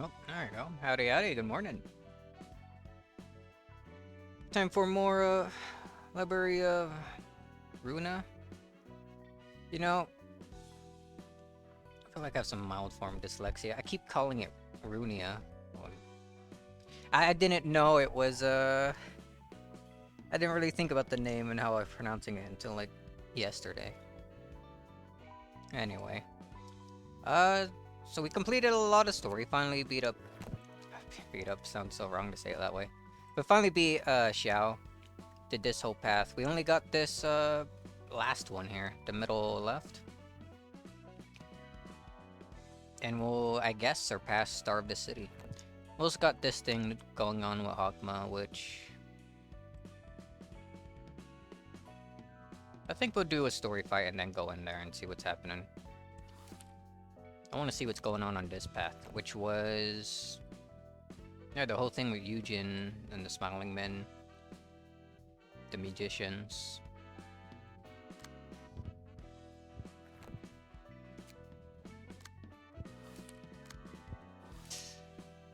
Oh, there you go. Howdy, howdy. Good morning. Time for more Library of Ruina. You know, I feel like I have some mild form dyslexia. I keep calling it Runia. Well, I didn't know it was I didn't really think about the name and how I'm pronouncing it until like yesterday. Anyway, uh, so we completed a lot of story. Finally beat up. Beat up sounds so wrong to say it that way. But finally beat Xiao. Did this whole path. We only got this last one here, the middle left. And we'll, I guess, surpass Starve the City. We also got this thing going on with Hogma, which I think we'll do a story fight and then go in there and see what's happening. I want to see what's going on this path, which was... yeah, the whole thing with Yujin and the Smiling Men, the Magicians.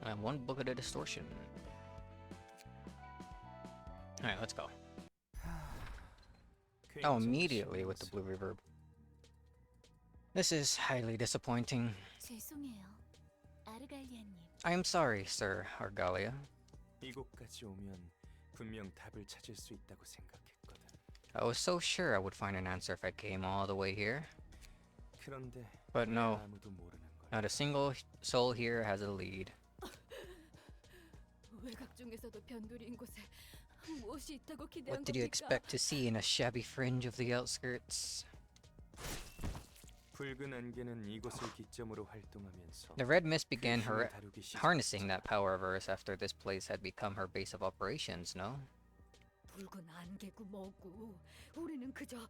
And one book of the distortion. Alright, let's go. Oh, immediately with the blue reverb. This is highly disappointing. 죄송해요, 아르갈리아님. I am sorry, Sir Argalia. 이곳까지 오면 분명 답을 찾을 수 있다고 생각했거든. I was so sure I would find an answer if I came all the way here. 그런데 But no, 아무도 모르는 거야. not a single soul here has a lead. 외곽 중에서도 변두리인 곳에 무엇이 있다고 기대한 What did you 겁니까? expect to see in a shabby fringe of the outskirts? 붉은 안개는 이곳을 기점으로 활동하면서 The red mist began 힘을 다루기 harnessing that 시작했지. power of hers after this place had become her base of operations, no? 붉은 안개고 뭐고 우리는 그저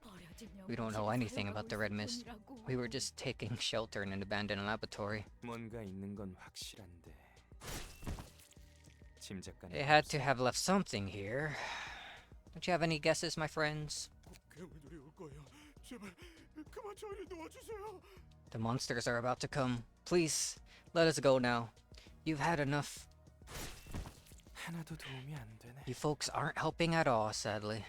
버려진 We don't know anything about the red mist. We were just taking shelter in an abandoned laboratory. 뭔가 있는 건 확실한데. 짐작가는 They had to have left something here. Don't you have any guesses, my friends? 괴물들이 올 거예요. 제발 그만 저희를 도와주세요. The monsters are about to come. Please, let us go now. You've had enough. 하나도 도움이 안 되네. You folks aren't helping at all, sadly.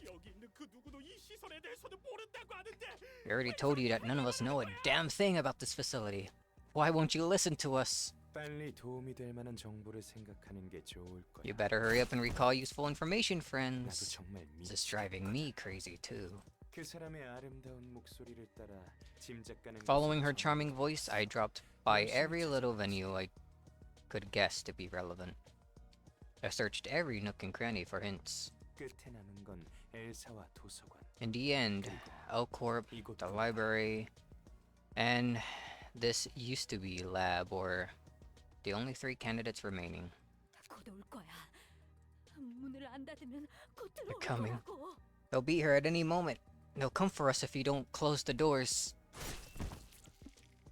여기 있는 그 누구도 이 시설에 대해서는 모른다고 하는데. We already told you that none of us know a damn thing about this facility. Why won't you listen to us? 빨리 도움이 될 만한 정보를 생각하는 게 좋을 거야. You better hurry up and recall useful information, 나도 friends. 정말 This is driving me crazy too. 그 사람의 아름다운 목소리를 따라 짐작가는 Following her charming voice, I dropped by every little venue I could guess to be relevant. I searched every nook and cranny for hints. 끝에 남은 건 엘사와 도서관. In the end, L-Corp, the library, and this used to be lab were the only three candidates remaining. 곧 올 거야. 문을 안 닫으면 곧 They're 들어올 coming. 거라고. They'll be here at any moment. They'll come for us if you don't close the doors.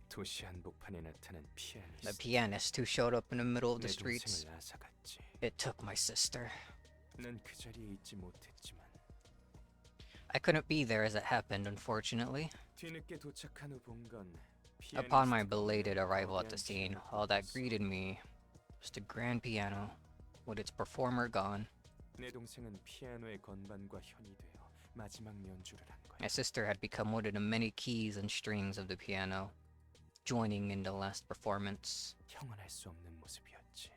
도시 한복판에 나타난 The 피아니스트. pianist who showed up in the middle of the 내 streets. 동생을 앗아갔지. It took my sister. 난 그 자리에 있지 못했지만 I couldn't be there as it happened, unfortunately. 뒤늦게 도착한 후 본 건 Upon my belated arrival at the scene, all that greeted me was the grand piano, with its performer gone. 내 동생은 피아노의 건반과 현이 되어 마지막 연주를 한 거야. My sister had become one of the many keys and strings of the piano, joining in the last performance. 형언할 수 없는 모습이었지.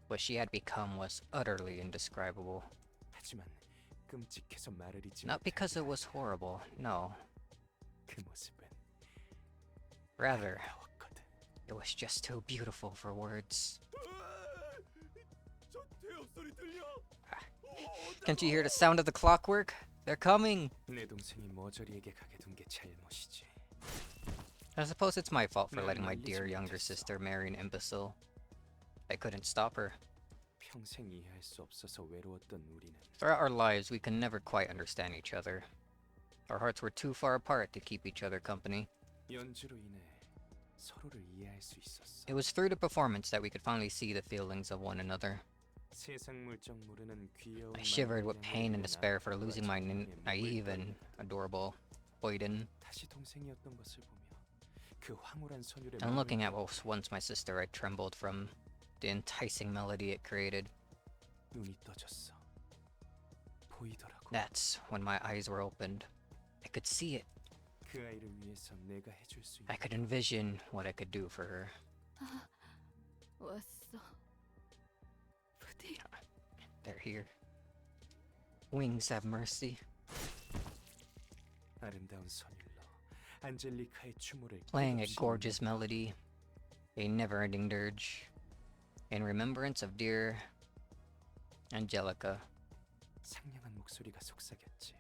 What she had become was utterly indescribable. 하지만 끔찍해서 말을 잇지 Not because it 못하게 was horrible, no. 그 모습은 Rather, 아름다웠거든. it was just too beautiful for words. 저 대역 소리 들려? Can't you hear the sound of the clockwork? They're coming! 내 동생이 머저리에게 가게 둔 게 잘못이지. I suppose it's my fault for letting my dear younger sister marry an imbecile. I couldn't stop her. 평생 이해할 수 없어서 외로웠던 우리는 Throughout our lives, we can never quite understand each other. Our hearts were too far apart to keep each other company. 연주로 인해 서로를 이해할 수 있었어. It was through the performance that we could finally see the feelings of one another. 세상 물정 모르는 귀여운 I shivered with 마을 pain and 여자를 despair for 낳고 losing my 정성에 목을 naive and 떨거든. adorable Boyden. 다시 동생이었던 것을 보며 그 황홀한 선율의 I'm looking at 마음을 what was once my sister. I trembled from the enticing melody it created. 눈이 떠졌어. 보이더라고. That's when my eyes were opened. I could see it. 그 아이를 위해서 내가 해줄 수 I 있는 could envision what I could do for her. 왔어. 부디 They're here. Wings have mercy. 아름다운 선율로 안젤리카의 춤을 Playing a gorgeous melody, a never-ending dirge, in remembrance of dear Angelica. 상냥한 목소리가 속삭였지.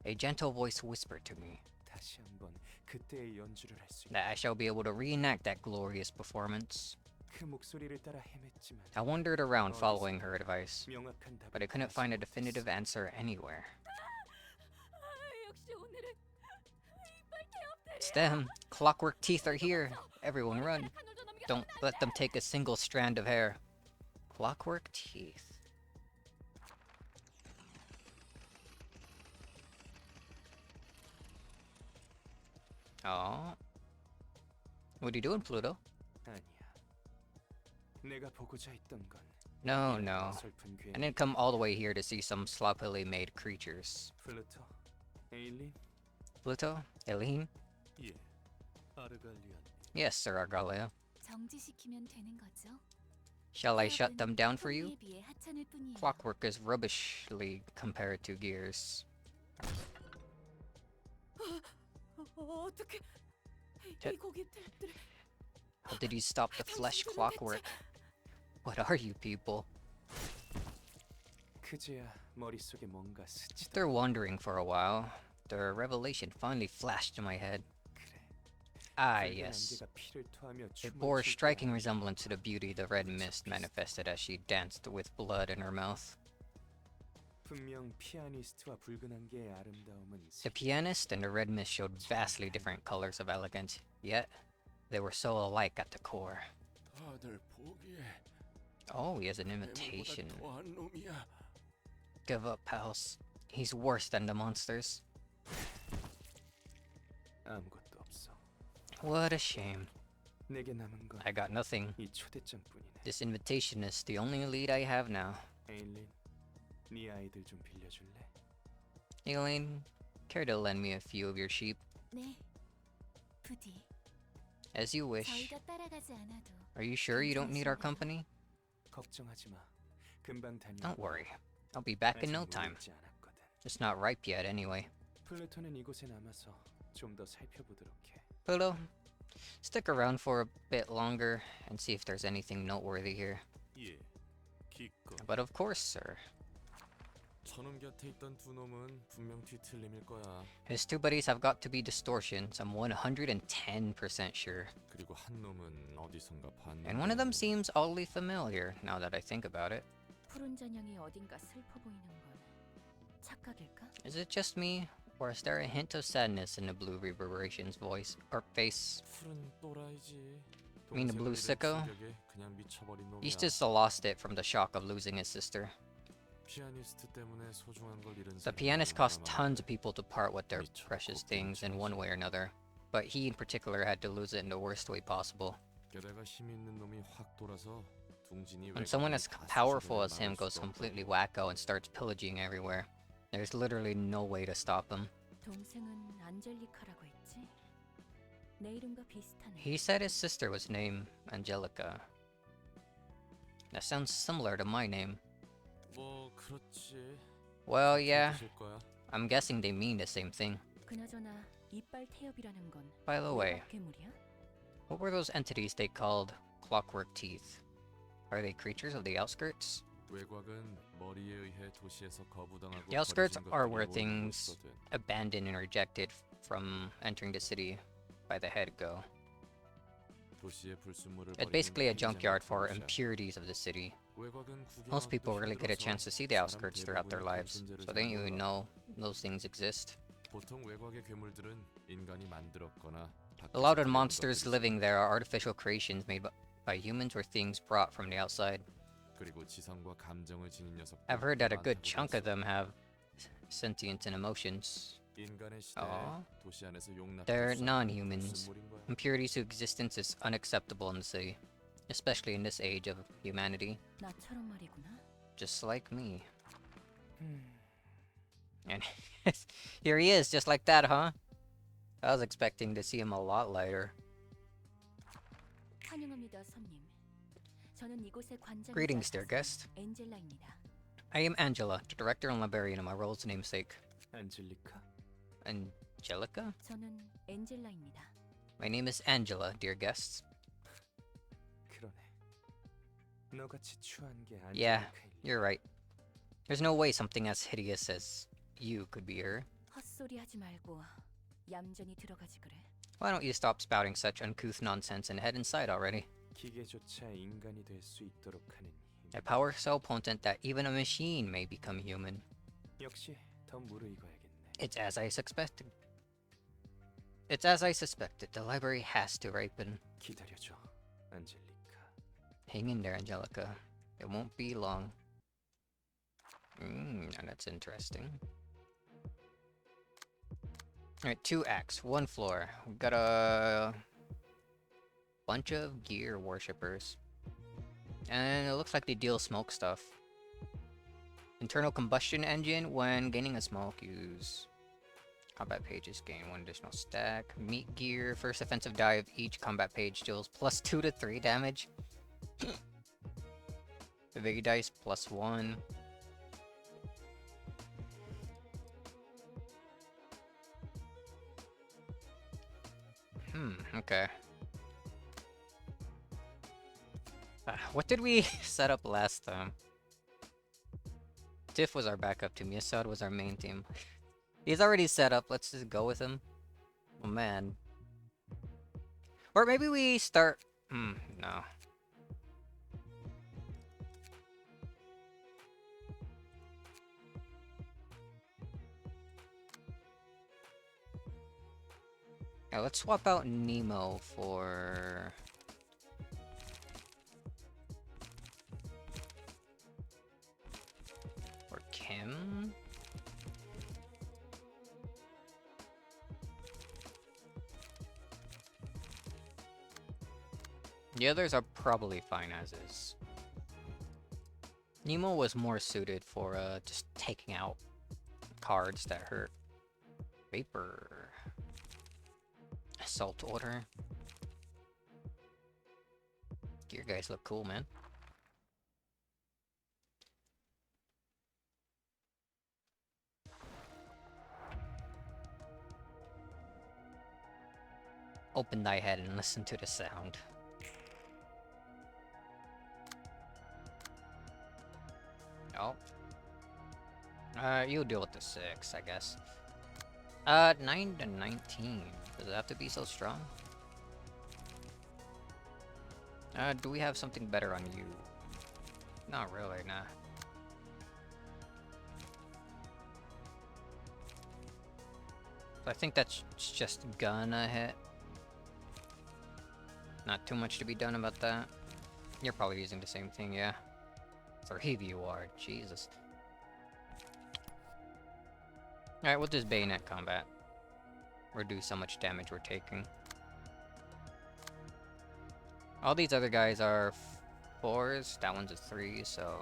A gentle voice whispered to me 다시 한번 그때의 연주를 할 수 있는 that I shall be able to reenact that glorious performance. 그 목소리를 따라 헤맸지만 I wandered around following her advice, 명확한 답을 but I couldn't 찾지 find a 못했어. definitive answer anywhere. 역시 오늘은 이빨 개업들이야. It's them! Clockwork teeth are here! Everyone run! Don't let them take a single strand of hair. Clockwork teeth. Oh. What are you doing, Pluto? 아니야. 내가 보고자 했던 건 No, no. 어설픈 I 괜히 didn't come all the way here to see some sloppily made creatures. 플루토, 에일린, Pluto? Eileen? 예, 아르갈리안. Yes, Sir Argalea. 정지시키면 되는 거죠? Shall I shut them down for you? 소리에 비해 하찮을 뿐이에요. Clockwork is rubbishly compared to gears. 어떻게 저- 이 고깃들을 How did you stop the flesh clockwork? What are you people? 그제야 머릿속에 뭔가 스치다. After wondering for a while, the revelation finally flashed in my head. 그래. Ah, 붉은 yes. 안개가 피를 토하며 It 춤을 bore a 출 striking 때야. resemblance to the beauty the red mist manifested as she danced with blood in her mouth. 분명 피아니스트와 붉은 안개의 아름다움은 The pianist and the red mist showed vastly different colors of elegance, yet they were so alike at the core. 다들 포기해. Oh, he has an 괴물보다 imitation. 더한 놈이야. Give up, pals. He's worse than the monsters. 아무것도 없어. What a shame. 내게 남은 건 I got nothing. 이 초대장뿐이네. This invitation is the only lead I have now. 에일린, 네 아이들 좀 빌려줄래? Elaine, care to lend me a few of your sheep? 네, 부디 As you wish. 저희가 따라가지 않아도 Are you sure you don't need our company? 걱정하지 마. 금방 다녀. Don't worry. I'll be back in 아직 no time. 무렵지 않았거든. It's not ripe yet anyway. 플루토는 이곳에 남아서 좀 더 살펴보도록 해. Pluto, stick around for a bit longer and see if there's anything noteworthy here. 예, 기껏. But of course, sir. 저놈 곁에 있던 두 놈은 분명 뒤틀림일 거야. His two buddies have got to be distortions, I'm 110% sure. 그리고 한 놈은 어디선가 봤는데. And one of them seems oddly familiar, now that I think about it. 푸른 전형이 어딘가 슬퍼 보이는 건 착각일까? Is it just me, or is there a hint of sadness in the blue Reverberation's voice, or face? 푸른 또라이지. mean the blue 동생들의 sicko? 충격에 그냥 미쳐버린 놈이야. He's just lost it from the shock of losing his sister. 피아니스트 때문에 소중한 걸 잃은 The 사람이 pianist 얼마나 caused 많아. tons of people to part with their 미쳤고 precious things in 끔찍하지. one way or another, but he in particular had to lose it in the worst way possible. 게다가 힘 있는 놈이 확 돌아서 둥진이 When someone as 외국인이 다 powerful 수저를 as him 막을 goes 수가 completely 없다고. wacko and starts pillaging everywhere, there's literally no way to stop him. 동생은 안젤리카라고 했지? 내 이름과 비슷하네. He said his sister was named Angelica. That sounds similar to my name. 뭐 그렇지. Well, yeah, 그러실 거야. I'm guessing they mean the same thing. 그나저나 이빨 태엽이라는 건 By the way, 외곽 괴물이야? what were those entities they called clockwork teeth? Are they creatures of the outskirts? 외곽은 머리에 의해 도시에서 거부당하고 The outskirts 버려진 are 것들이 where 모이는 things 곳이거든. abandoned and rejected from entering the city by the head go. 도시의 불순물을 It's 버리는 basically a 폐기장 junkyard for 같은 곳이야. impurities of the city. 외곽은 Most 구경하기도 people rarely get a 힘들어서 chance to see the 사람 outskirts throughout their 대부분이 그 lives, 존재를 so they 잘 don't even 몰라. know those things exist. 보통 외곽의 괴물들은 인간이 만들었거나 A lot 밖에서 of the 들여온 monsters 것들이지. living there are artificial creations made by humans or things brought from the outside. 그리고 지성과 감정을 지닌 녀석들 I've heard that a good 많다고 chunk of 들었어. them have sentience and emotions. 인간의 시대 Aw. 도시 안에서 용납할 They're 수 없는 non-humans. 무슨 물인 거야? Impurity to existence is unacceptable in the city, especially in this age of humanity, 나처럼 말이구나. just like me. And here he is, just like that, huh? I was expecting to see him a lot lighter. 환영합니다, 손님. 저는 이곳의 관장이자 Greetings, dear 가수 guest. 엔젤라입니다. I am Angela, the director and librarian of my role's namesake. 안젤리카? Angelica? 저는 엔젤라입니다. My name is Angela, dear guests. 그러네. 너같이 추한 게 Yeah, 안젤리카일 리가. you're right. There's no way something as hideous as you could be her. 헛소리 하지 말고 얌전히 들어가지 그래. Why don't you stop spouting such uncouth nonsense and head inside already? 기계조차 인간이 될 수 있도록 하는 힘. A power so potent that even a machine may become human. 역시 더 무르익어야겠네. It's as I suspected. It's as I suspected. The library has to ripen. 기다려줘, 안젤리카. Hang in there, Angelica. It won't be long. That's interesting. Alright, 2 acts, 1 floor. We've got a bunch of gear worshippers. And it looks like they deal smoke stuff. Internal combustion engine. When gaining a smoke, use combat pages, gain 1 additional stack. Meat gear. First offensive die of each combat page deals plus 2 to 3 damage. The big dice plus 1. Okay. What did we set up last time? Tiff was our backup team. Yasad was our main team. He's already set up. Let's just go with him. Oh man. Or maybe we start... no. Yeah, let's swap out Nemo for... Kim? The others are probably fine as is. Nemo was more suited for just taking out cards that hurt. Vapor. Assault order. Your guys look cool, man. Open thy head and listen to the sound. Oh. You deal with the 6, I guess. 9 to 19. Does it have to be so strong? Do we have something better on you? Not really, nah. I think that's just gonna hit. Not too much to be done about that. You're probably using the same thing, yeah. 3 of you are, Jesus. Alright, we'll just bayonet combat. Reduce how much damage we're taking. All these other guys are 4s, that one's a 3, so...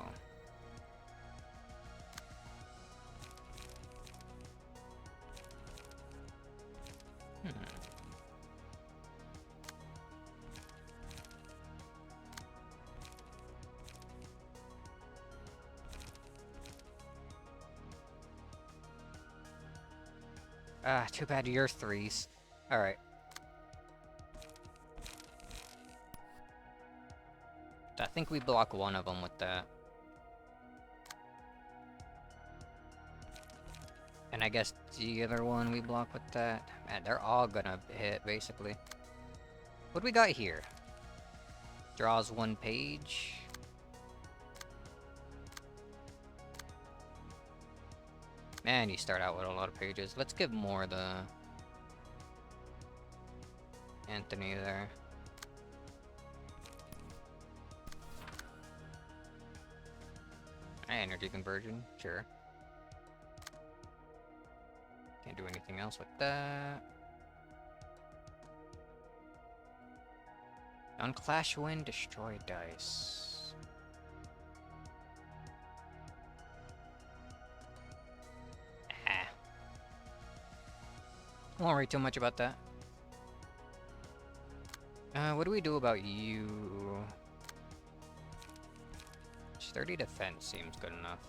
too bad you're 3s. Alright. I think we block one of them with that. And I guess the other one we block with that. Man, they're all gonna hit, basically. What do we got here? Draws 1 page. Man, you start out with a lot of pages. Let's give more the... Anthony there. Energy conversion, sure. Can't do anything else with that. On Clash Win, destroy dice. Ah. Won't worry too much about that. What do we do about you? 30 defense seems good enough.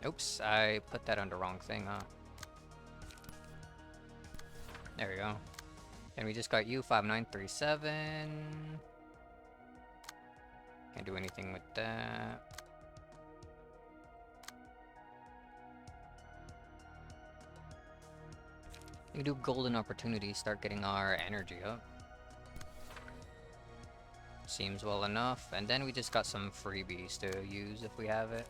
Oops, I put that on the wrong thing, huh? There we go. And we just got you, 5937. Can't do anything with that. We do golden opportunity, start getting our energy up. Seems well enough. And then we just got some freebies to use if we have it.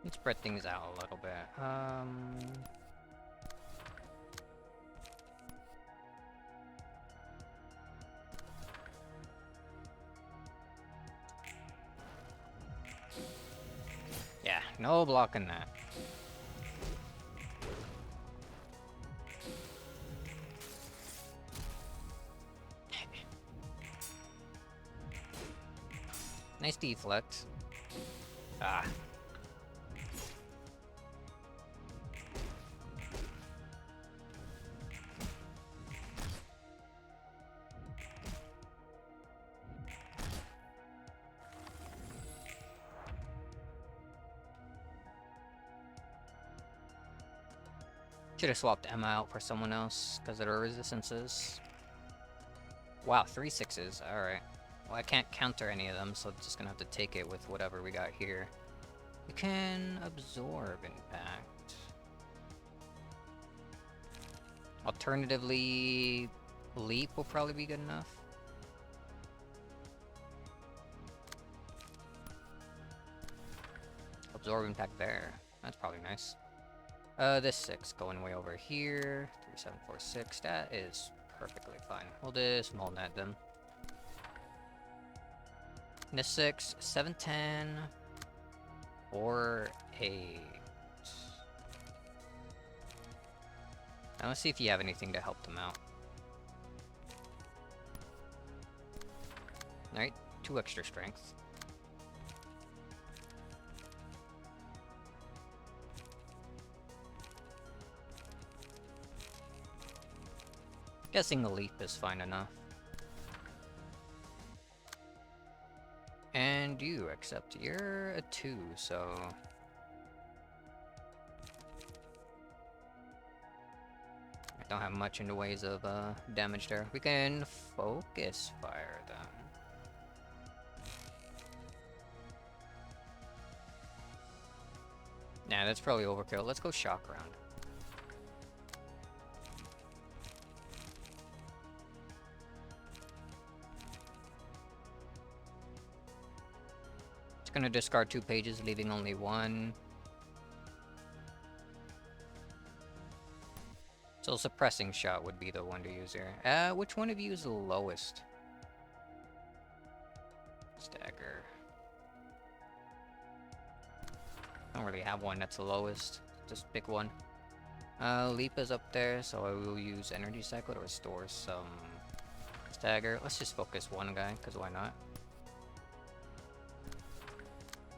Let's spread things out a little bit. Yeah, no blocking that. Nice deflect. Ah. Should have swapped Emma out for someone else because of her resistances. Wow, 3 6s. Alright. Well, I can't counter any of them, so I'm just gonna have to take it with whatever we got here. We can absorb impact. Alternatively, leap will probably be good enough. Absorb impact there. That's probably nice. This 6 going way over here. 3746. That is perfectly fine. We'll just mold that then. This 6, 710, or 8. Now let's see if you have anything to help them out. Alright, 2 extra strength. Guessing the leap is fine enough. And you, except you're a 2, so... I don't have much in the ways of damage there. We can focus fire them. Nah, that's probably overkill. Let's go shock round. Gonna discard 2 pages, leaving only 1. So suppressing shot would be the one to use here. Which one of you is the lowest? Stagger. I don't really have one that's the lowest. Just pick one. Leap is up there, so I will use energy cycle to restore some stagger. Let's just focus one guy, because why not?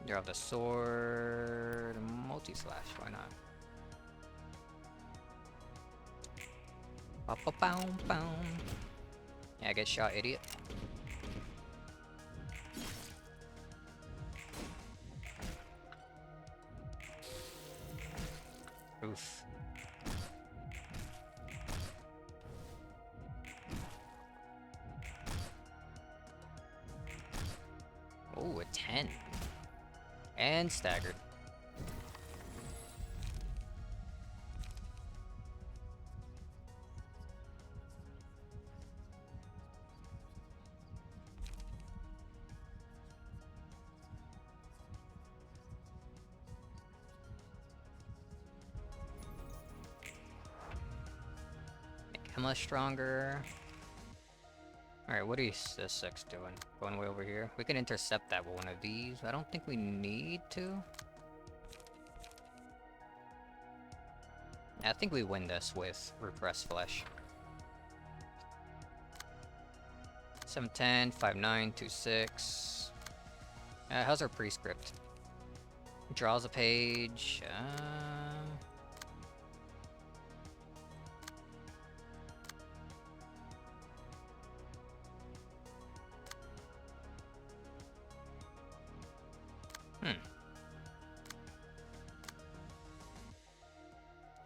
Draw the sword, multi-slash, why not? Ba-ba-bow-bow. Yeah, get shot, idiot. Oof. Oh, a 10. And staggered. much stronger. Alright, what is this 6 doing? Going way over here? We can intercept that with one of these. I don't think we need to. I think we win this with Repressed Flesh. 710, 59, 26. How's our prescript? Draws a page.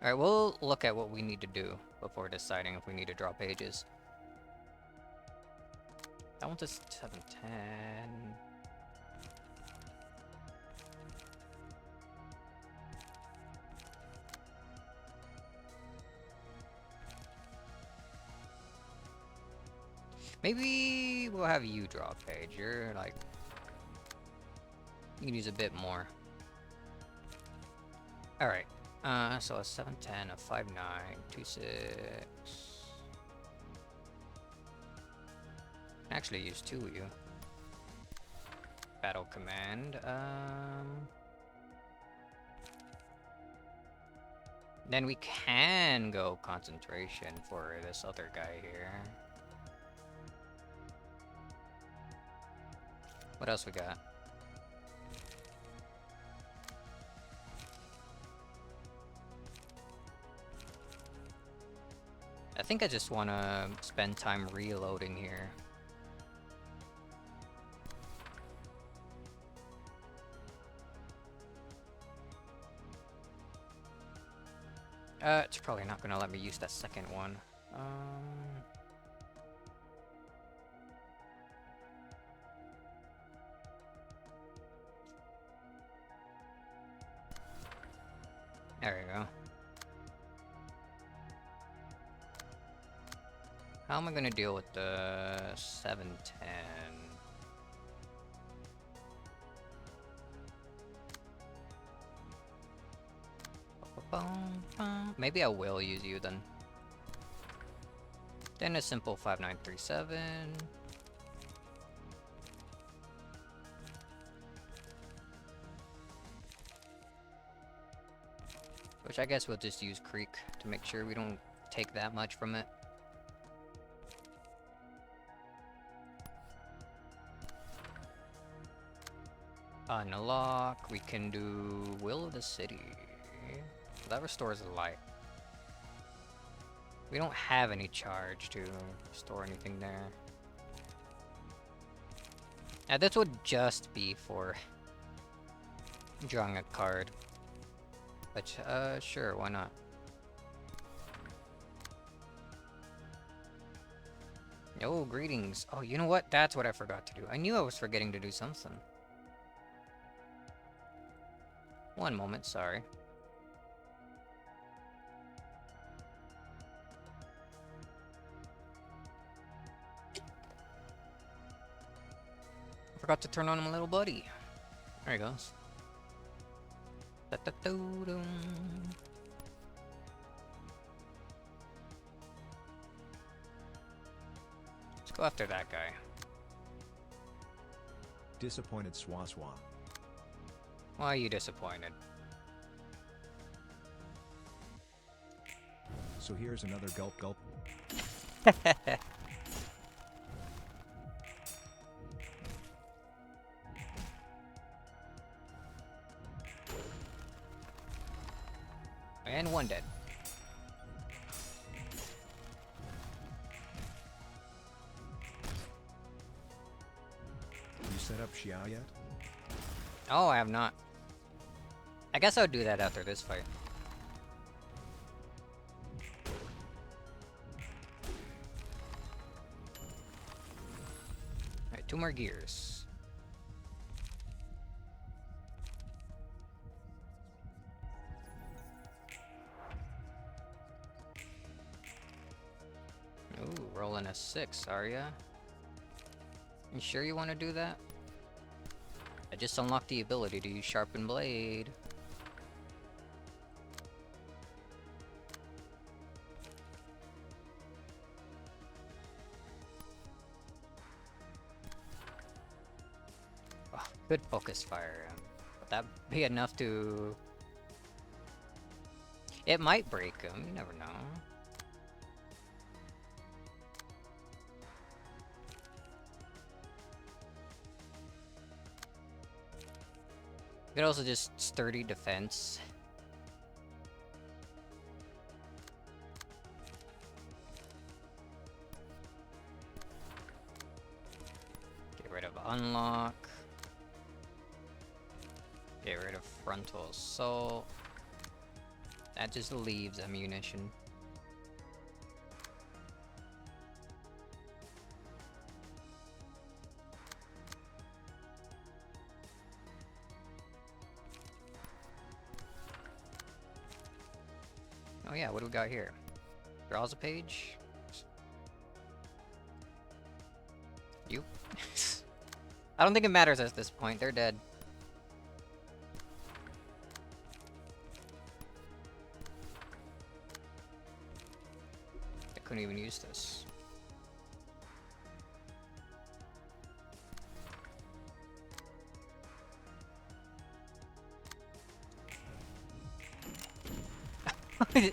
Alright, we'll look at what we need to do before deciding if we need to draw pages. That one's a 710. Maybe we'll have you draw a page. You're like... You can use a bit more. Alright. So a 710, a 59, 26. Actually use 2 of you. Battle command. Then we can go concentration for this other guy here. What else we got? I think I just want to spend time reloading here. It's probably not gonna let me use that second one. There we go. How am I gonna deal with the 710? Maybe I will use you then. Then a simple 5937. Which I guess we'll just use Creek to make sure we don't take that much from it. Unlock, we can do Will of the City. That restores light. We don't have any charge to store anything there. Now this would just be for drawing a card. But sure, why not? Oh, greetings. Oh, you know what? That's what I forgot to do. I knew I was forgetting to do something. One moment, sorry. Forgot to turn on my little buddy. There he goes. Da-da-doo-dum. Let's go after that guy. Disappointed Swaswa. Why are you disappointed? So here's another gulp gulp. And one dead. You set up Xiao yet? Oh, I have not. I guess I would do that after this fight. Alright, 2 more gears. Ooh, rolling a 6, are ya? You sure you want to do that? I just unlocked the ability to use Sharpened Blade. Could focus fire him. Would that be enough to... It might break him, you never know. You could also just sturdy defense. Get rid of unlock. Get rid of frontal assault. That just leaves ammunition. Oh yeah, what do we got here? Draws a page? You? I don't think it matters at this point, they're dead. I couldn't even use this.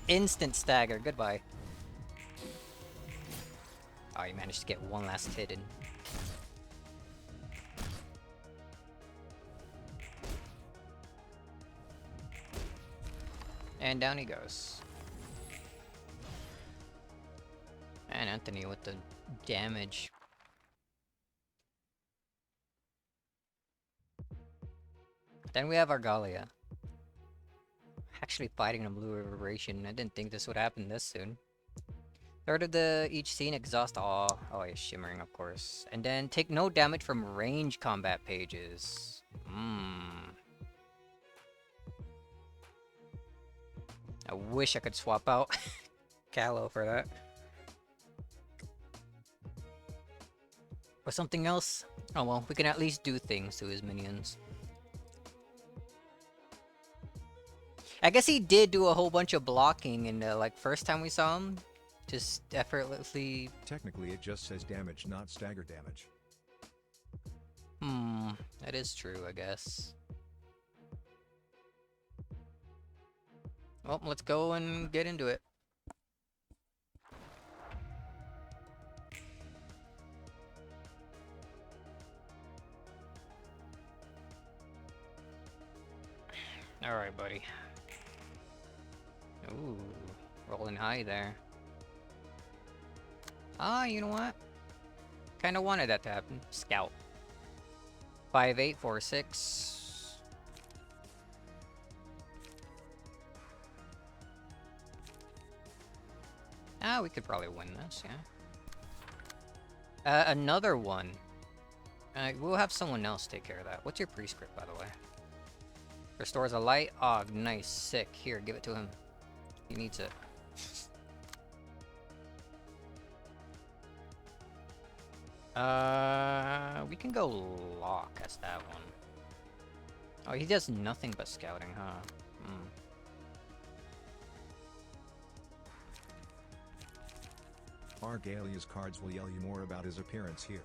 Instant stagger, goodbye. Oh, you managed to get one last hit in. And down he goes. And Anthony with the damage. Then we have Argalia. Actually fighting a blue reverberation. I didn't think this would happen this soon. Third of each scene exhaust all. Oh yeah, shimmering of course. And then take no damage from range combat pages. I wish I could swap out Callow for that. Or something else. Oh well, we can at least do things to his minions. I guess he did do a whole bunch of blocking in the like first time we saw him. Just effortlessly. Technically, it just says damage, not stagger damage. That is true, I guess. Well, let's go and get into it. Alright, buddy. Ooh, rolling high there. Ah, you know what? Kinda wanted that to happen. Scout. 5846. Ah, we could probably win this, yeah. Another one. We'll have someone else take care of that. What's your prescript, by the way? Restores a light. Oh, nice. Sick. Here, give it to him. He needs it. We can go lock as that one. Oh, he does nothing but scouting, huh? Argalia's cards will yell you more about his appearance here.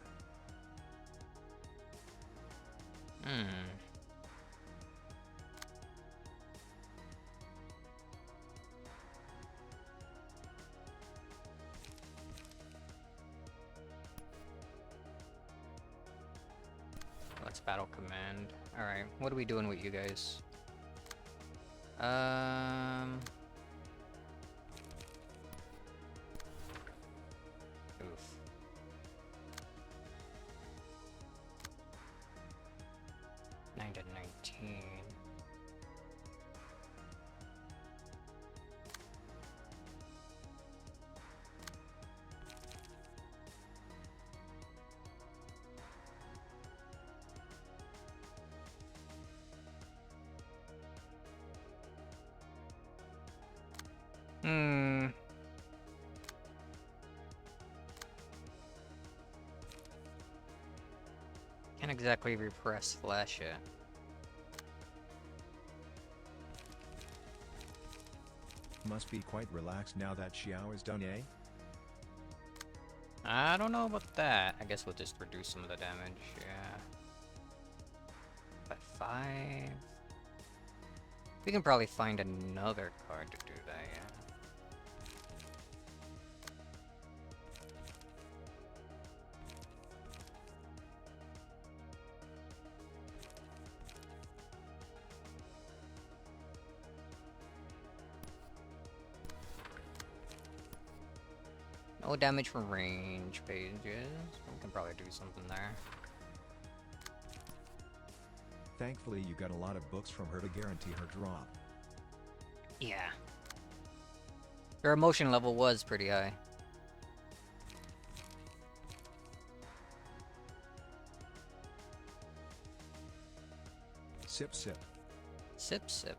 Let's battle command. Alright, what are we doing with you guys? Oof. Nine to 19. Can't exactly repress flash yet. Must be quite relaxed now that Xiao is done, eh? I don't know about that. I guess we'll just reduce some of the damage, yeah. 5. We can probably find another card to do that, yeah. No damage from range pages. We can probably do something there. Thankfully, you got a lot of books from her to guarantee her drop. Yeah. Her emotion level was pretty high. Sip, sip. Sip, sip.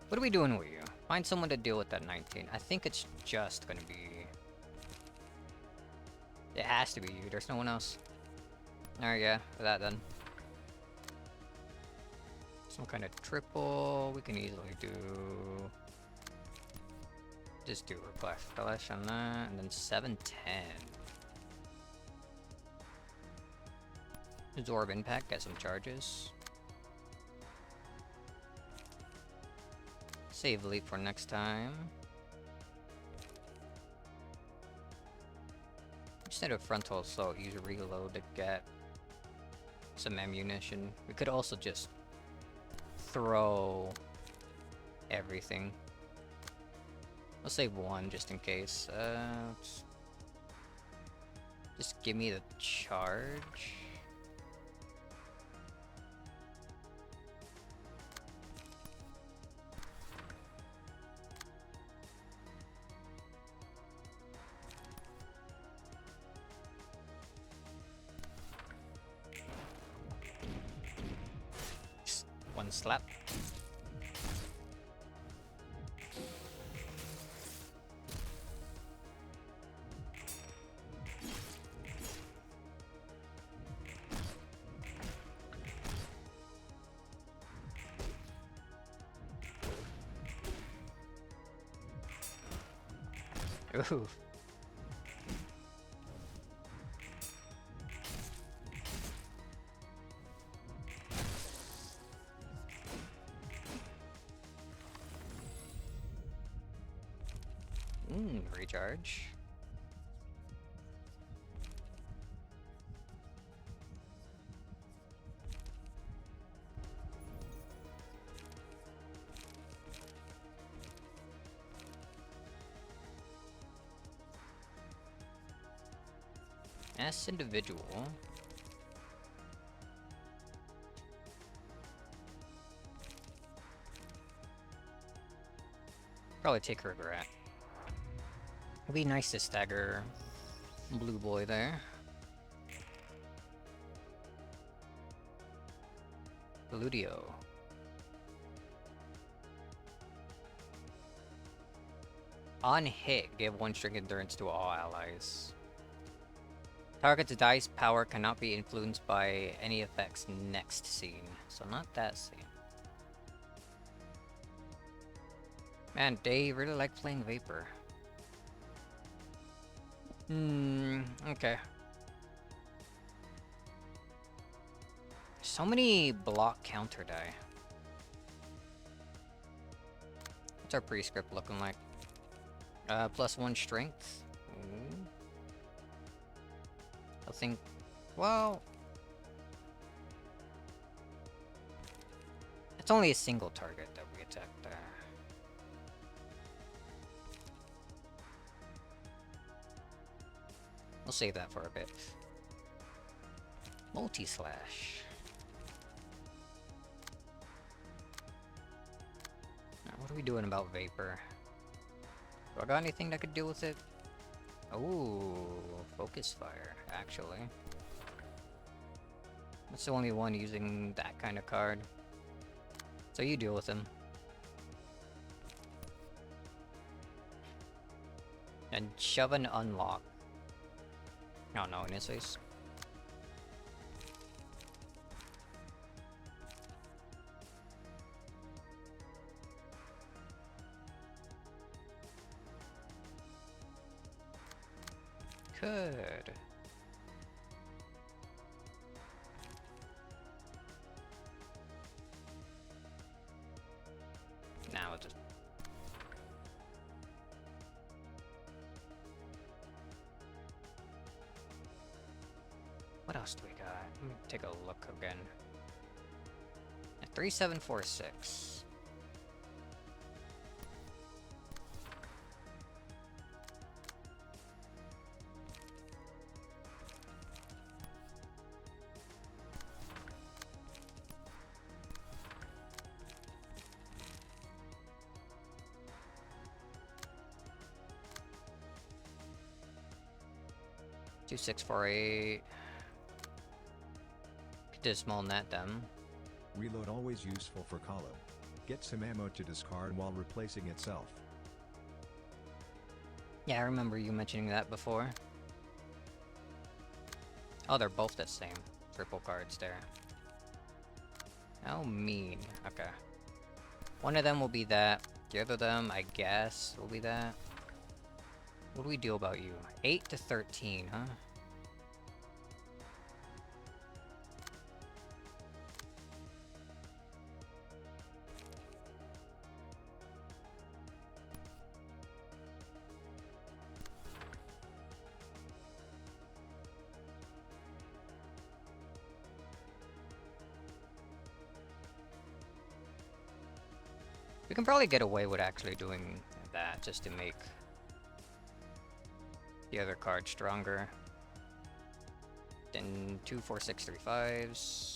What are we doing with you? Find someone to deal with that 19. I think it's just gonna be... It has to be you. There's no one else. Alright, yeah. For that then. Some kind of triple. We can easily do... Just do Reflection on that. And then 710. Absorb Impact. Get some charges. Save Leap for next time. Instead of Frontal Assault, use Reload to get some ammunition. We could also just throw everything. I'll save one just in case. Just give me the charge. One slap. Ooh. Recharge. S individual. Probably take regret. It'd be nice to stagger Blue Boy there. Ludio. On hit, give 1 string endurance to all allies. Target's dice power cannot be influenced by any effects next scene. So not that scene. Man, they really like playing Vapor. Okay. So many block counter die. What's our prescript looking like? +1 strength. Ooh. I think, well... It's only a single target that we attack there. We'll save that for a bit. Multi-slash. Alright, what are we doing about Vapor? Do I got anything that could deal with it? Ooh, Focus Fire, actually. That's the only one using that kind of card. So you deal with him. And shove and unlock. Oh no, in his face. Good. else do we got? Let me take a look again. 3746. Two 648. Could dismal net them. Reload always useful for column. Get some ammo to discard while replacing itself. Yeah, I remember you mentioning that before. Oh, they're both the same. Triple cards there. How mean. Okay. One of them will be that. The other of them, I guess, will be that. What do we do about you? 8 to 13, huh? We can probably get away with actually doing that just to make the other card stronger. Then 2 4 6 3 5s.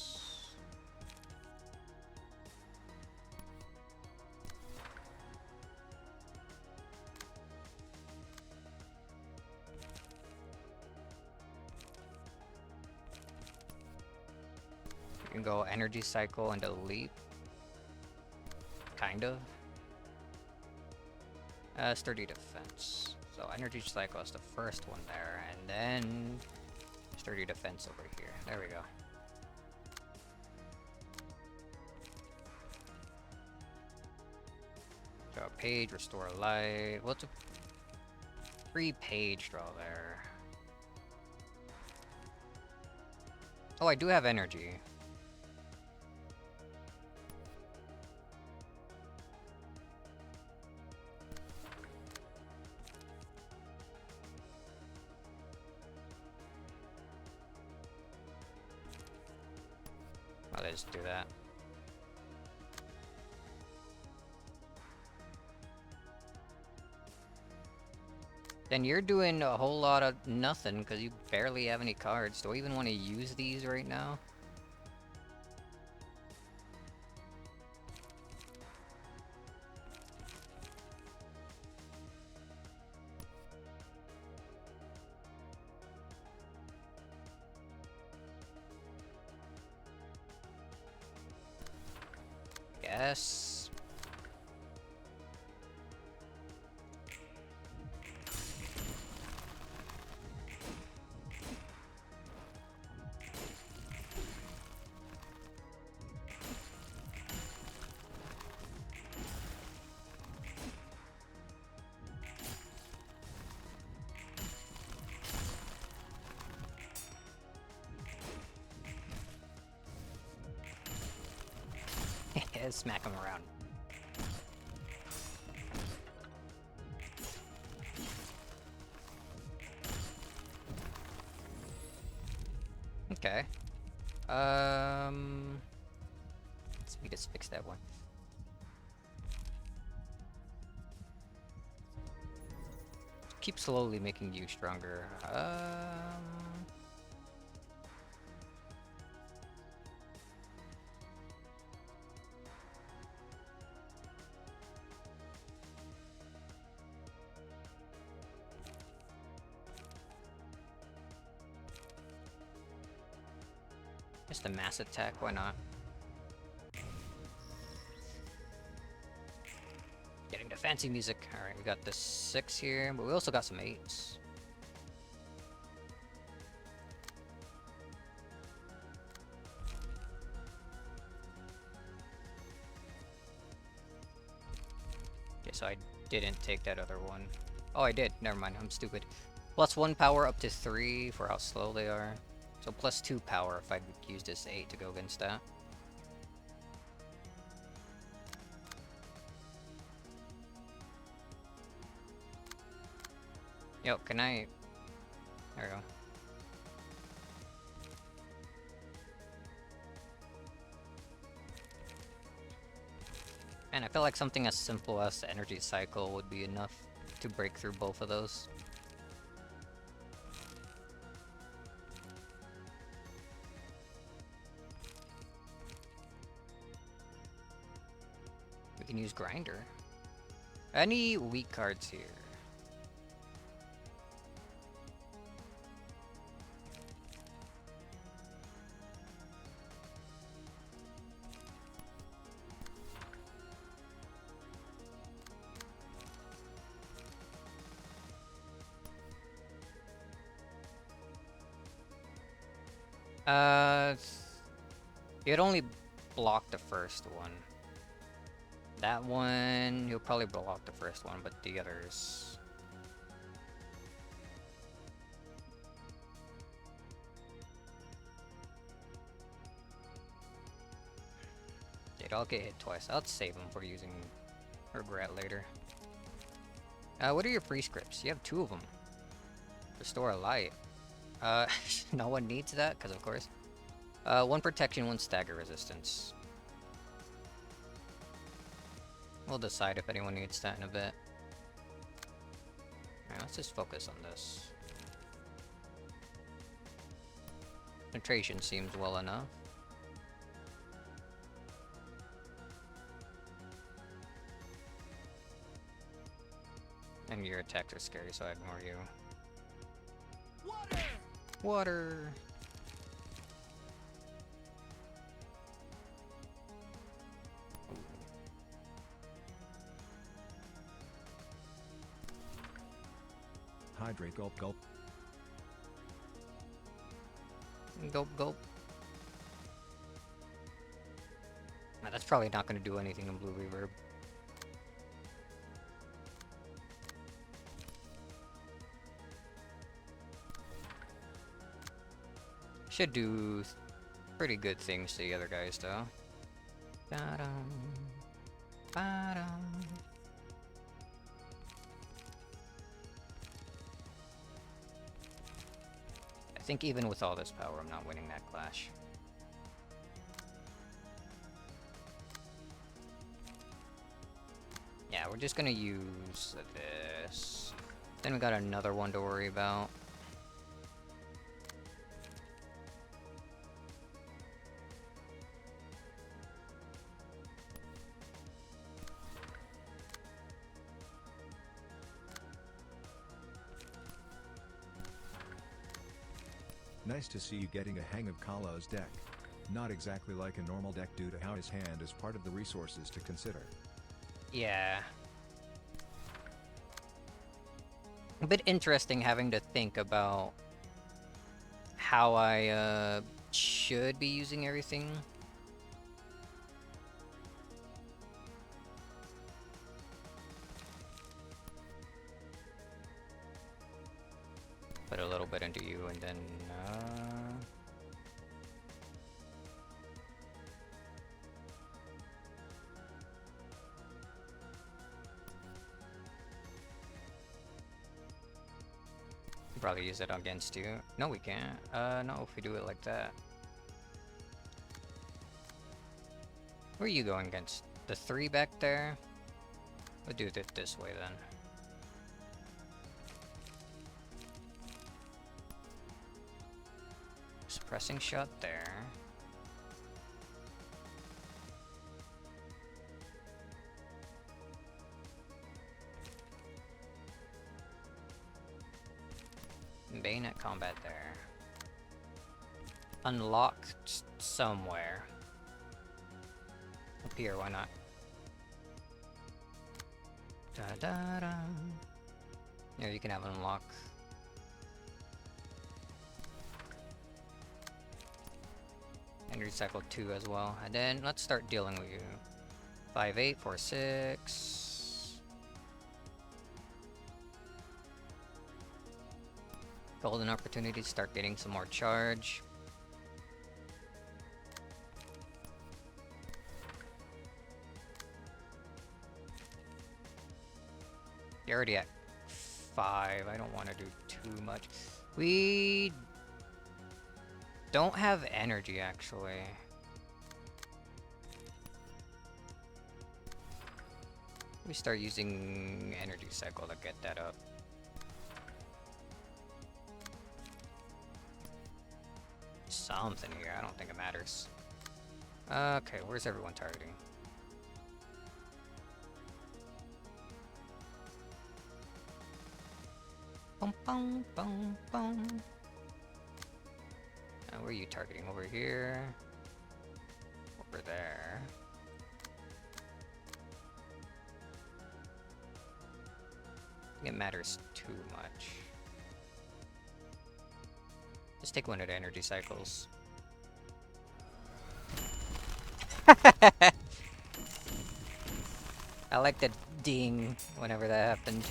You can go energy cycle and delete. Kind of. Sturdy defense. So energy cycle is the first one there, and then sturdy defense over here. There we go. Draw a page, restore a life. Well, it's a 3-page draw there. Oh, I do have energy. I'll just do that. Then you're doing a whole lot of nothing because you barely have any cards. Do I even want to use these right now? Guess. Smack him around. Okay. Let's just fix that one. Keep slowly making you stronger. Just a mass attack, why not? Getting the fancy music. Alright, we got the 6 here, but we also got some 8s. Okay, so I didn't take that other one. Oh, I did. Never mind, I'm stupid. +1 power up to 3 for how slow they are. So +2 power if I use this 8 to go against that. Yo, can I... There we go. And I feel like something as simple as the energy cycle would be enough to break through both of those. We can use Grinder. Any weak cards here? You'd only block the first one. That one, you'll probably block the first one, but the others... They'd all get hit twice. I'll save them for using Regret later. What are your prescripts? You have 2 of them. Restore a light. No one needs that, because of course. 1 protection, 1 stagger resistance. We'll decide if anyone needs that in a bit. Alright, let's just focus on this. Penetration seems well enough. And your attacks are scary, so I ignore you. Water! Water! Hydrate gulp gulp. Gulp gulp. Now, that's probably not going to do anything in blue reverb. Should do pretty good things to the other guys, though. Ba-dum, ba-dum. I think even with all this power, I'm not winning that clash. Yeah, we're just gonna use this. Then we got another one to worry about. Nice to see you getting a hang of Kalo's deck. Not exactly like a normal deck due to how his hand is part of the resources to consider. Yeah. A bit interesting having to think about how I should be using everything. Put a little bit into you and then probably use it against you. No, we can't. No, if we do it like that. Who are you going against? The 3 back there? We'll do it this way then. Suppressing shot there. Bayonet combat there. Unlocked somewhere. Up here, why not? Da da da. Yeah, you can have an unlock. And recycle 2 as well. And then let's start dealing with you. 5, 8, 4, 6. Golden opportunity to start getting some more charge. You're already at 5. I don't want to do too much. We don't have energy, actually. We start using energy cycle to get that up. Something here, I don't think it matters. Okay, where's everyone targeting? Boom, boom, boom, boom. Where are you targeting? Over here? Over there? I think it matters too much. Just take one of the energy cycles. I like the ding whenever that happened.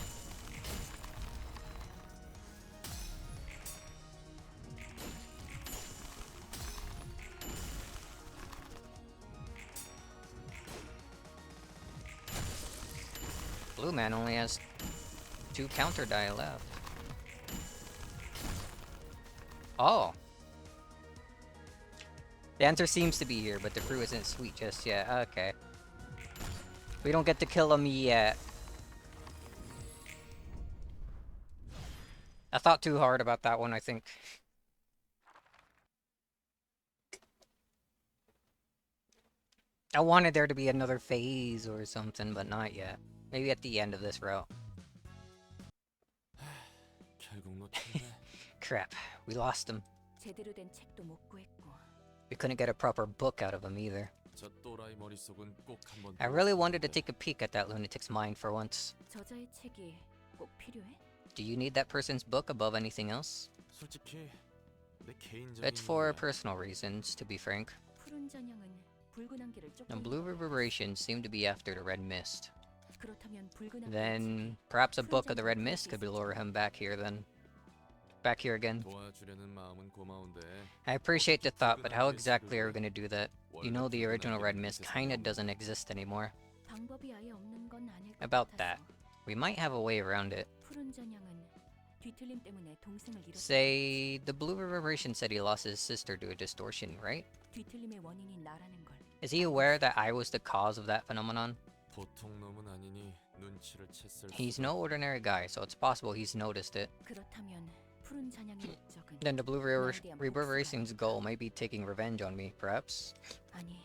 Blue man only has 2 counter die left. Oh. The answer seems to be here, but the crew isn't sweet just yet. Okay. We don't get to kill him yet. I thought too hard about that one, I think. I wanted there to be another phase or something, but not yet. Maybe at the end of this route. 결국 놓쳤네. Crap, we lost him. 제대로 된 책도 못 구했고. We couldn't get a proper book out of him either. 저 또라이 머릿속은 꼭 한번 I really wanted to take a peek at that lunatic's mind for once. 저자의 책이 꼭 필요해? Do you need that person's book above anything else? 솔직히 내 개인적인 It's for 이유야. personal reasons, to be frank. 푸른 잔향은 붉은 안개를 The 쫓고 blue 있는 것 같아. reverberation seemed to be after the red mist. 그렇다면 붉은 안개의 Then perhaps a book of the red mist could lure him back here then. Back here again. 도와주려는 마음은 고마운데 I appreciate the thought, but how exactly are we gonna do that? You know the original red mist kinda doesn't exist anymore. 방법이 아예 없는 건 아닐 것 About 같아서. that. We might have a way around it. 푸른 잔향은 뒤틀림 때문에 동생을 잃었어. Say, the blue reverberation said he lost his sister to a distortion, right? 뒤틀림의 원인이 나라는 걸. Is he aware that I was the cause of that phenomenon? 보통 놈은 아니니 눈치를 챘을 He's 수도. no ordinary guy, so it's possible he's noticed it. 그렇다면 푸른 잔향의 목적은 Then the blue reverberation's goal may be taking revenge on me, perhaps? 아니,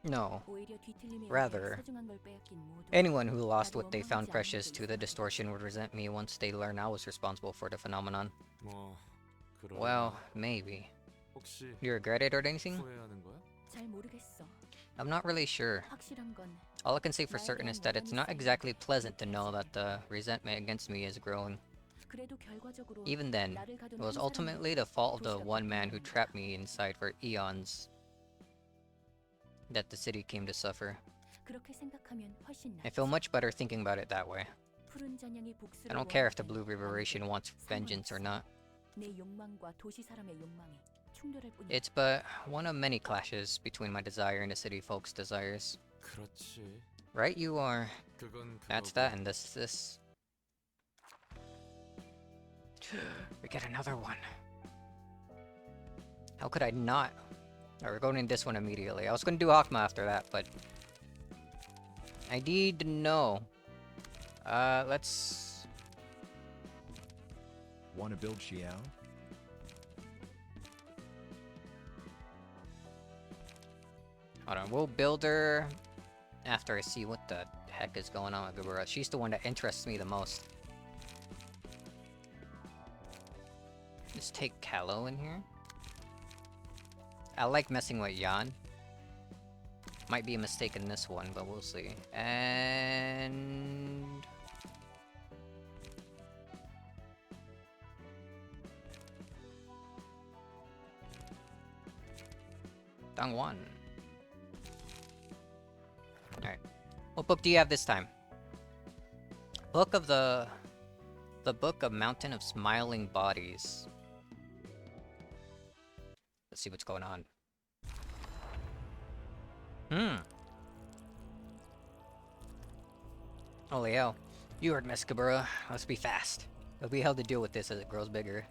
No. 오히려 뒤틀림에 Rather, 의해 소중한 걸 빼앗긴 모두 anyone who lost what they found precious to the distortion would resent me once they learn I was responsible for the phenomenon. 뭐 그러려나? Well, maybe. 혹시 Do you regret it or anything? 후회하는 거야? 잘 모르겠어. I'm not really sure. 확실한 건 All I can say for certain is that it's not exactly pleasant to know that the resentment against me is growing. 그래도 결과적으로 Even then, 나를 it 가둔 was 한 ultimately the fault of the one man who trapped me inside for eons that the city came to suffer. 사람은 그렇게 생각하면 훨씬 I 낫지. feel much better thinking about it that way. 푸른 잔향이 복수를 I don't care if the 원하든 blue reverberation wants vengeance or not. 내 욕망과 도시 사람의 욕망이 충돌할 뿐이야. It's but one of many clashes between my desire and the city folks' desires. 그렇지. Right you are. 그건 That's 그거고. that and this is this. We get another one. How could I not? Alright, we're going in this one immediately. I was gonna do Akma after that, but I need to know. Let's. Wanna build Xiao? Hold on, we'll build her after I see what the heck is going on with Gabura. She's the one that interests me the most. Let's take Callow in here. I like messing with Yan. Might be a mistake in this one, but we'll see. And... Dongwon. Alright. What book do you have this time? Book of the Book of Mountain of Smiling Bodies. Let's see what's going on. Holy hell. You heard Mescabura. Let's be fast. It'll be hell to deal with this as it grows bigger.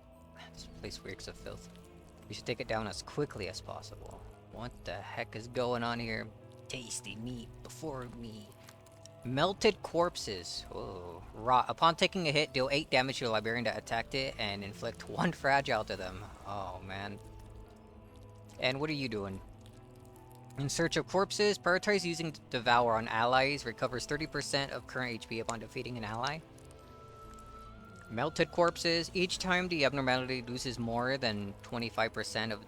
This place reeks of filth. We should take it down as quickly as possible. What the heck is going on here? Tasty meat before me. Melted corpses. Oh, rot. Upon taking a hit, deal 8 damage to the librarian that attacked it and inflict 1 fragile to them. Oh, man. And what are you doing? In search of corpses, prioritize using Devour on allies. Recovers 30% of current HP upon defeating an ally. Melted corpses. Each time the abnormality loses more than 25% of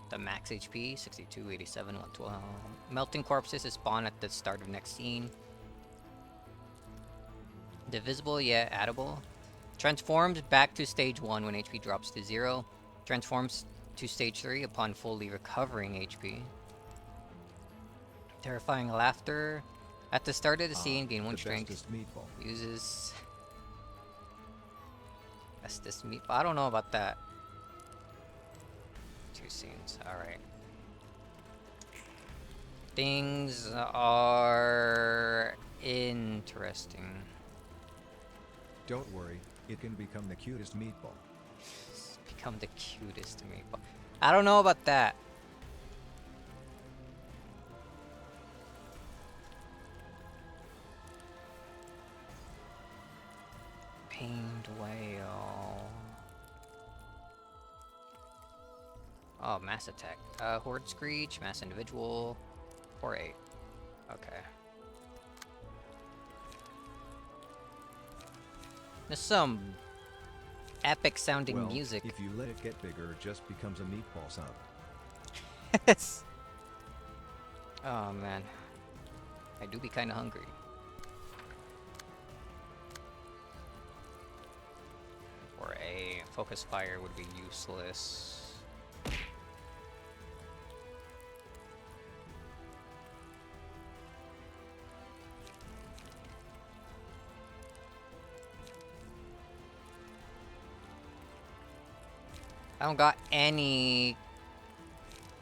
the max HP. 62, 87, 112. Melting corpses is spawned at the start of next scene. Divisible yet addable. Transforms back to stage 1 when HP drops to 0. Transforms to stage 3 upon fully recovering HP. Terrifying laughter. At the start of the scene, gain 1 the strength. bestest meatball. Uses... Bestest meatball. I don't know about that. 2 scenes. Alright. Things are interesting. Don't worry, it can become the cutest meatball. Become the cutest meatball. I don't know about that. Pained whale. Oh, mass attack. Horde screech, mass individual, or 8. Okay. There's some epic sounding Well, music. if you let it get bigger, it just becomes a meatball sub. Oh man. I do be kinda hungry. Or a focus fire would be useless. I don't got any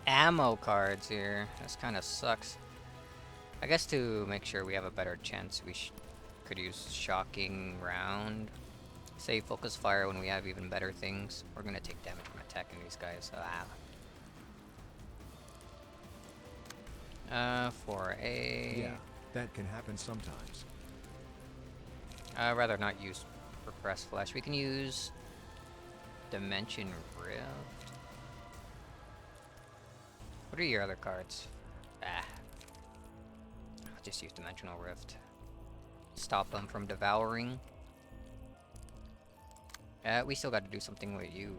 ammo cards here. This kind of sucks. I guess to make sure we have a better chance, we could use shocking round. Save focus fire when we have even better things. We're gonna take damage from attacking these guys. For a... Yeah, that can happen sometimes. I'd rather not use repress flash. We can use Dimension Rift. What are your other cards? I'll just use Dimensional Rift. Stop them from devouring. We still got to do something with you.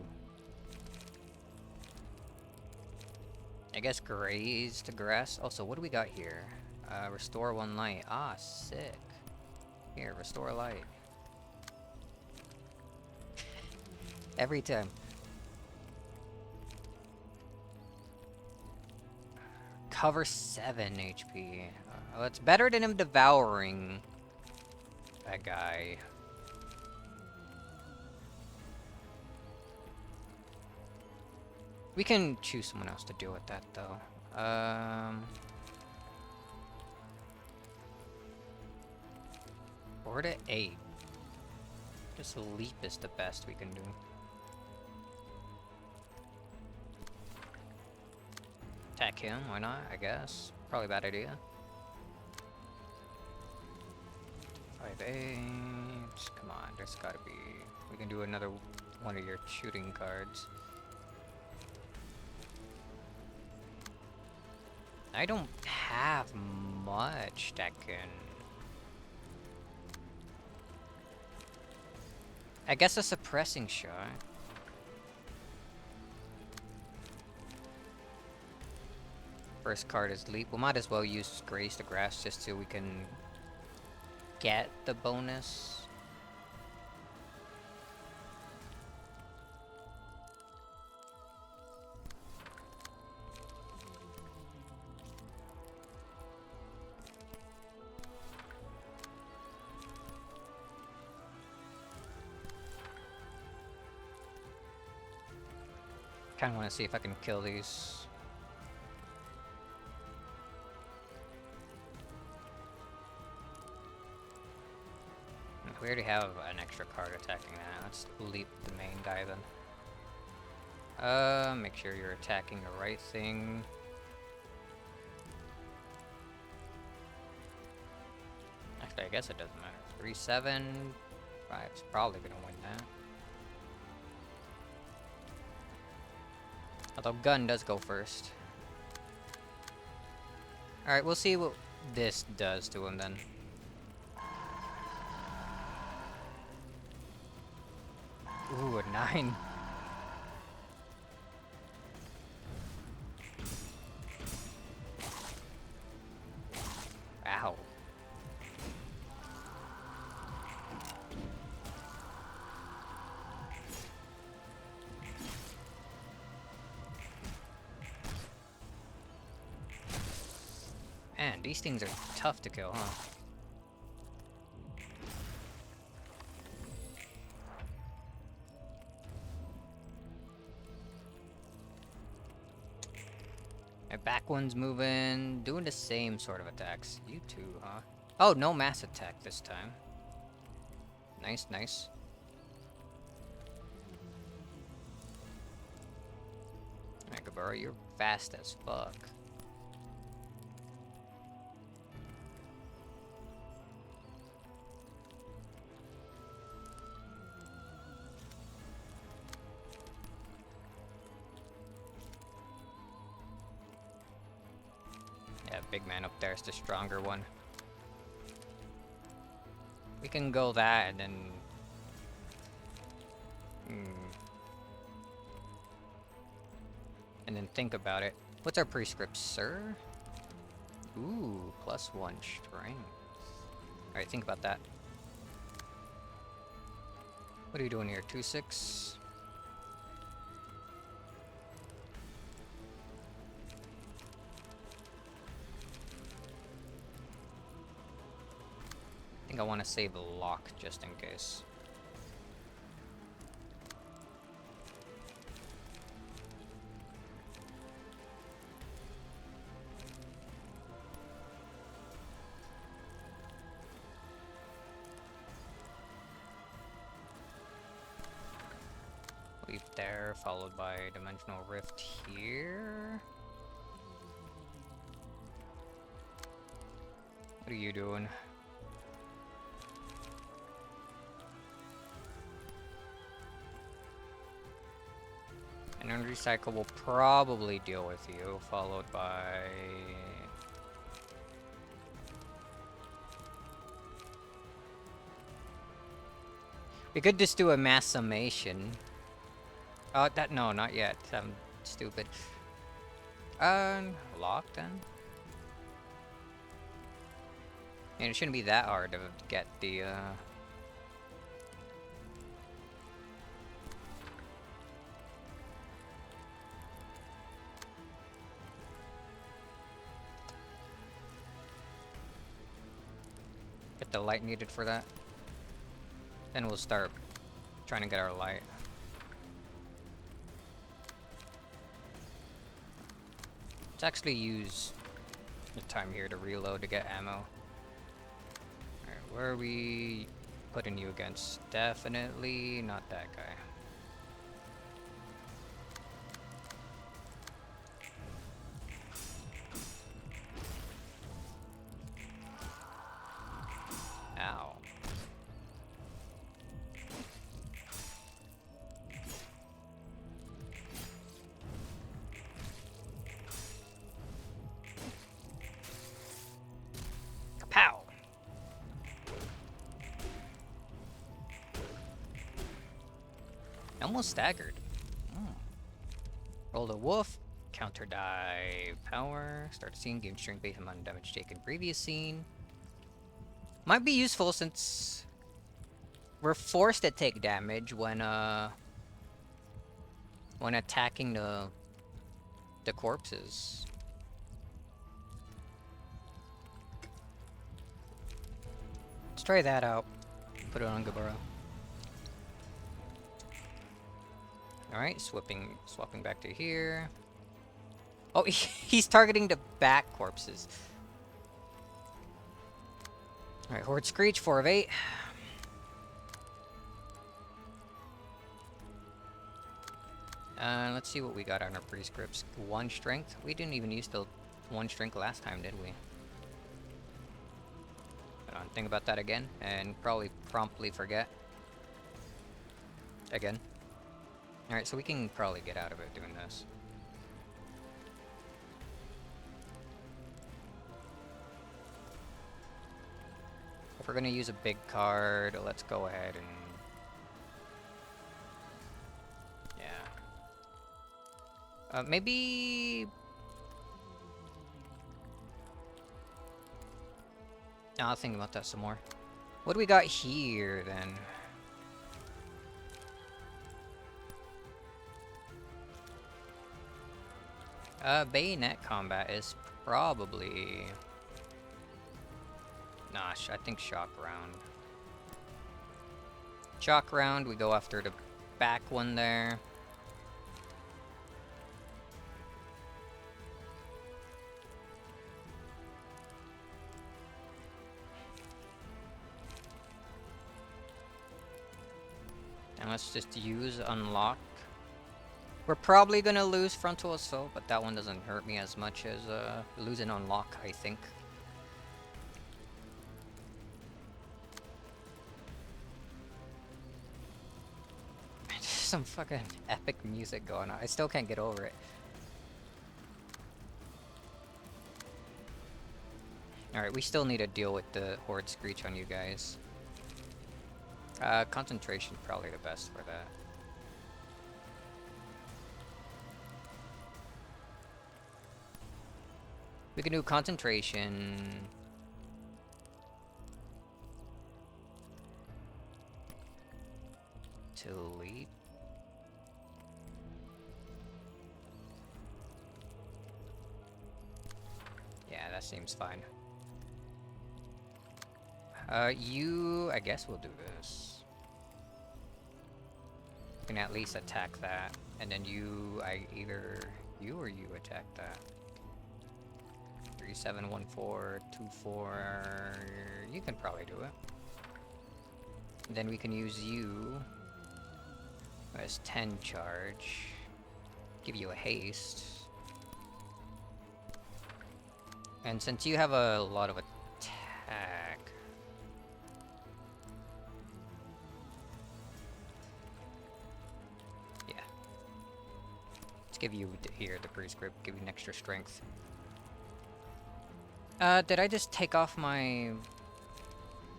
I guess graze to grass. Also, what do we got here? Restore 1 light. Ah, sick. Here, restore light. Every time. Cover 7 HP. Well, it's better than him devouring that guy. We can choose someone else to deal with that, though. 4 to 8. Just leap is the best we can do. Attack him, why not? I guess. Probably a bad idea. 5-8. Come on, there's gotta be... We can do another one of your shooting cards. I don't have much that can... I guess a suppressing shot. First card is leap. We might as well use graze to grass just so we can get the bonus. Kinda wanna see if I can kill these. We already have an extra card attacking that. Let's leap the main guy then. Make sure you're attacking the right thing. So I guess it doesn't matter. 3-7. 5's probably gonna win that. Although gun does go first. Alright, we'll see what this does to him then. Ooh, a 9. Ow. Man, these things are tough to kill, huh? My back one's moving, doing the same sort of attacks. You too, huh? Oh, no mass attack this time. Nice, nice. Megabura, you're fast as fuck. Yeah, big man up there is the stronger one. We can go that and then... And then think about it. What's our prescript, sir? Ooh, +1 strength. Alright, think about that. What are you doing here? 2-6? I think I want to save a lock just in case. Leap there, followed by Dimensional Rift here. What are you doing? And then Recycle will probably deal with you, followed by... We could just do a mass summation. No, not yet. I'm stupid. Lock then? And it shouldn't be that hard to get the, get the light needed for that. Then we'll start trying to get our light. Let's actually use the time here to reload to get ammo. Alright, where are we putting you against? Definitely not that guy. Ow. Pow! Almost staggered. Roll a wolf. Counter die power. Start a scene. Gain strength based on damage taken previous scene. Might be useful since we're forced to take damage when attacking the corpses. Let's try that out. Put it on Gabara. Alright, swapping back to here. Oh, he's targeting the back corpses. Alright, Horde Screech, 4 of 8. Let's see what we got on our prescripts. 1 strength? We didn't even use the 1 strength last time, did we? Think about that again, and probably promptly forget. Again. Alright, so we can probably get out of it doing this. If we're gonna use a big card, let's go ahead and... yeah. Maybe... no, I'll think about that some more. What do we got here, then? Bayonet combat is probably... nah, I think shock round. Shock round, we go after the back one there. And let's just use unlock. We're probably gonna lose frontal assault, but that one doesn't hurt me as much as losing unlock, I think. Some fucking epic music going on. I still can't get over it. Alright, we still need to deal with the Horde Screech on you guys. Concentration probably the best for that. We can do concentration. Delete. Yeah, that seems fine. I guess we'll do this. We can at least attack that, and then either you or you attack that. 371424. You can probably do it. And then we can use you as 10 charge. Give you a haste. And since you have a lot of attack, yeah. Let's give you here the prescript. Give you an extra strength. Did I just take off my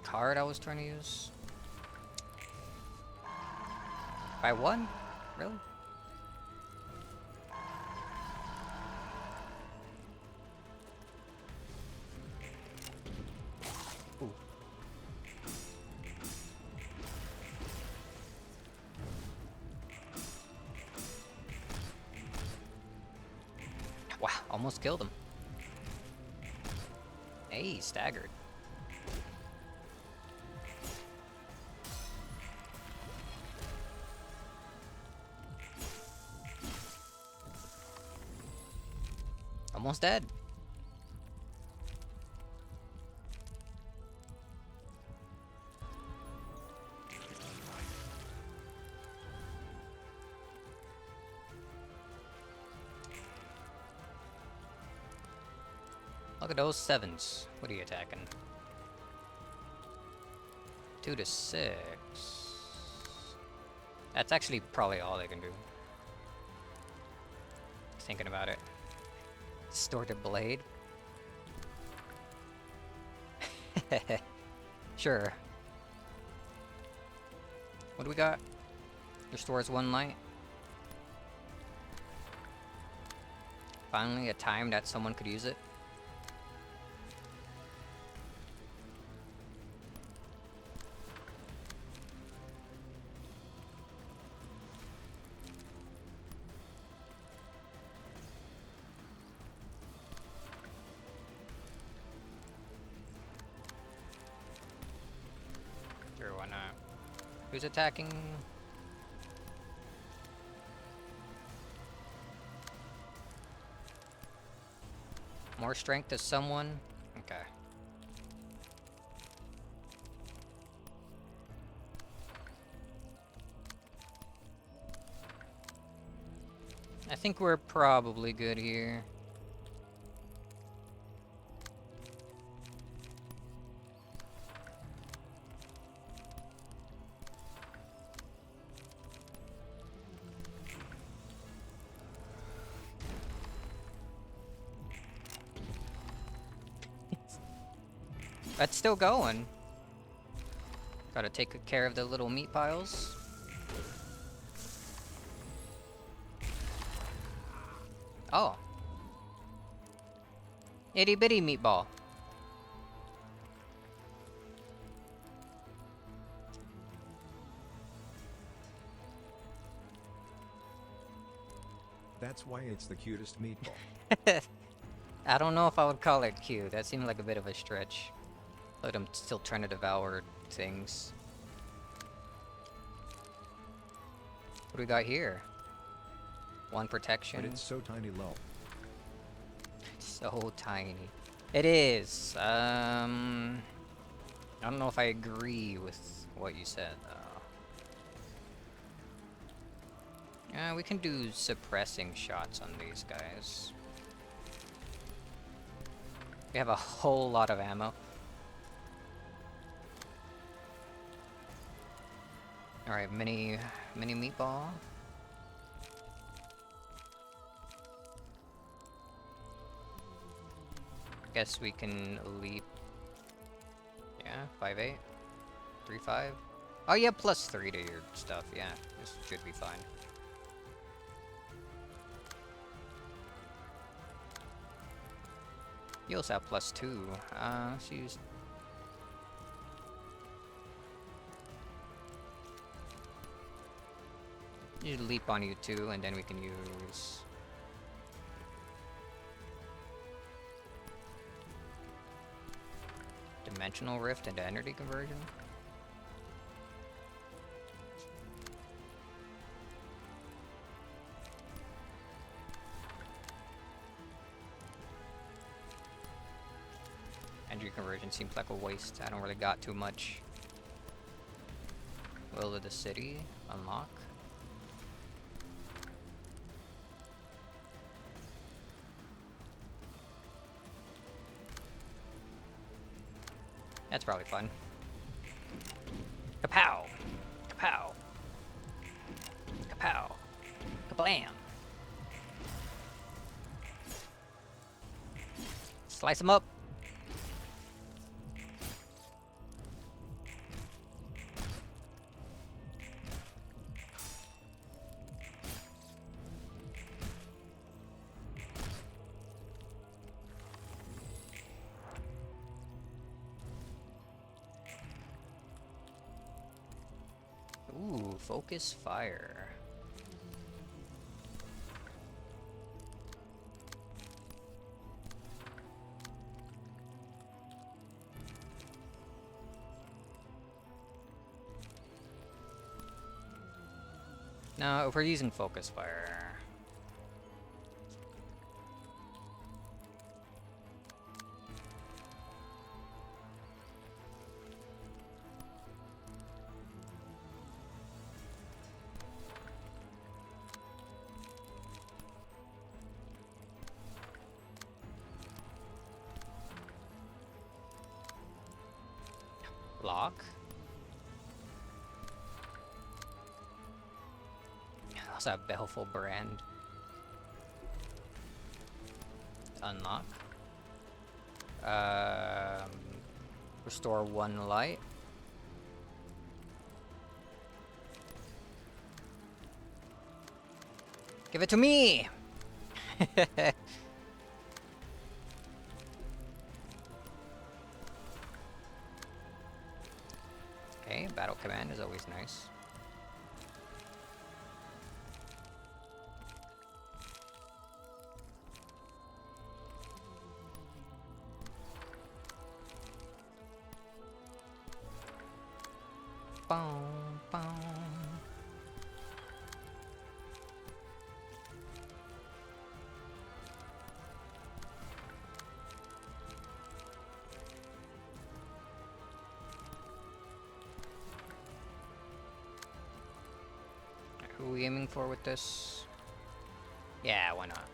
card I was trying to use? By one? Really? Ooh. Wow, almost killed him. Hey, staggered. Almost dead. Look at those sevens. What are you attacking? 2 to 6. That's actually probably all they can do. Thinking about it. Distorted blade. Sure. What do we got? Restores 1 light. Finally, a time that someone could use it. Sure, why not? Who's attacking? More strength to someone? Okay. I think we're probably good here. That's still going. Gotta take care of the little meat piles. Oh. Itty bitty meatball. That's why it's the cutest meatball. I don't know if I would call it cute. That seemed like a bit of a stretch. But I'm still trying to devour things. What do we got here? One protection. But it's so tiny low. So tiny. It is. I don't know if I agree with what you said, though. Yeah, we can do suppressing shots on these guys. We have a whole lot of ammo. Alright, mini meatball. Guess we can leap. Yeah, 5'8", 3'5". Oh, yeah, +3 to your stuff. Yeah, this should be fine. You also have +2. Let's use. You leap on you too, and then we can use. Dimensional Rift into Energy Conversion? Energy Conversion seems like a waste. I don't really got too much. Will of the City, unlock. That's probably fun. Kapow! Kapow! Kapow! Kablam! Slice them up! Ooh, focus fire. Now, if we're using focus fire. Lock. How's that Baleful Brand? Unlock. Restore 1 light. Give it to me! Okay, battle command is always nice. Boom, boom. Who are we aiming for with this? Yeah, why not?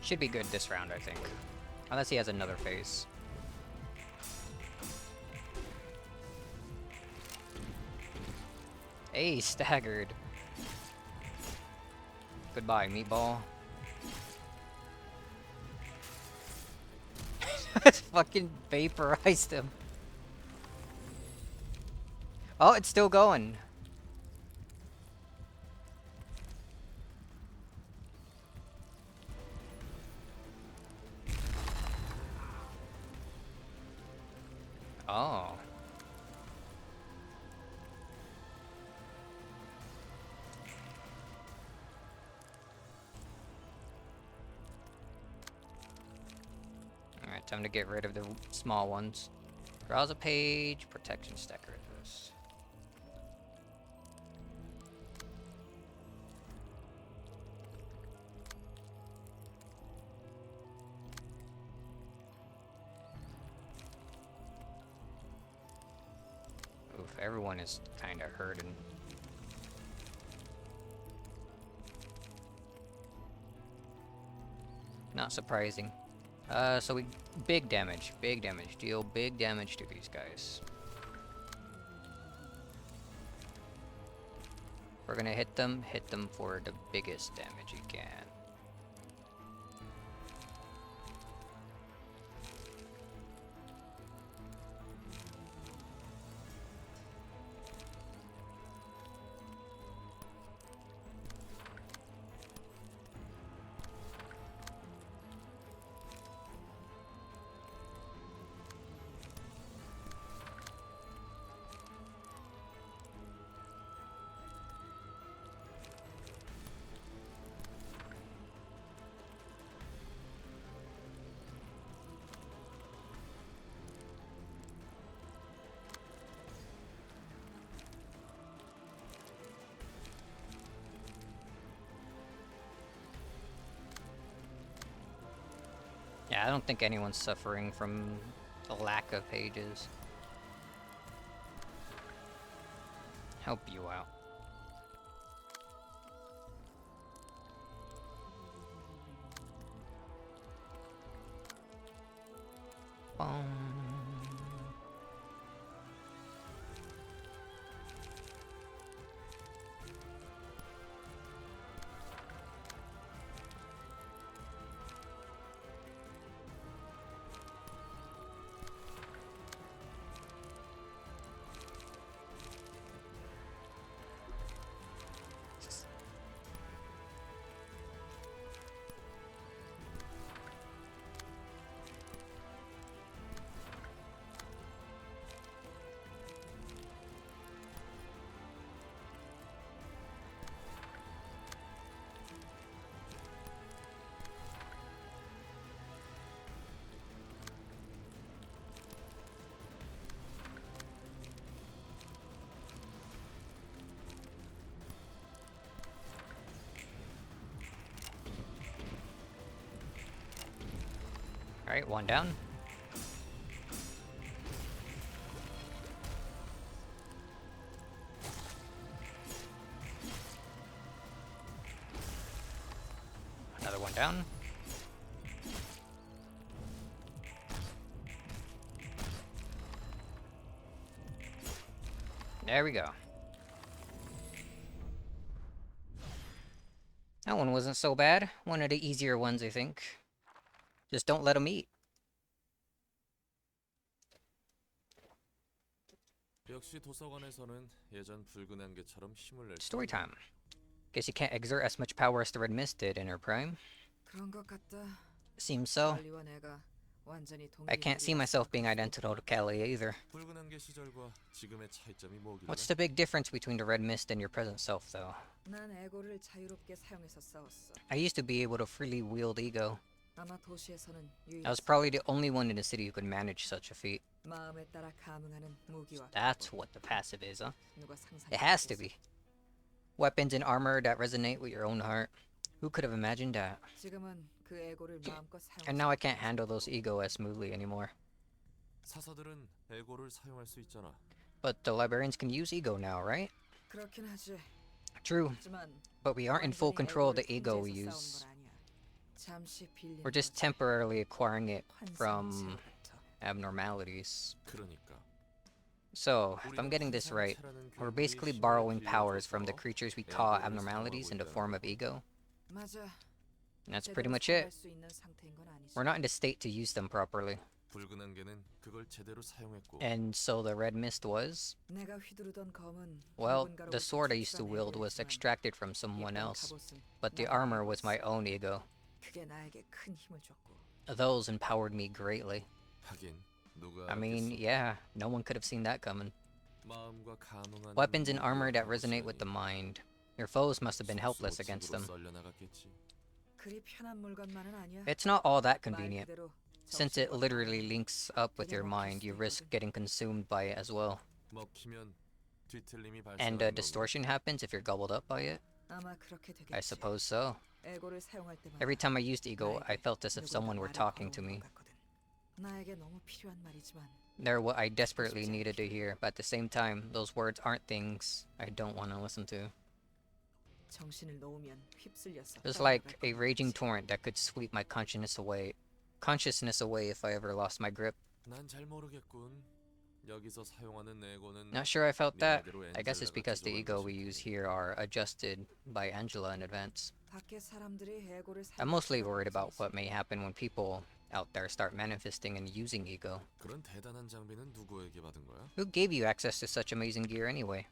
Should be good this round, I think. Unless he has another phase. Hey, staggered. Goodbye, meatball. Fucking vaporized him. Oh, it's still going. Oh. Alright, time to get rid of the small ones. Browse a page, protection stacker this. Oof, everyone is kinda hurting. Not surprising. So we big damage, deal big damage to these guys. We're gonna hit them for the biggest damage you can. Yeah, I don't think anyone's suffering from a lack of pages. Help you out. Boom. Alright, one down. Another one down. There we go. That one wasn't so bad. One of the easier ones, I think. Just don't let them eat. 역시 도서관에서는 예전 붉은 안개처럼 힘을 낼 Story time. Guess you can't exert as much power as the Red Mist did in her prime. 그런 것 같다. Seems so. 달리와 내가 완전히 I can't see myself being identical to Kelly either. 붉은 안개 시절과 지금의 차이점이 뭐길래? What's the big difference between the Red Mist and your present self, though? 난 에고를 자유롭게 사용해서 싸웠어. I used to be able to freely wield ego. 아마 도시에서는 I was 유일했어. probably the only one in the city who could manage such a feat. 마음에 따라 감응하는 무기와 That's what the passive is, huh? 누가 상상했겠어. It has to be. Weapons and armor that resonate with your own heart. Who could have imagined that? 지금은 그 에고를 마음껏 And now I can't handle those ego as smoothly anymore. 사서들은 에고를 사용할 수 있잖아. But the librarians can use ego now, right? 그렇긴 하지. True, 하지만 but we aren't in full 완전히 control of the 에고를 ego we 통제해서 use. 싸우는 건 아니야. 잠시 빌리는 We're just 거지. temporarily acquiring it 환상 from 채로부터. abnormalities. 그러니까 So, if I'm getting this right, we're basically borrowing powers from the creatures we call abnormalities in the form of ego. 맞아. And that's pretty 제대로 much 사용할 it. 수 있는 상태인 건 아니지. We're not in the state to use them properly. 붉은 안개는 그걸 제대로 사용했고 And so the red mist was? 내가 휘두르던 검은 Well, 붉은 가루를 the sword I used to 추출한 wield was 에고였지만 extracted from someone 예쁜 else, 갑옷은 but the 나의 armor was my 에고였어. own ego. 그게 나에게 큰 힘을 줬고 Those empowered me greatly. 하긴 누가 I mean, 알았겠어. yeah, no one could have seen that coming. 마음과 감흥하는 Weapons and armor 무기와 that resonate with the 갑옷이라니. mind. Your foes must have been helpless against 속속으로 them. 썰려나갔겠지. 그리 편한 물건만은 아니야. It's not all that 말 convenient. 그대로 Since it 정신과 literally 마음이 links up with your mind, you risk getting consumed by it as well. 먹히면 뒤틀림이 And 발생하는 거고. distortion happens if you're gobbled up by it? 아마 그렇게 되겠지. I suppose so. 에고를 사용할 때마다 Every time I used ego, I 나에게 felt as if 누군가 someone were 말을 talking to 걸어오는 me. 것 같거든. 나에게 너무 필요한 말이지만 They're what I desperately needed to hear, but at the same time, those words aren't things I don't want to listen to. 정신을 놓으면 휩쓸려서 It was 떠나갈 like a raging 것뿐이지. torrent that could sweep my consciousness away if I ever lost my grip. 난 잘 모르겠군. 여기서 사용하는 에고는 Not sure I felt 네 that. 말대로 I guess it's 엔젤라가 because the 지정한 ego we 것이기 use 때문에. here are adjusted by Angela in advance. 밖에 사람들이 에고를 I'm mostly 사용할 worried about 걱정이지. what may happen when people out there start manifesting and using ego. 그런 대단한 장비는 누구에게 받은 거야? Who gave you access to such amazing gear anyway?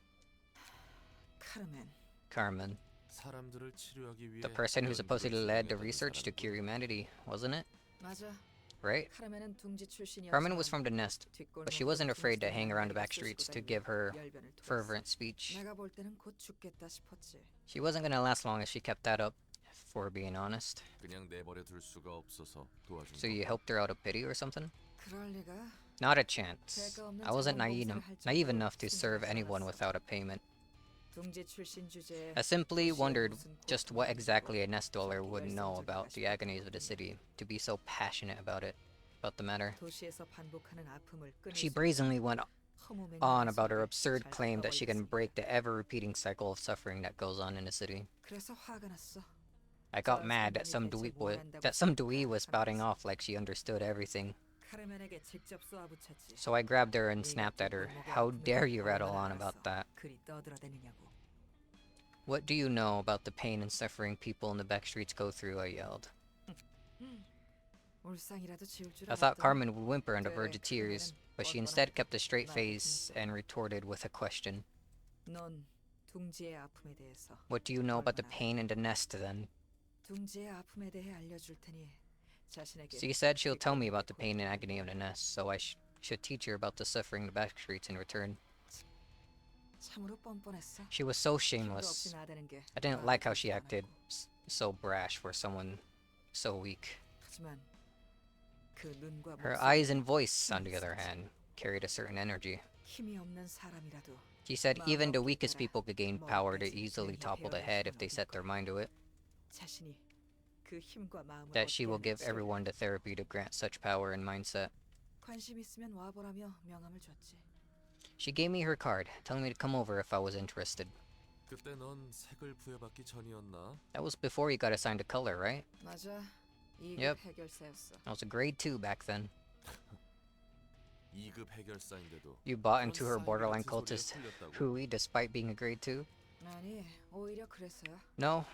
카르멘. Carmen, 사람들을 치료하기 위해 the person who 연구를 supposedly led the 진행했다는 research to 사람이고. cure humanity, wasn't it? 맞아. Right? 카르멘은 둥지 출신이었지만 Carmen was from the nest, but she wasn't 뒷골목으로 afraid to 둥지 hang around the 때문에 back streets 쓸 to 수가 give her 있는 열변을 토했어. fervent speech. 내가 볼 때는 곧 죽겠다 싶었지. She wasn't gonna last long if she kept that up, for being honest. 그냥 내버려 둘 수가 없어서 도와준 So you 거고. helped her out of pity or something? 그럴 리가. Not a chance. I wasn't naive enough to serve anyone without a payment. 둥지 출신 주제에 I simply 도시의 wondered 무슨 just what 고통을 exactly a 느끼고 nest dweller 저렇게 would know 열성적일까 about the 싶었다. agonies of the city, to be so passionate about the matter. 도시에서 반복하는 아픔을 끊을 She 수 brazenly went 허무맹랑한 on about her 소리를 absurd 잘 claim that she can 떠올렸습니다. break the ever-repeating cycle of suffering that goes on in the city. 그래서 화가 났어. I got mad that some dweeb was spouting off like she understood everything. 카르멘에게 직접 쏘아붙였지. So I grabbed her and 네가 snapped at her. 뒷골목의 How 아픔을 dare you rattle 얼마나 on about 알았어. that? 그리 떠들어대느냐고. What do you know about the pain and suffering people in the back streets go through? I yelled. 울상이라도 지울 줄 I thought 알았더니 Carmen would whimper on the 그래, verge of tears, but she 뻔뻔한 instead kept a straight 말 face and retorted with a question. 넌 둥지의 아픔에 대해서 What do you know about the 얼마나 pain in the nest then? 둥지의 아픔에 대해 알려줄 테니 자신에게 She said she'll tell me about the 뒷골목의 pain and agony of the nest, so I should teach her about the suffering in the back streets in return. 참으로 뻔뻔했어. She was so 힘도 shameless. 없이 나대는 게 I didn't 마음에 like how she 들지도 acted, 않았고. so brash for someone so weak. 하지만 그 눈과 Her 목소리, eyes and voice, on the other hand, carried a certain energy. 힘이 없는 사람이라도 She said even the weakest people could gain power to easily topple the head if they set their mind to it. 자신이 그 힘과 마음을 That she 얻게 will 하는 give 치료를 everyone the therapy to grant such power and mindset. 관심 있으면 와보라며 명함을 줬지. She gave me her card, telling me to come over if I was interested. 그때 넌 색을 부여받기 전이었나? That was before you got assigned a color, right? 맞아. 2급 Yep. 해결사였어. I was a grade 2 back then. 2급 해결사인데도 You bought 그런 into her 싸이 borderline 같은 소리에 cultist 홀렸다고? hooey despite being a grade 2? 아니 오히려 그랬어요. No,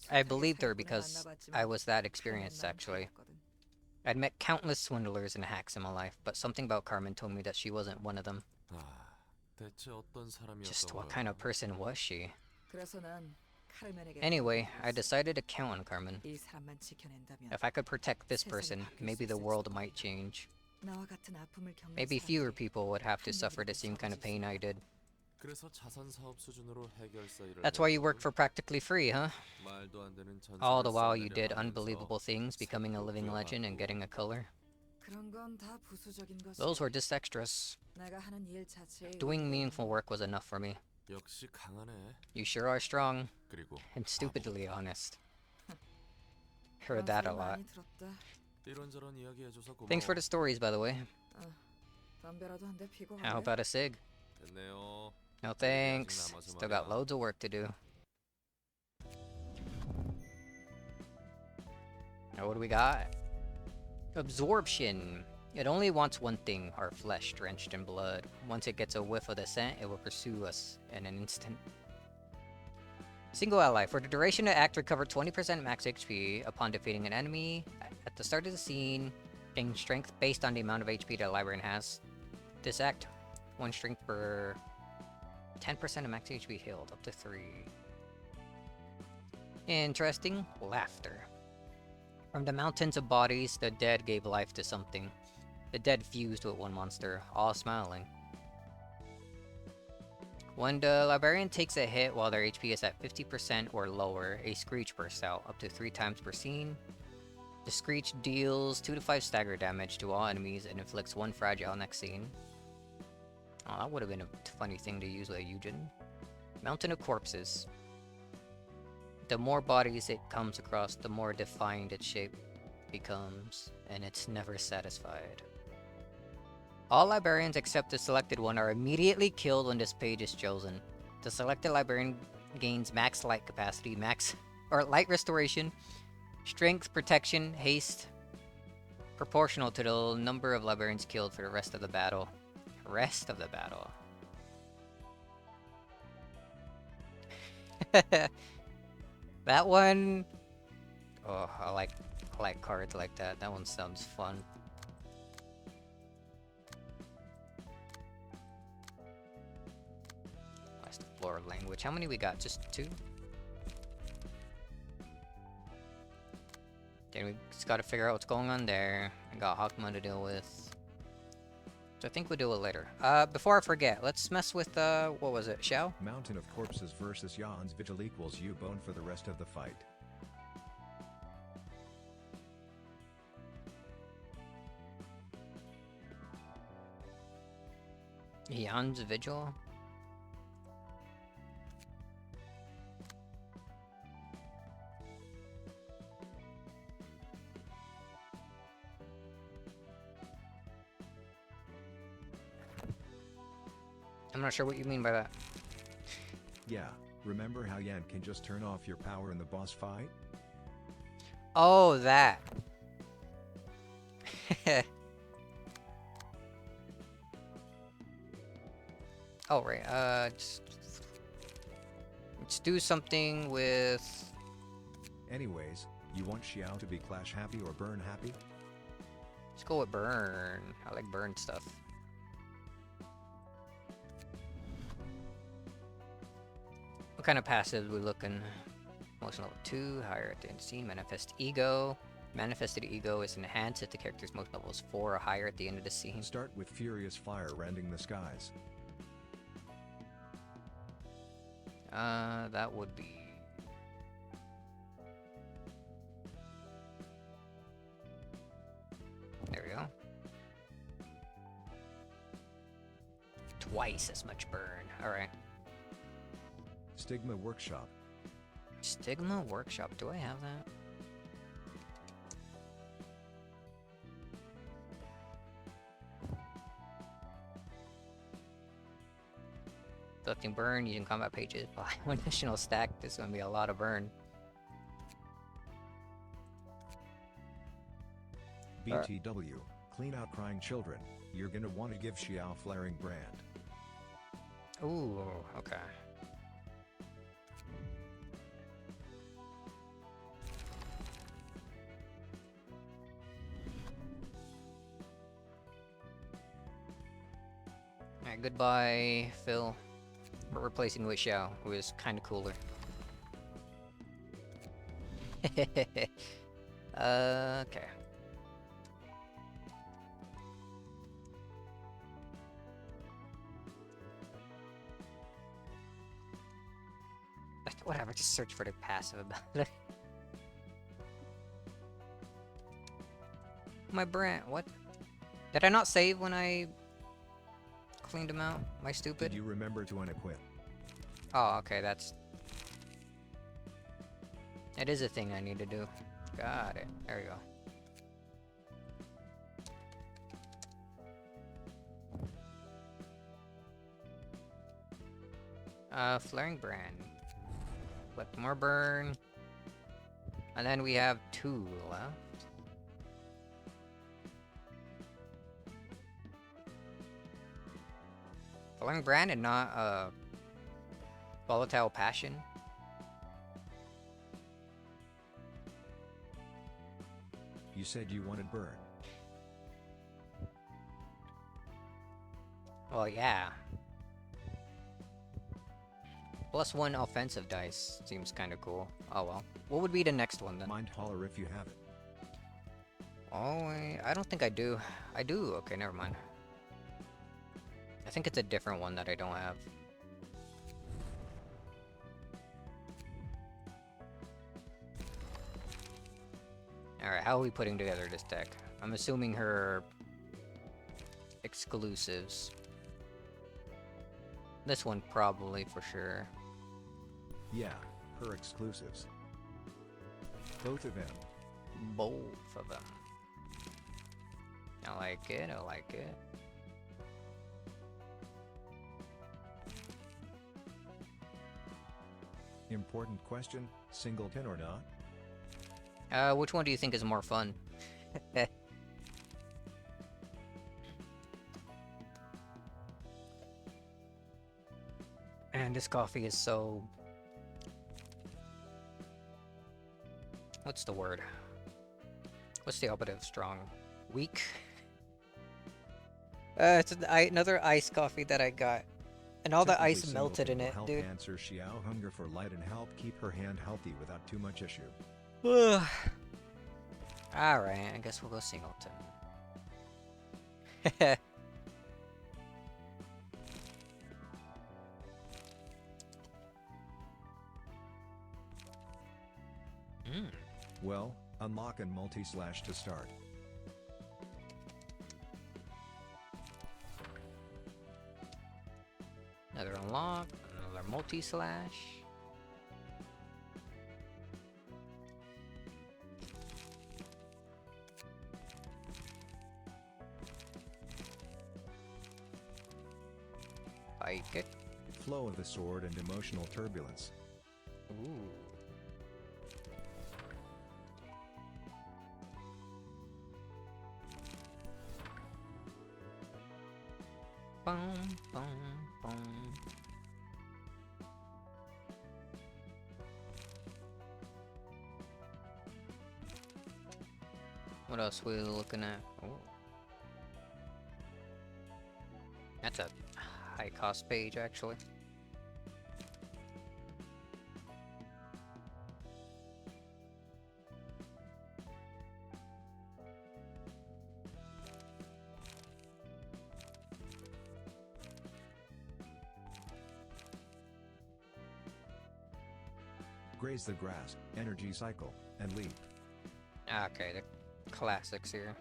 I 착하게 believed her 사기꾼을 because 만나봤지만 I was that 표현은 experienced 난 actually. 달랐거든. I'd met countless swindlers and hacks in my life, but something about Carmen told me that she wasn't one of them. 아, 대체 어떤 Just 사람이었던 what 거야? kind of person was she? 그래서 난 카르멘에게 Anyway, I 부탁했어. decided to count on Carmen. 이 사람만 지켜낸다면 If I could protect this 세상이 person, 바뀔 maybe 수 the 있을지도 world 몰라. might change. 나와 같은 아픔을 겪는 Maybe fewer 사람들이 people would have to 한 suffer the 일이라도 same kind of 적어질 pain 수 I 있다. did. 그래서 자선 사업 수준으로 해결사 일을 That's why you work 했고, for practically free, huh? 말도 안 되는 전설을 All the while you 써내려 did 하면서 unbelievable things, becoming a living legend and getting a color. 그런 건 다 부수적인 거지. Those were just extras. 내가 하는 일 자체에 Doing 의미가 meaningful 있는 work was enough for me. 역시 강하네. You sure are strong 그리고 and stupidly honest. Heard 그런 that a 소리 lot. 많이 들었다. 이런저런 이야기 해줘서 고마워. Thanks for the stories, by the way. 담배라도 한 대 피고 How 갈래? about a cig? 됐네요. No thanks. Still got loads of work to do. Now what do we got? Absorption. It only wants one thing, our flesh drenched in blood. Once it gets a whiff of the scent, it will pursue us in an instant. Single ally. For the duration, the act recover 20% max HP upon defeating an enemy at the start of the scene Gain strength based on the amount of HP that a librarian has. This act, 1 strength per 10% of max HP healed, up to 3. Interesting. Laughter. From the mountains of bodies, the dead gave life to something. The dead fused with one monster, all smiling. When the librarian takes a hit while their HP is at 50% or lower, a screech bursts out, up to 3 times per scene. The screech deals 2 to 5 stagger damage to all enemies and inflicts 1 fragile next scene. Oh, that would have been a funny thing to use with Eugen. Mountain of Corpses. The more bodies it comes across, the more defined its shape becomes, and it's never satisfied. All librarians except the selected one are immediately killed when this page is chosen. The selected librarian gains max light capacity, light restoration, strength, protection, haste, proportional to the number of librarians killed for the rest of the battle. Rest of the battle. That one. Oh, I like cards like that. That one sounds fun. That's the floor language. How many we got? Just 2? Then we just gotta figure out what's going on there. I got Hakma to deal with. So I think we'll do it later. Before I forget, let's mess with, what was it? Xiao? Mountain of Corpses versus Jan's Vigil equals U-Bone for the rest of the fight. Jan's Vigil? I'm not sure what you mean by that. Yeah, remember how Yan can just turn off your power in the boss fight? Oh, that. Oh, right. Let's do something with... Anyways, you want Xiao to be Clash happy or Burn happy? Let's go with Burn. I like Burn stuff. What kind of passives we looking? Motion level 2, higher at the end of the scene. Manifest Ego. Manifested Ego is enhanced if the character's motion level is 4 or higher at the end of the scene. Start with Furious Fire rending the skies. That would be... There we go. Twice as much burn. Alright. Stigma Workshop. Stigma Workshop. Do I have that? Collecting burn using combat pages. Buy 1 additional stack. This is going to be a lot of burn. BTW. Clean out crying children. You're gonna want to give Xiao Flaring Brand. Ooh, okay. Alright, goodbye, Phil. We're replacing with Xiao, who is kind of cooler. Okay. Whatever, just search for the passive about it. My brand, what? Did I not save when I cleaned them out? Am I stupid? Did you remember to unequip? Oh, okay, that's... It is a thing I need to do. Got it. There we go. Flaring Brand. Collect more burn. And then we have 2 left. Flaring Brand and not, Volatile Passion. You said you wanted burn. Well, yeah. +1 offensive dice seems kind of cool. Oh well. What would be the next one then? Mind holler if you have it. Oh, I don't think I do. I do. Okay, never mind. I think it's a different one that I don't have. Alright, how are we putting together this deck? I'm assuming her exclusives. This one probably for sure. Yeah, her exclusives. Both of them. Both of them. I like it, I like it. Important question, singleton or not? Which one do you think is more fun? And this coffee is so... What's the word? What's the opposite of strong? Weak? It's another iced coffee that I got. And all the Technically, ice melted singleton in will it, help dude. answer Xiao hunger for light and help keep her hand healthy without too much issue. Alright, I guess we'll go singleton. Well, unlock and multi-slash to start. Another unlock, another multi-slash. Like it. Flow of the sword and emotional turbulence. Ooh. Boom, boom, boom. What else we looking at? Oh. That's a high cost page, actually. Graze the grass, energy cycle, and leap. Okay, the classics here.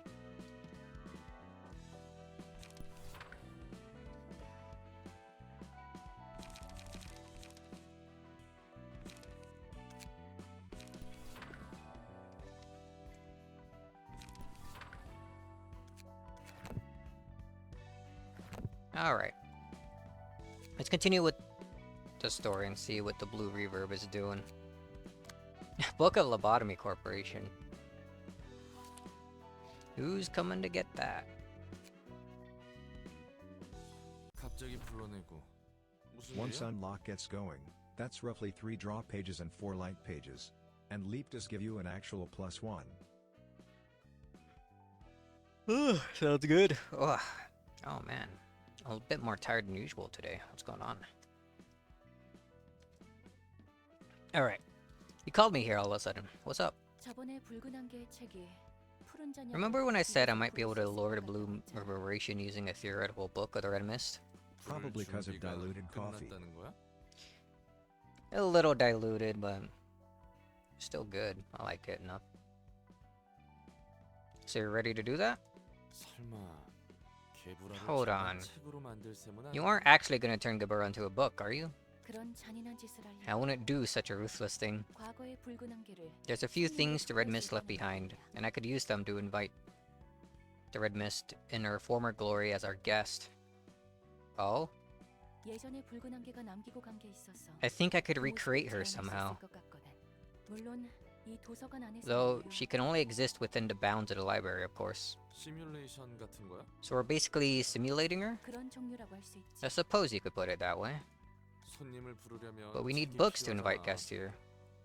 Alright. Let's continue with the story and see what the blue reverb is doing. Book of Lobotomy Corporation. Who's coming to get that? 갑자기 불러내고 무슨 Once 일이야? unlock gets going, that's roughly 3 draw pages and 4 light pages. And leap does give you an actual +1. Sounds good. Ugh. Oh man. I'm a bit more tired than usual today. What's going on? Alright. You called me here all of a sudden. What's up? 저번에 붉은 안개의 책이 푸른 잔향 Remember when I said I might be able to lure the blue reverberation using a theoretical book of the Red Mist? Probably 불 because of 준비가 diluted coffee. 끝났다는 거야? A little diluted, but still good. I like it enough. So you're ready to do that? 설마 개구라를 Hold 정말 on. 책으로 만들 셈은 You 아니야? aren't actually gonna turn Gabura into a book, are you? 그런 잔인한 짓을 I 하려 wouldn't do such a ruthless thing. 과거의 붉은 안개를 There's a few things the Red Mist left behind, and I could use them to invite the Red Mist in her former glory as our guest. Oh? 예전에 붉은 안개가 남기고 간 게 있어서 I think I could 그 모습을 recreate her 재현할 수 somehow. 있을 것 같거든. 물론 이 도서관 안에서 Though she can only exist within the bounds of the library, of course. 시뮬레이션 같은 거야? So we're basically simulating her? 그런 종류라고 할 수 있지. I suppose you could put it that way. 손님을 부르려면 But we need 책이 books to invite 필요하잖아. guests here.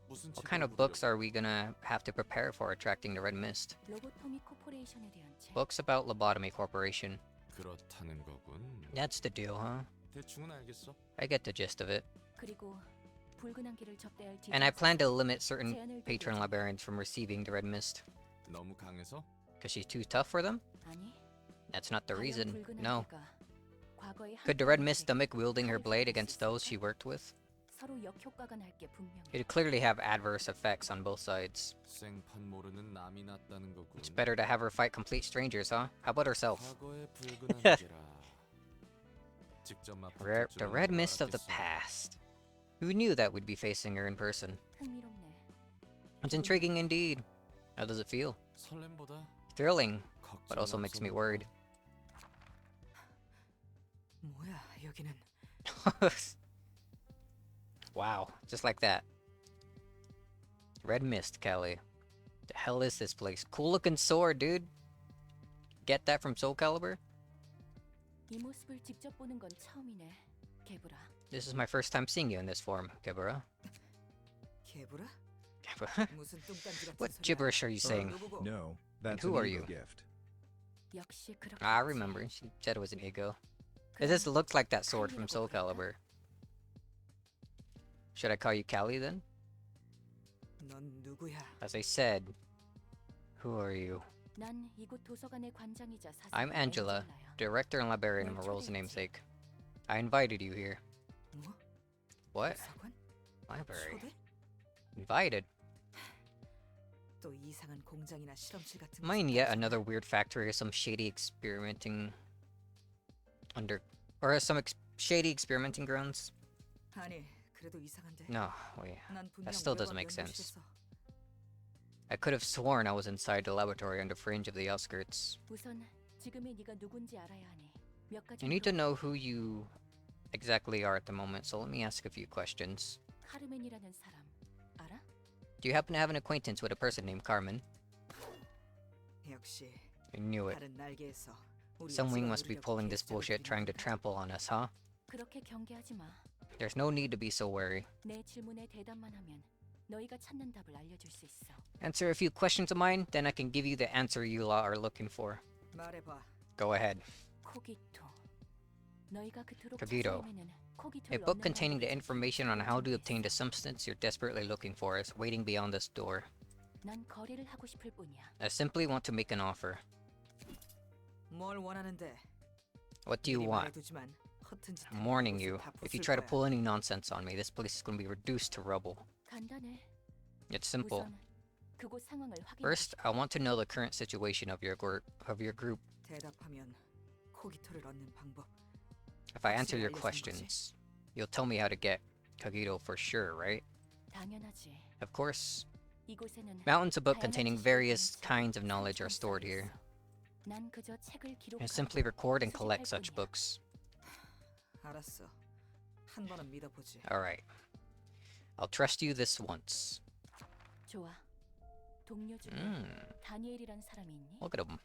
무슨 What 책을 kind of 고르려고? books are we gonna have to prepare for attracting the Red Mist? 로보토미 코퍼레이션에 대한 책. Books about Lobotomy Corporation. 그렇다는 거군. That's the deal, huh? 대충은 알겠어. I get the gist of it. 그리고 붉은 안개를 접대할 And I plan to 디펜스 limit certain 제한을 patron 두고 librarians from receiving the red mist. 너무 강해서? Because she's too tough for them? 아니, That's not the 과연 reason. 붉은 No. 안개가 과거의 Could the red 한편의 mist stomach wielding her 칼을 blade 가질 against 수 those 있을까? she worked with? 서로 역효과가 날 게 분명해. It'd clearly have adverse effects on both sides. 생판 모르는 남이 낫다는 거군. It's better to have her fight complete strangers, huh? How about herself? 과거의 붉은 안개라. 직접 맛볼 The 줄은 red 누가 mist of the 알았겠어. past. Who knew that we'd be facing her in person? 흥미롭네. It's intriguing indeed. How does it feel? 설렘보다 Thrilling, but 걱정이 also makes me 앞서는 worried. 뭐야 여기는? Wow, just like that. Red mist, Kelly. The hell is this place? Cool looking sword, dude. Get that from Soul Calibur? 이 모습을 직접 보는 건 처음이네. 개브라. This is my first time seeing you in this form, Gebura. 개부라? Gebura? 무슨 뚱딴지 같은 What 소리야? gibberish are you saying? 누구고? No, that's who an are ego you? gift. 역시 그렇게. I remember. She said it was an ego. It just looks like that sword from Soul Calibur. Should I call you Callie then? 넌 누구야? As I said, who are you? 난 이곳 도서관의 관장이자 사장. I'm Angela, director and librarian of Morol's namesake. I invited you here. 뭐? What? 도서관? Library? 초대? Invited? 또 이상한 공장이나 실험실 같은 Mine 곳에 yet 가서 another weird factory or some shady experimenting shady experimenting grounds? 아니 그래도 이상한데. No, wait. 난 분명 still doesn't 외곽 make sense. 연구실에서 I could have sworn I was inside the laboratory on the fringe of the outskirts. 우선 지금의 네가 누군지 알아야 하니 몇 가지. I need to know who you exactly are at the moment, so let me ask a few questions. 카르멘이라는 사람 알아? Do you happen to have an acquaintance with a person named Carmen? 역시 I knew it. 다른 날개에서 우리 Some wing 집안 must be 우리를 pulling this 피해자로 bullshit trying to 들이는 trample on us, huh? 그렇게 경계하지 마. There's no need to be so wary. 내 질문에 대답만 하면 너희가 찾는 답을 알려줄 수 있어. Answer a few questions of mine, then I can give you the answer you lot are looking for. 말해봐. Go ahead. 코기토. 너희가 그토록 Kogito. 찾아 헤매는 A 코기토를 book 얻는 containing the 방법을 information on how to obtain the 준비했어. substance you're desperately looking for is waiting beyond this door. 난 거래를 하고 싶을 뿐이야. I simply want to make an offer. 뭘 원하는데? What do you 미리 want? 말해두지만 허튼 짓 I'm 하면 warning 이곳을 you. 다 If you 부술 try to 거야. pull any nonsense on me, this place is going to be reduced to rubble. 간단해. It's simple. 우선 그곳 상황을 확인해. First, I want to know the current situation of your group. 대답하면 코기토를 얻는 방법. If I answer your 알려주는 거지. questions, you'll tell me how to get Kogito for sure, right? 당연하지. Of course. 이곳에는 Mountains of book 다양한 containing 지식을 various 담은 kinds of 책이 knowledge are 수천 stored 쌓여 here. 있어. 난 그저 책을 I simply 기록하고 record and 수집할 collect such 뿐이야. books. 알았어. 한 번은 믿어보지. Alright. I'll trust you this once. 좋아. 동료 중에 다니엘이란 사람이 있니? Look at him.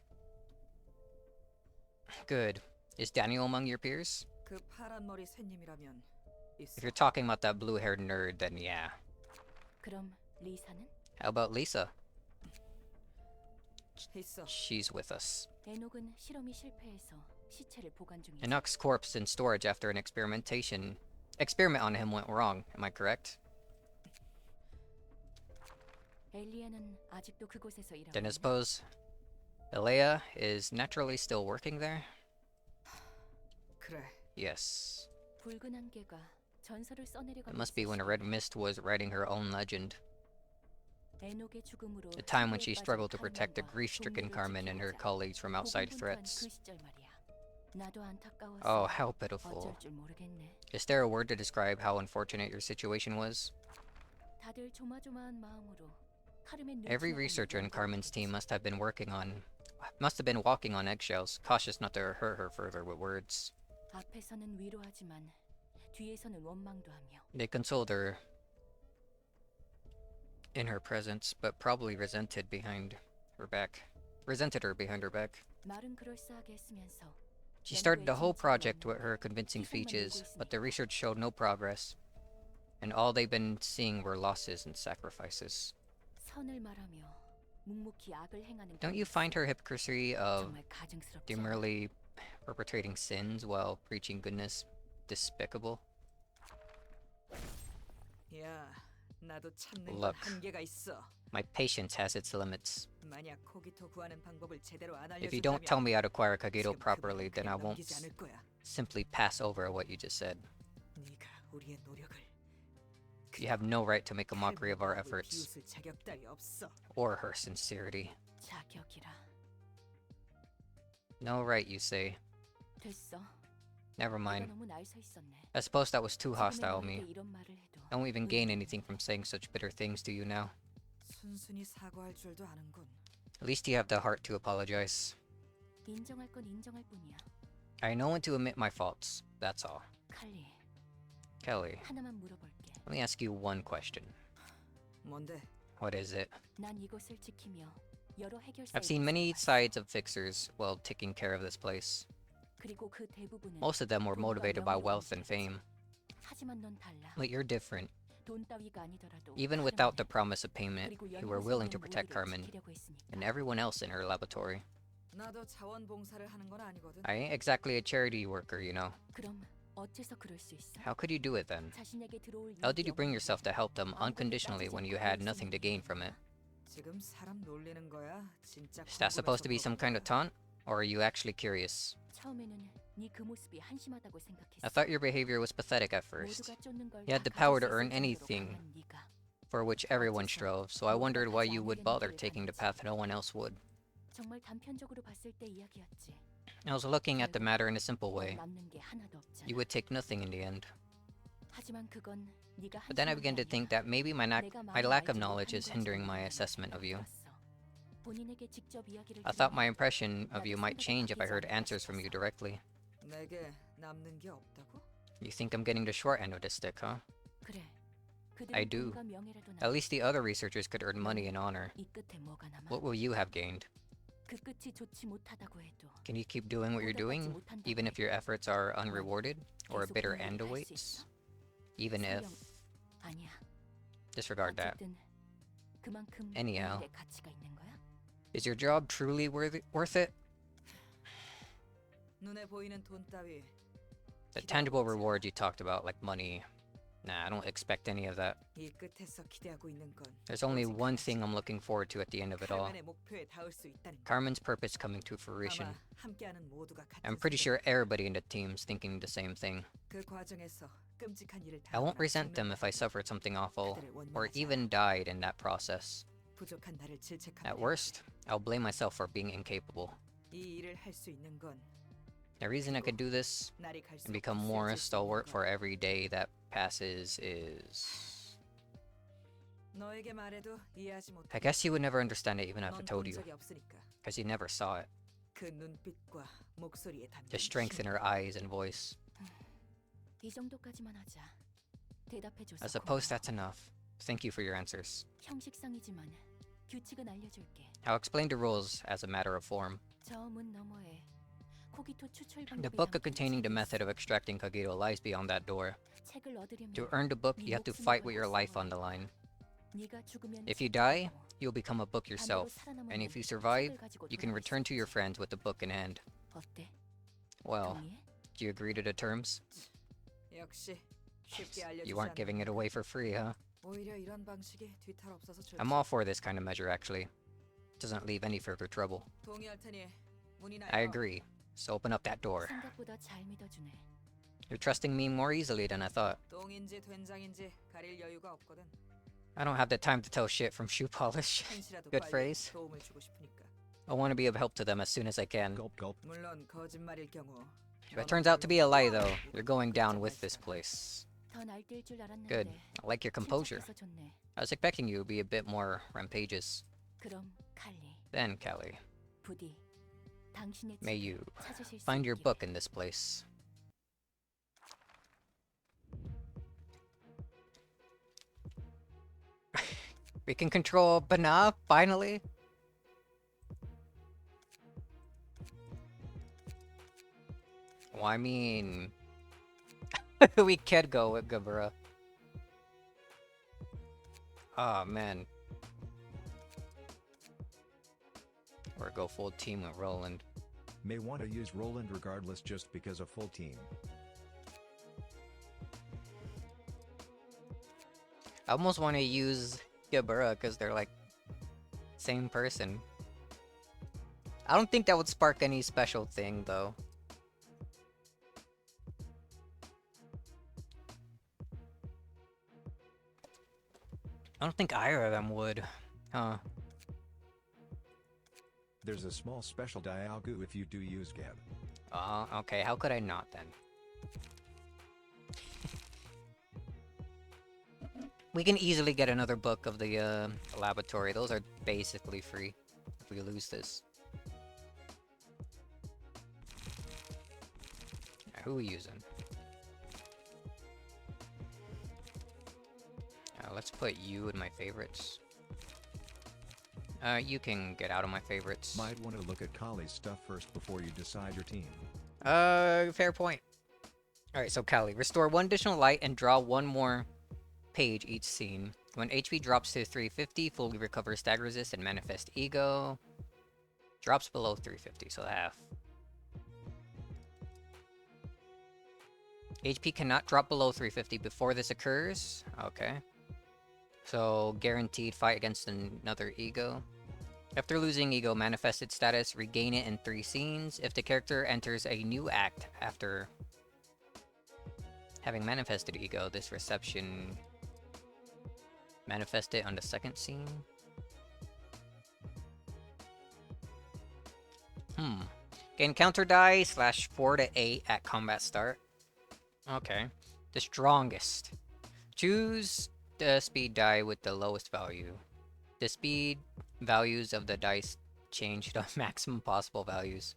Good. Is Daniel among your peers? 그 파란 머리 쇠님이라면 있어. If you're talking about that blue-haired nerd, then yeah. 그럼 리사는? How about Lisa? 있어. She's with us. 에녹은 실험이 실패해서 시체를 보관 중이야. Enoch's corpse in storage after an experiment on him went wrong. Am I correct? 엘리아는 아직도 그곳에서 일하고 Then I 있니? suppose Elea is naturally still working there? 그래. Yes. 붉은 안개가 전설을 써내려가고 It must be 있을 when a 시기야. red mist was writing her own legend. 에녹의 죽음으로 The time when 시기에 she 빠진 struggled to protect the 카르멘과 grief-stricken 동료를 Carmen and her 지켜보자. colleagues from outside 고군분투한 threats. 그 시절 말이야. 나도 안타까워서 Oh, how pitiful. 어쩔 줄 모르겠네. Is there a word to describe how unfortunate your situation was? 다들 조마조마한 마음으로 카르멘 Every 눈치나 researcher in 보는 Carmen's team 연구를 must have been walking on eggshells, cautious not to hurt her further with words. 앞에서는 위로하지만 뒤에서는 원망도 하며 They consoled her in her presence, but probably resented her behind her back. 말은 그럴싸하게 했으면서 She started the whole project with her convincing speeches, but the research showed no progress, and all they've been seeing were losses and sacrifices. 선을 말하며 묵묵히 악을 행하는 Don't you find her hypocrisy of 정말 가증스럽지 않아? demurely perpetrating sins while preaching goodness. Despicable. 야, 나도 찾는 건 Look. 한계가 있어. My patience has its limits. 만약 코기토 구하는 방법을 제대로 안 If you don't 알려준다면 tell me how to acquire Kagero 지금 그 properly, 말은 then I 그냥 won't 넘기지 않을 거야. simply pass over what you just said. 네가 우리의 노력을 You have no right to make a mockery of our 칼부림을 efforts, 비웃을 자격 따위 없어. or her sincerity. 자격이라. No right, you say. 됐어. Never 내가 mind. 너무 날 서 있었네. I suppose that was too 지금의 hostile of 너에게 me. 이런 말을 해도 I won't even gain 의미가 anything from saying such bitter things to you now. 순순히 사과할 줄도 아는군. At least you have the heart to apologize. 인정할 건 인정할 뿐이야. I know when to admit my faults, that's all. 칼리, Kelly, 하나만 물어볼게. let me ask you one question. 뭔데? What is it? 난 이곳을 지키며 여러 해결사의 I've seen many sides of fixers while taking care of this place. 그리고 그 대부분은 Most of them were motivated by wealth and fame. 하지만 넌 달라. But you're different. 돈 따위가 아니더라도 Even 칼을 without the 원해. promise of payment, 그리고 you were willing to 연구소에는 protect 우리를 Carmen 지키려고 했으니까. and everyone else in her laboratory. 나도 자원봉사를 하는 건 아니거든. I ain't exactly a charity worker, you know. 그럼 어째서 그럴 수 있어? How could you do it then? 자신에게 들어올 How did you 이익이 bring 없는 yourself to help them 아무것도 unconditionally 따지지 when 않고 you had 그럴 nothing to 수는 gain from it? 지금 사람 놀리는 거야? 진짜 Is that supposed to be some kind of taunt? Or are you actually curious? 처음에는 네 그 모습이 한심하다고 생각했어. I thought your behavior was pathetic at first, 모두가 쫓는 걸 You had 다 the power 가질 to 수 earn 있을 정도로 anything. 강한 네가. for which everyone strove, so I wondered why you would bother taking the path no one else would. 정말 단편적으로 봤을 때 이야기였지. I was looking at the matter in a simple 널 way. 남는 게 하나도 없잖아. You would take nothing in the end. 하지만 그건 네가 But then I 한심한 began to 게 think 아니라 that maybe my 내가 lack 많이 of 알지 knowledge 못하는 is hindering my 것처럼 assessment of you. 느꼈어. 본인에게 직접 이야기를 I thought my 들으면 impression of you 나도 might 생각이 change if I 바뀌지 heard 않을까 answers from you 싶어서. directly. 내게 남는 게 없다고? You think I'm getting the short end of the stick, huh? 그래. I 그들은 do. 돈과 명예라도 At least the other researchers could earn money and honor. 이 끝에 뭐가 남아? What will you have gained? 그 끝이 좋지 못하다고 해도 Can you keep doing what you're doing, even if your efforts are unrewarded, or a 계속 bitter 그 end 일을 할수 awaits? 있어? Even if... 설령 아니야. Disregard that. 어쨌든 그만큼 이 Anyhow. 일에 가치가 있는 거야? Is your job truly worth it? 눈에 보이는 돈 따위 The tangible rewards you talked about, like money. Nah, I don't expect any of that. 이 끝에서 기대하고 있는 건 There's only 오직 one 하나지. thing I'm looking forward to at the end of it all. 칼만의 목표에 닿을 수 있다는 거. Carmen's purpose coming to fruition. 아마 함께하는 모두가 같은 I'm pretty 생각. sure everybody in the team's thinking the same thing. 그 과정에서 끔찍한 일을 I won't 당하거나 resent them if I 죽는 suffered something awful, 그들을 or 원망하지 even 않아. died in that process. 부족한 나를 질책하는 At worst, I'll blame myself for being incapable. 이 일을 할 수 있는 건 The reason I could do this 날이 갈수록 and become more 거세져질 수 있는 stalwart 건 for every day that passes is... 너에게 말해도 이해하지 못해. I guess you would never understand it even if I 넌 told 본 you, 적이 없으니까. because you never saw it. 그 눈빛과 목소리에 담긴 The strength in her eyes and voice. 이 정도까지만 하자. 대답해줘서 I suppose 고마워. that's enough. Thank you for your answers. 형식상이지만 규칙은 알려줄게. I'll explain the rules as a matter of form. 저 문 너머에 코기토 추출 The 방법이란 book containing the 책이 method 있어. of extracting Kagero lies beyond that door. 책을 얻으려면 To earn the book, you have to fight with your life on the line. 네가 죽으면 If you 책을 die, 가지고 you'll become a book 반대로 yourself, 살아남으면 and if you 책을 survive, 가지고 you can 돌아올 return 수 to your 있지. friends with the book in hand. 어때? Well, 동의해? do you agree to the terms? 역시 쉽게 알려주지 You aren't giving it away for free, huh? 오히려 이런 방식이 뒤탈 없어서 좋지. I'm all for this kind of measure, actually. Doesn't leave any further trouble. 동의할 테니 문이나 I 열어. agree. So open up that door. 생각보다 잘 믿어주네. You're trusting me more easily than I thought. 똥인지 된장인지 가릴 여유가 없거든. I don't have the time to tell shit from shoe polish. 한시라도 Good 빨리 phrase. 도움을 주고 싶으니까. I want to be of help to them as soon as I can. Gulp gulp. 물론 거짓말일 경우. If it turns out to be a lie, though, you're going down with this place. 더 날뛸 줄 알았는데. Good. I like your composure. 침착해서 좋네. I was expecting you to be a bit more rampageous. 그럼 칼리, Then, Callie, 부디 당신의 may 책을 you 찾으실 수 find your 있기를. book in this place. We can control Bana, finally? Well, I mean... we could go with Gabra. Oh, man. Or go full team with Roland. May want to use Roland regardless just because a full team. I almost want to use Gebura because they're like same person. I don't think that would spark any special thing though. I don't think either of them would. Huh. There's a small special Dialgu if you do use Geb. Okay, how could I not then? We can easily get another book of the laboratory. Those are basically free if we lose this. Alright, who are we using? Let's put you in my favorites. You can get out of my favorites. Might want to look at Kali's stuff first before you decide your team. Fair point. Alright, so Kali, restore 1 additional light and draw 1 more page each scene. When HP drops to 350, fully recover stag resist and manifest ego. Drops below 350, so half. HP cannot drop below 350 before this occurs. Okay. So, guaranteed fight against another ego. After losing ego manifested status, regain it in 3 scenes. If the character enters a new act after having manifested ego, this reception manifested on the 2nd scene. Gain counter die /4 to 8 at combat start. Okay. The strongest. Choose the speed die with the lowest value. The speed values of the dice change to maximum possible values.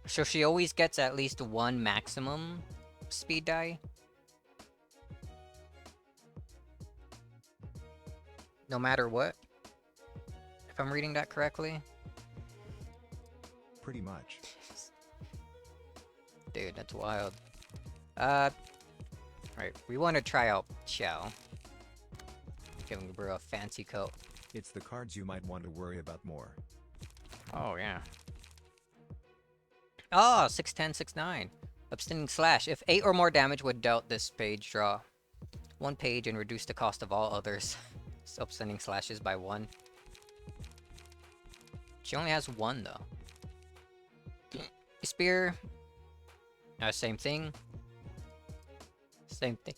So she always gets at least 1 maximum speed die? No matter what? If I'm reading that correctly? Pretty much. Dude, that's wild. Right, we want to try out Xiao. Giving Gebura a fancy coat. It's the cards you might want to worry about more. Oh, yeah. Oh, 6'10", 6'9". Upstanding slash. If 8 or more damage would dealt this page, draw 1 page and reduce the cost of all others. Upstanding slashes by 1. She only has 1 though. Spear. Same thing. Same thing.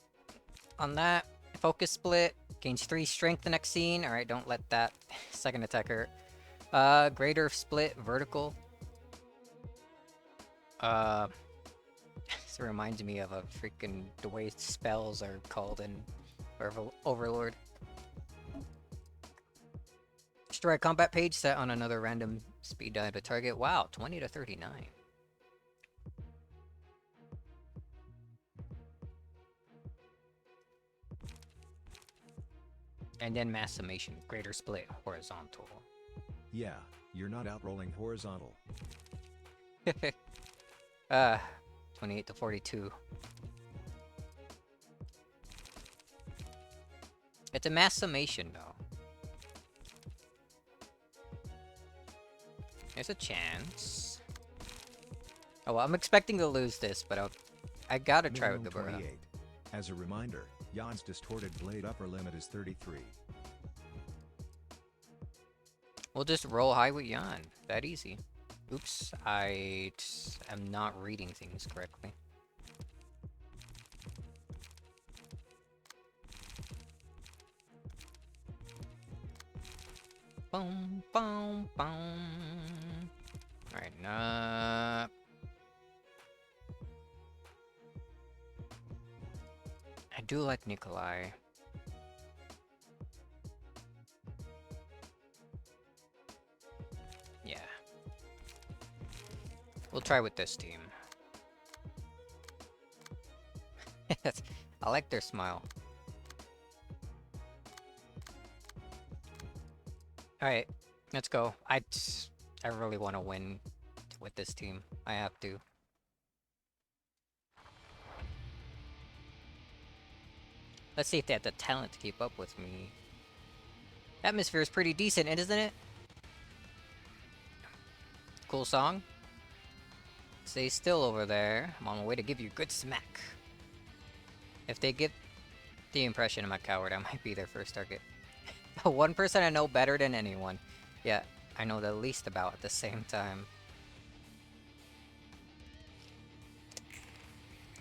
On that, focus split. Gains 3 strength the next scene. Alright, don't let that second attack hurt. Greater split vertical. This reminds me of a freaking the way spells are called in Overlord. Destroy a combat page set on another random speed die to target. Wow, 20 to 39. And then mass summation, greater split, horizontal. Yeah, you're not outrolling horizontal. 28 to 42. It's a mass summation though. There's a chance. Oh well, I'm expecting to lose this, but I gotta try with Minimum Gebura. 28. As a reminder, Jan's distorted blade upper limit is 33. We'll just roll high with Jan. That easy. Oops, I am not reading things correctly. Boom, boom, boom. Alright, nah. I do like Nikolai. Yeah. We'll try with this team. I like their smile. Alright, let's go. I really want to win with this team. I have to. Let's see if they have the talent to keep up with me. Atmosphere is pretty decent, isn't it? Cool song. Stay still over there. I'm on my way to give you a good smack. If they get the impression I'm a coward, I might be their first target. One person I know better than anyone. Yeah, I know the least about at the same time.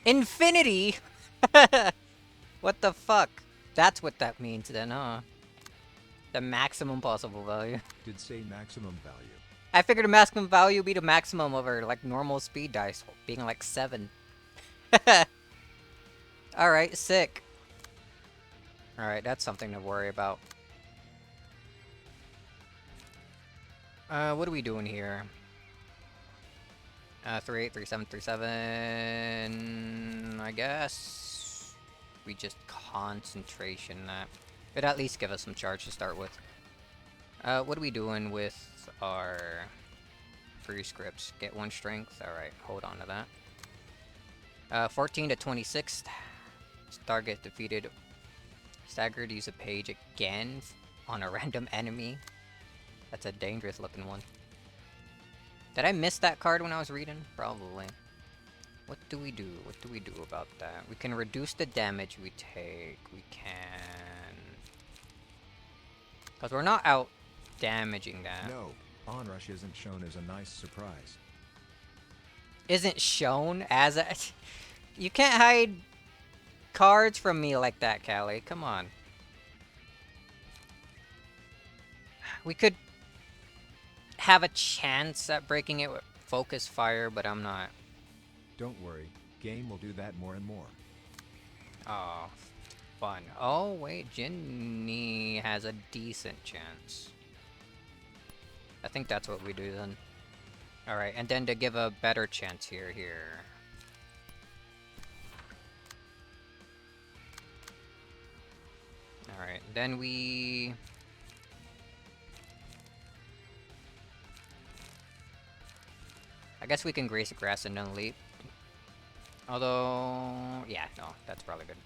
Infinity? What the fuck? That's what that means then, huh? The maximum possible value. Did say maximum value. I figured the maximum value would be the maximum over like normal speed dice, being like 7. Alright, sick. Alright, that's something to worry about. What are we doing here? 383737. I guess we just concentration that. It'd at least give us some charge to start with. What are we doing with our free scripts? Get 1 strength. Alright, hold on to that. 14 to 26. Target defeated. Staggered, use a page again on a random enemy. That's a dangerous looking one. Did I miss that card when I was reading? Probably. What do we do? What do we do about that? We can reduce the damage we take. We can... Because we're not out damaging that. No, onrush isn't shown as a nice surprise. Isn't shown as a... You can't hide cards from me like that, Callie. Come on. We could have a chance at breaking it with focus fire, but I'm not. Don't worry, game will do that more and more. Oh, fun. Oh, wait, Ginny has a decent chance. I think that's what we do then. Alright, and then to give a better chance here. Alright, then we... I guess we can grace grass and then leap. Although... yeah, no, that's probably good.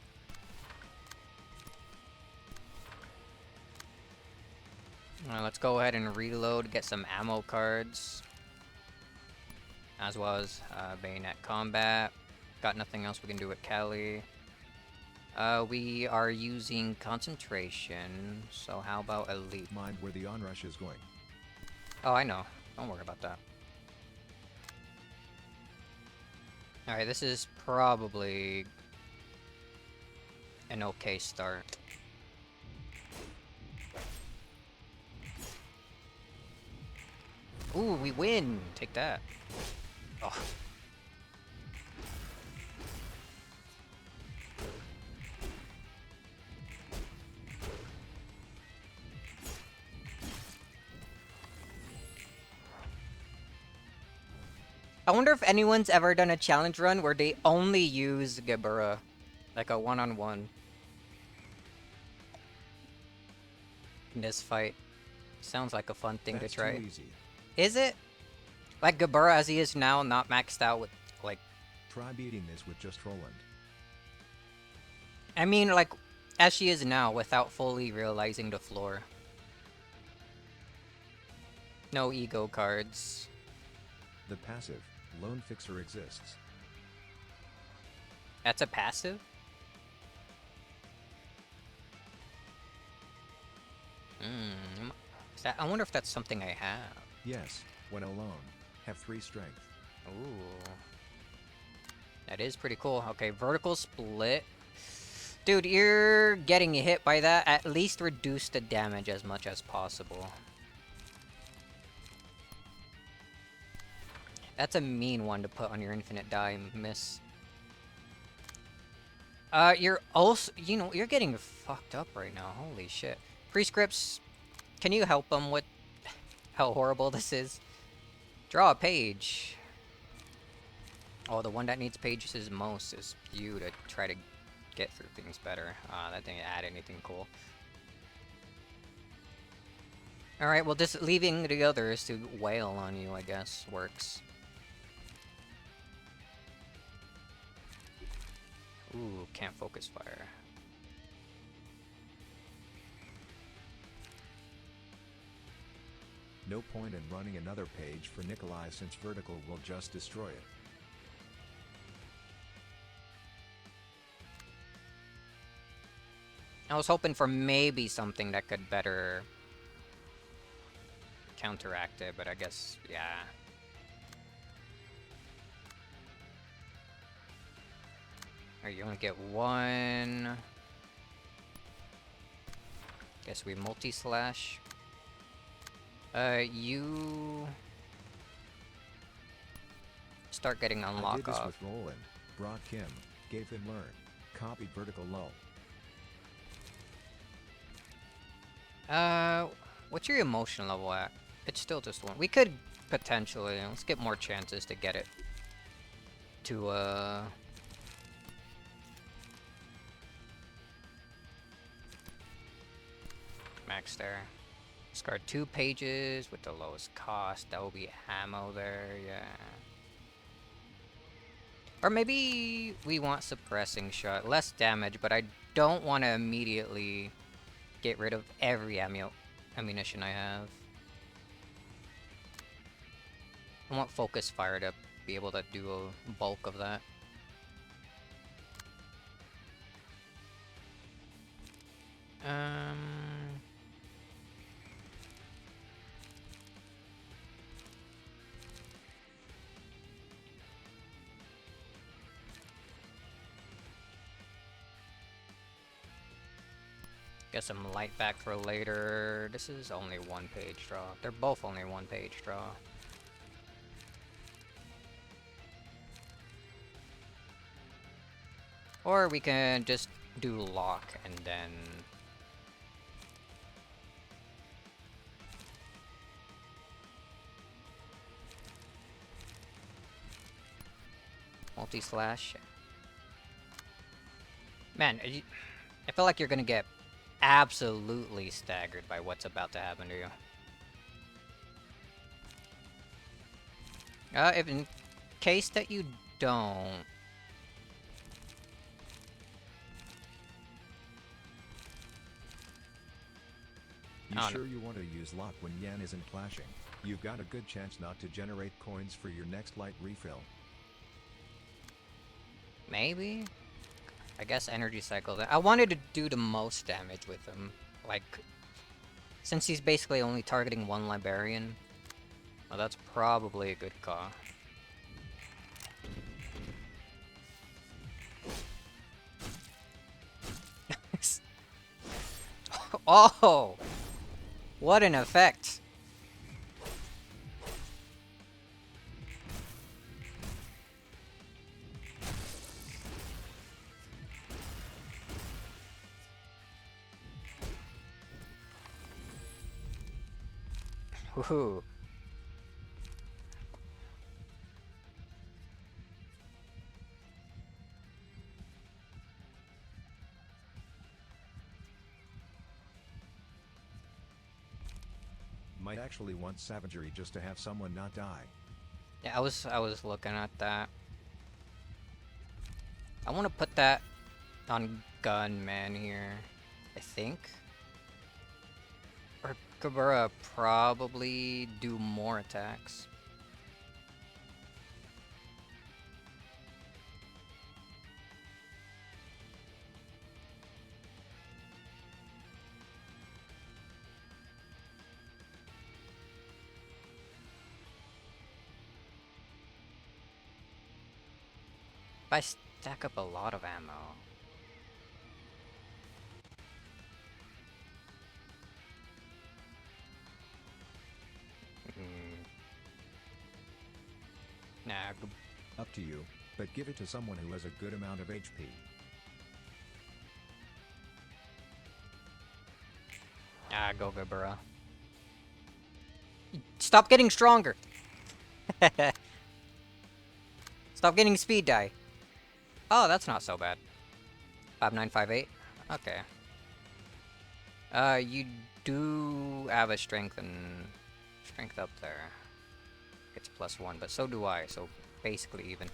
Let's go ahead and reload, get some ammo cards. As well as bayonet combat. Got nothing else we can do with Callie. We are using concentration, so how about elite? Mind where the onrush is going. Oh, I know. Don't worry about that. Alright, this is probably an okay start. Ooh, we win! Take that. Oh. I wonder if anyone's ever done a challenge run where they only use Gebura. Like a one-on-one. In this fight. Sounds like a fun thing That's to try. too easy. Is it? Like Gebura as he is now, not maxed out with, like... Try beating this with just Roland. I mean, like, as she is now, without fully realizing the floor. No ego cards. The passive, Lone Fixer exists. That's a passive? I wonder if that's something I have. Yes, when alone. Have 3 strength. Ooh. That is pretty cool. Okay, vertical split. Dude, you're getting hit by that. At least reduce the damage as much as possible. That's a mean one to put on your infinite die miss. You're also, you know, you're getting fucked up right now. Holy shit. Prescripts, can you help them with how horrible this is? Draw a page. Oh, the one that needs pages most is you to try to get through things better. That didn't add anything cool. Alright, well, just leaving the others to wail on you, I guess, works. Ooh, can't focus fire. No point in running another page for Nikolai since vertical will just destroy it. I was hoping for maybe something that could better counteract it, but I guess, yeah. Alright, you only get one. Guess we multi-slash. You start getting I unlock did this off. with Roland, brought Kim, gave him learn, copied vertical lull. What's your emotion level at? It's still just one. We could potentially, let's get more chances to get it to, max there. Discard 2 pages with the lowest cost. That will be ammo there, yeah. Or maybe we want suppressing shot. Less damage, but I don't want to immediately get rid of every ammunition I have. I want focus fire to be able to do a bulk of that. Get some light back for later. This is only 1 page draw. They're both only 1 page draw. Or we can just do lock and then multi-slash. Man, I feel like you're gonna get absolutely staggered by what's about to happen to you. If in case that you don't, You Oh, no. sure you want to use lock when Yan isn't flashing? You've got a good chance not to generate coins for your next light refill. maybe? I guess energy cycle. I wanted to do the most damage with him. Like, since he's basically only targeting 1 librarian, well, that's probably a good call. Oh! What an effect! Woohoo! Might actually want savagery just to have someone not die. Yeah, I was looking at that. I want to put that on Gunman here, I think. Or Kabura probably do more attacks. If I stack up a lot of ammo. Nah, Up to you, but give it to someone who has a good amount of HP. go Vibra. Stop getting stronger! Stop getting speed die. Oh, that's not so bad. 5958? Okay. You do have a strength up there. It's +1, but so do I, so basically even.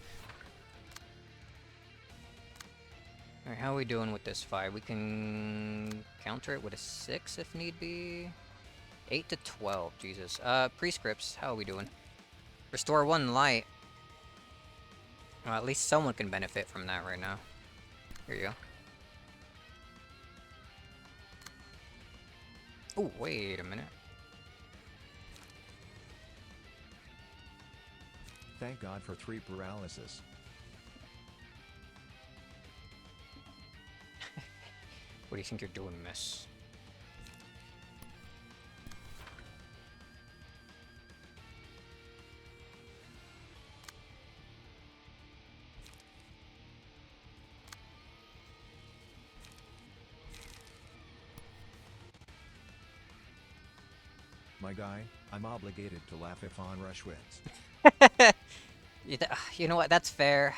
Alright, how are we doing with this 5? We can counter it with a 6 if need be. 8 to 12, Jesus. Prescripts, how are we doing? Restore 1 light. Well, at least someone can benefit from that right now. Here you go. Oh, wait a minute. Thank God for 3 paralysis. What do you think you're doing, miss? My guy, I'm obligated to laugh if Onrush wins. You know what? That's fair.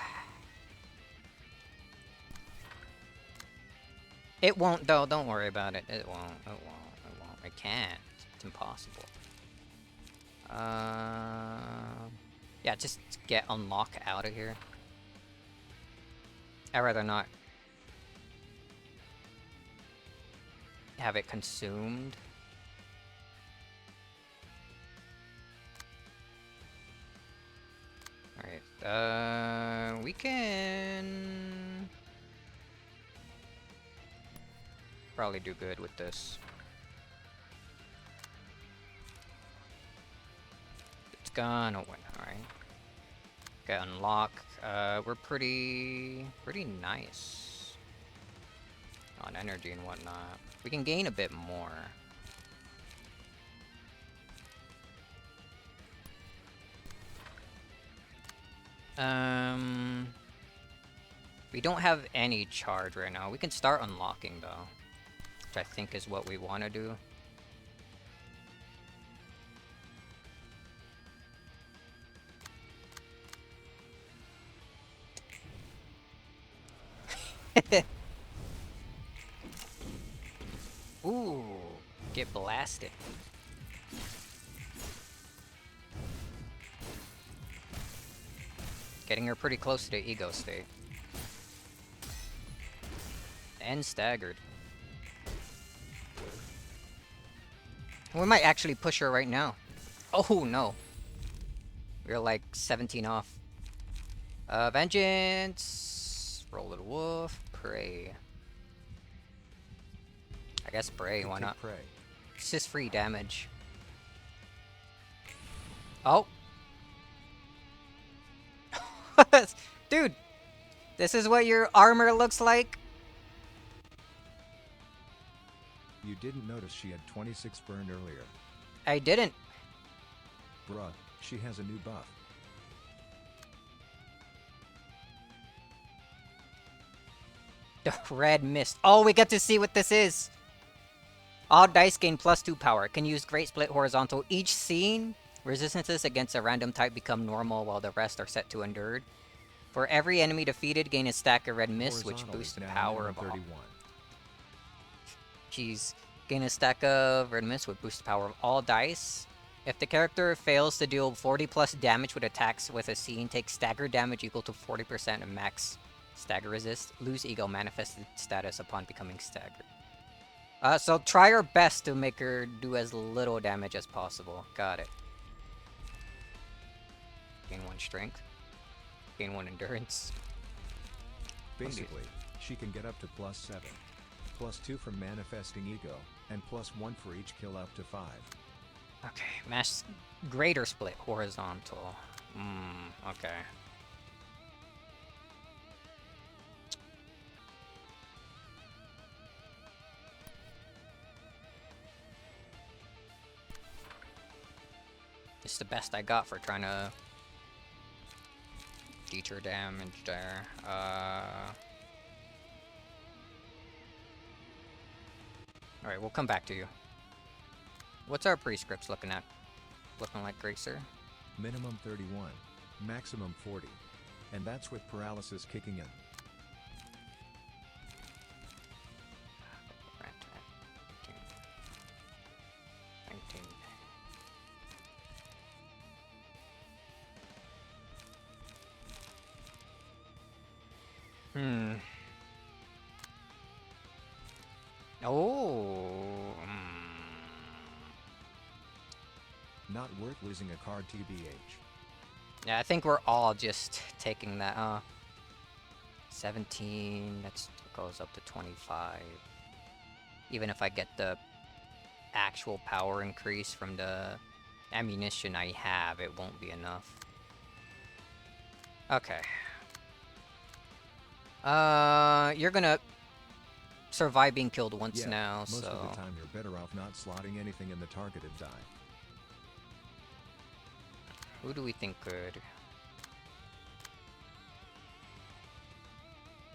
It won't, though. Don't worry about it. It won't. It won't. It won't. It can't. It's impossible. Yeah, just get unlock out of here. I'd rather not have it consumed. Alright, we can probably do good with this. It's gonna win, alright. Okay, unlock. We're pretty nice on energy and whatnot. We can gain a bit more. We don't have any charge right now. We can start unlocking though, which I think is what we want to do. Ooh, get blasted. Getting her pretty close to the ego state. And staggered. We might actually push her right now. Oh no. We're like 17 off. Vengeance. Roll the wolf. Prey. I guess prey, why not? Prey. It's just free damage. Oh. Dude. This is what your armor looks like? You didn't notice she had 26 burned earlier. I didn't. Bruh, she has a new buff. Red mist. Oh, we get to see what this is. All dice gain +2 power. Can use Great Split Horizontal. Each scene, resistances against a random type become normal while the rest are set to endured. For every enemy defeated, gain a stack of red mist, which Horizontal boosts the is now power of all. 31. Jeez. Gain a stack of red mist, which boosts the power of all dice. If the character fails to deal 40 plus damage with attacks with a scene, take stagger damage equal to 40% of max stagger resist. Lose ego manifested status upon becoming staggered. So try our best to make her do as little damage as possible. Got it. Gain 1 strength. Gain 1 endurance. Basically, she can get up to +7. +2 from manifesting ego, and +1 for each kill up to 5. Okay, mass greater split horizontal. Okay. It's the best I got for trying to deter damage there. Alright, we'll come back to you. What's our prescripts looking at? Looking like Gracer? Minimum 31, maximum 40. And that's with paralysis kicking in. Right, 19. Oh. Not worth losing a card TBH. Yeah, I think we're all just taking that, 17, that goes up to 25. Even if I get the actual power increase from the ammunition I have, it won't be enough. Okay. You're gonna survive being killed once Yeah, now, most so... of the time you're better off not slotting anything in the targeted die. Who do we think could?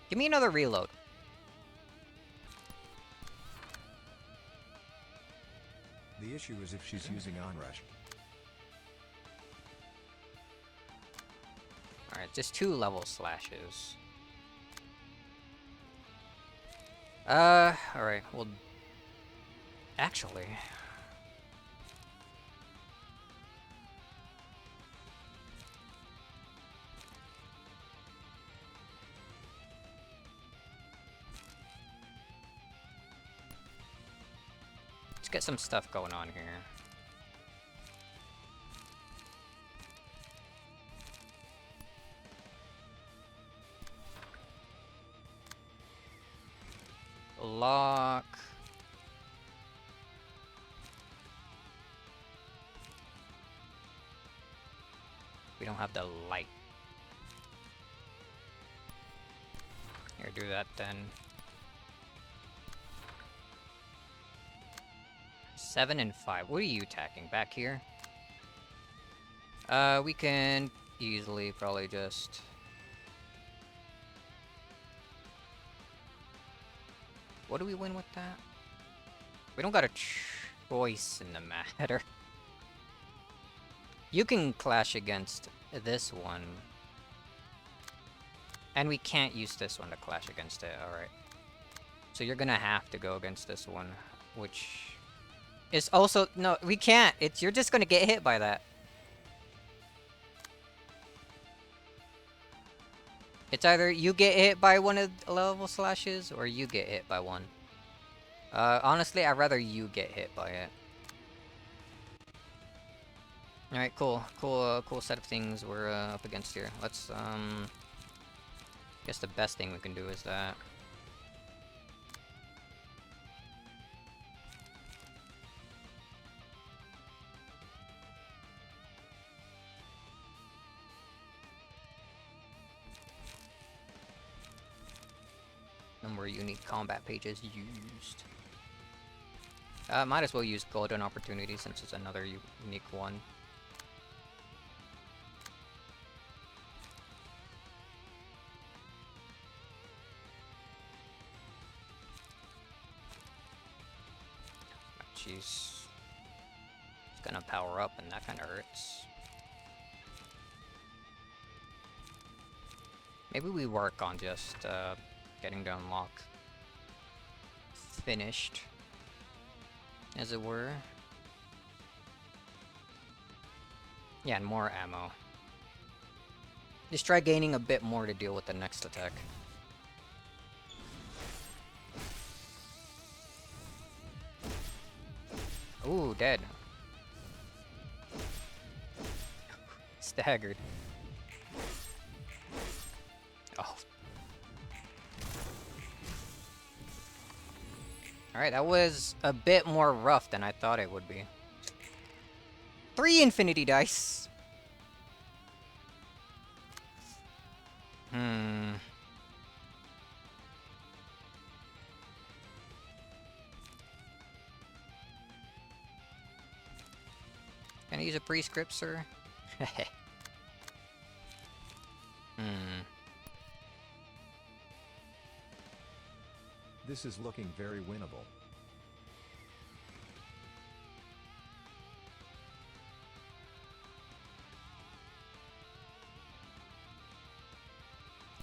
Give me another reload. The issue is if she's using onrush. Alright, just 2 level slashes. Alright, well... Actually... Let's get some stuff going on here. Lock. We don't have the light. Here, do that then. 7 and 5. What are you attacking? Back here? We can easily probably just... What do we win with that? We don't got a choice in the matter. You can clash against this one. And we can't use this one to clash against it, alright. So you're gonna have to go against this one, which is also... No, we can't! You're just gonna get hit by that. It's either you get hit by one of the level slashes, or you get hit by one. Honestly, I'd rather you get hit by it. Alright, cool. Cool set of things we're up against here. Let's, guess the best thing we can do is that. No more unique combat pages used. Might as well use Golden Opportunity since it's another unique one. Jeez. It's gonna power up and that kinda hurts. Maybe we work on just, getting the unlock finished, as it were. Yeah, and more ammo. Just try gaining a bit more to deal with the next attack. Ooh, dead. Staggered. Oh. Alright, that was a bit more rough than I thought it would be. 3 infinity dice! Can I use a prescript, sir? This is looking very winnable.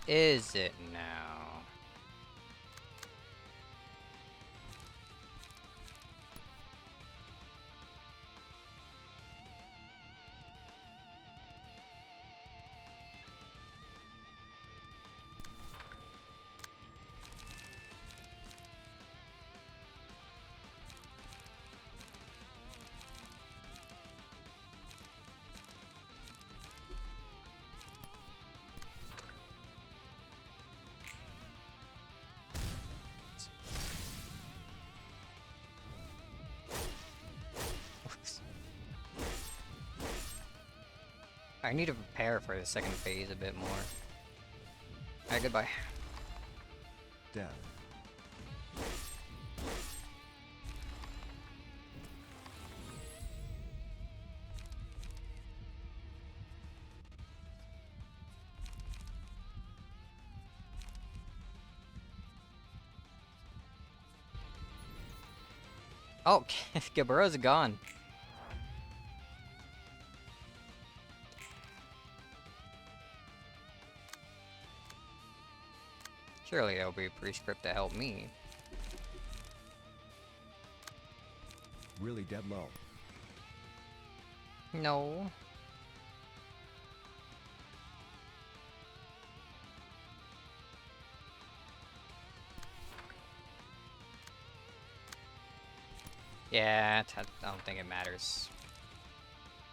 Is it now? I need to prepare for the second phase a bit more. Alright, goodbye. Death. Oh, Gaburo's gone. Surely there'll be a prescript to help me. Really dead low. No. Yeah, I don't think it matters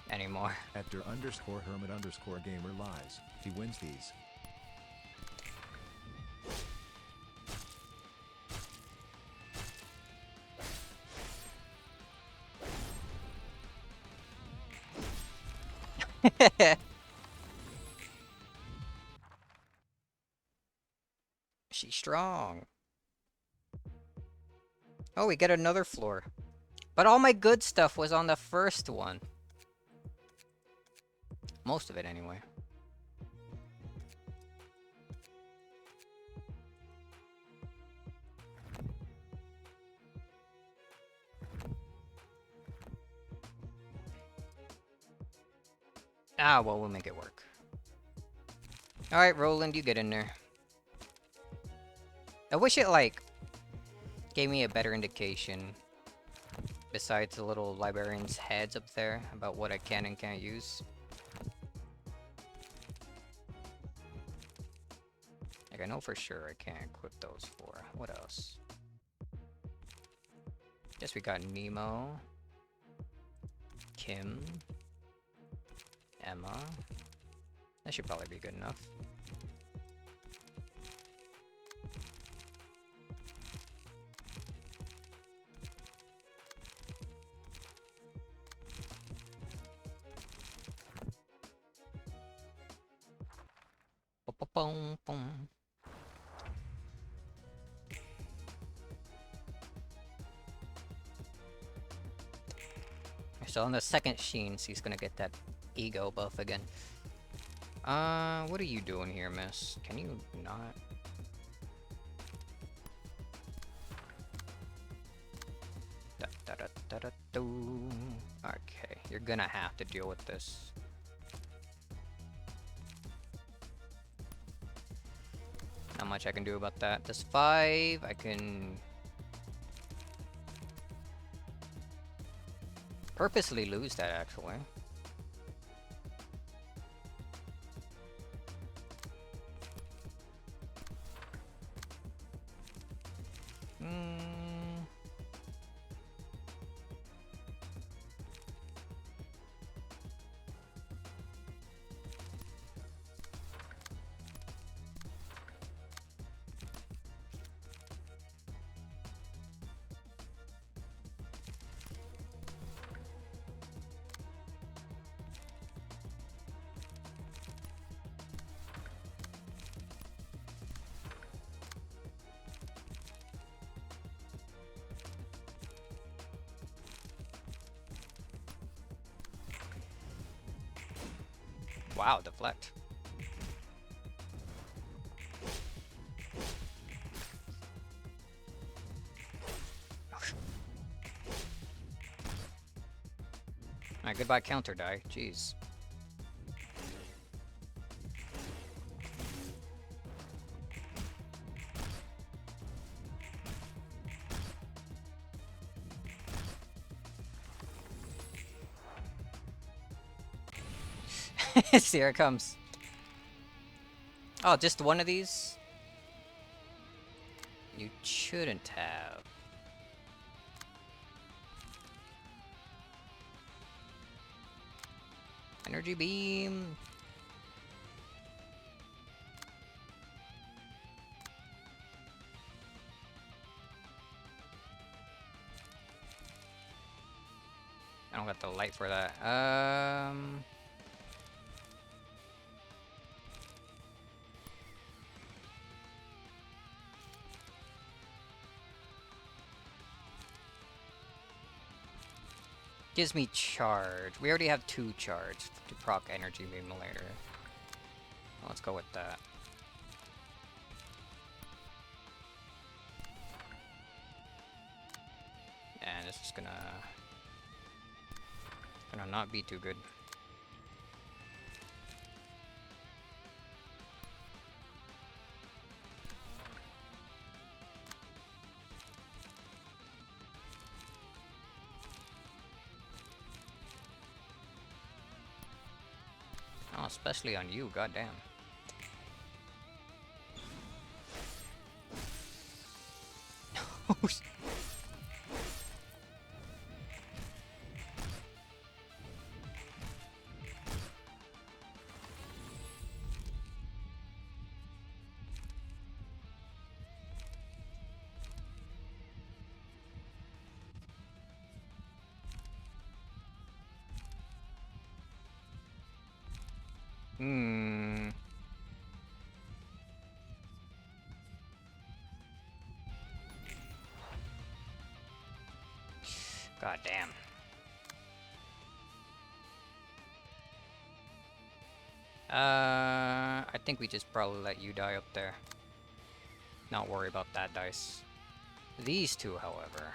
anymore. After _hermit_gamer lies, he wins these. She's strong. Oh, we get another floor. But all my good stuff was on the first one. Most of it, anyway. Ah, well, we'll make it work. Alright, Roland, you get in there. I wish it, like, gave me a better indication, besides the little librarian's heads up there, about what I can and can't use. Like, I know for sure I can't equip those for. What else? Guess we got Nemo. Kim. Emma. That should probably be good enough. Boom, boom. So on the second Sheens, he's gonna get that ego buff again. What are you doing here, miss? Can you not? Da, da, da, da, da, doo. Okay, you're gonna have to deal with this. Not much I can do about that. This 5, I can purposely lose that, actually. Wow, deflect. Alright, goodbye counter die. Jeez. Here it comes. Oh, just one of these? You shouldn't have. Energy beam. I don't got the light for that. Gives me charge. We already have 2 charge to proc energy beam later. Let's go with that. And this is gonna not be too good. Oh, especially on you, goddamn. Hmm. God damn. I think we just probably let you die up there. Not worry about that dice. These two, however.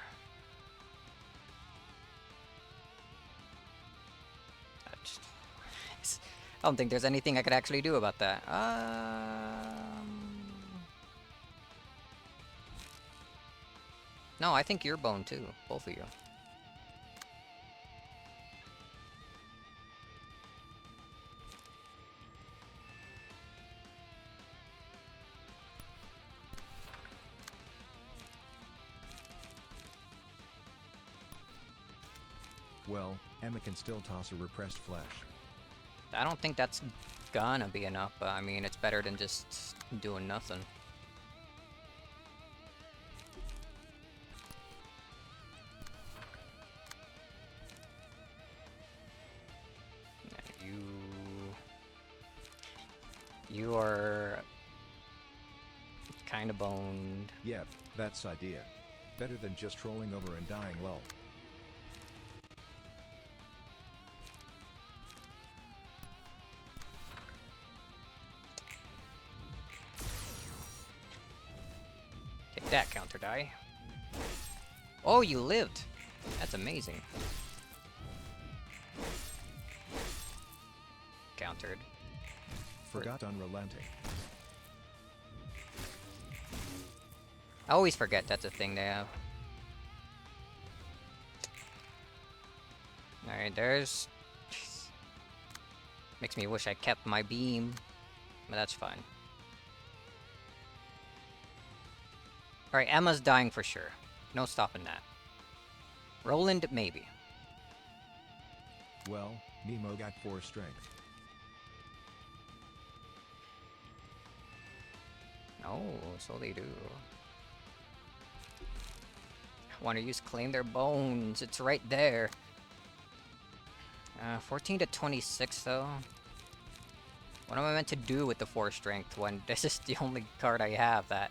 I don't think there's anything I could actually do about that. No, I think you're boned too. Both of you. Well, Emma can still toss a repressed flesh. I don't think that's gonna be enough, but I mean, it's better than just doing nothing. You are kind of boned. Yep, that's idea. Better than just rolling over and dying low. Take that, counter die. Oh, you lived! That's amazing. Countered. Forgot unrelenting. I always forget that's a thing they have. Alright, there's... Makes me wish I kept my beam, but that's fine. Alright, Emma's dying for sure. No stopping that. Roland, maybe. Well, Nemo got 4 strength. No, so they do. Want to use claim their bones. It's right there. 14 to 26 though. What am I meant to do with the 4 strength when this is the only card I have that...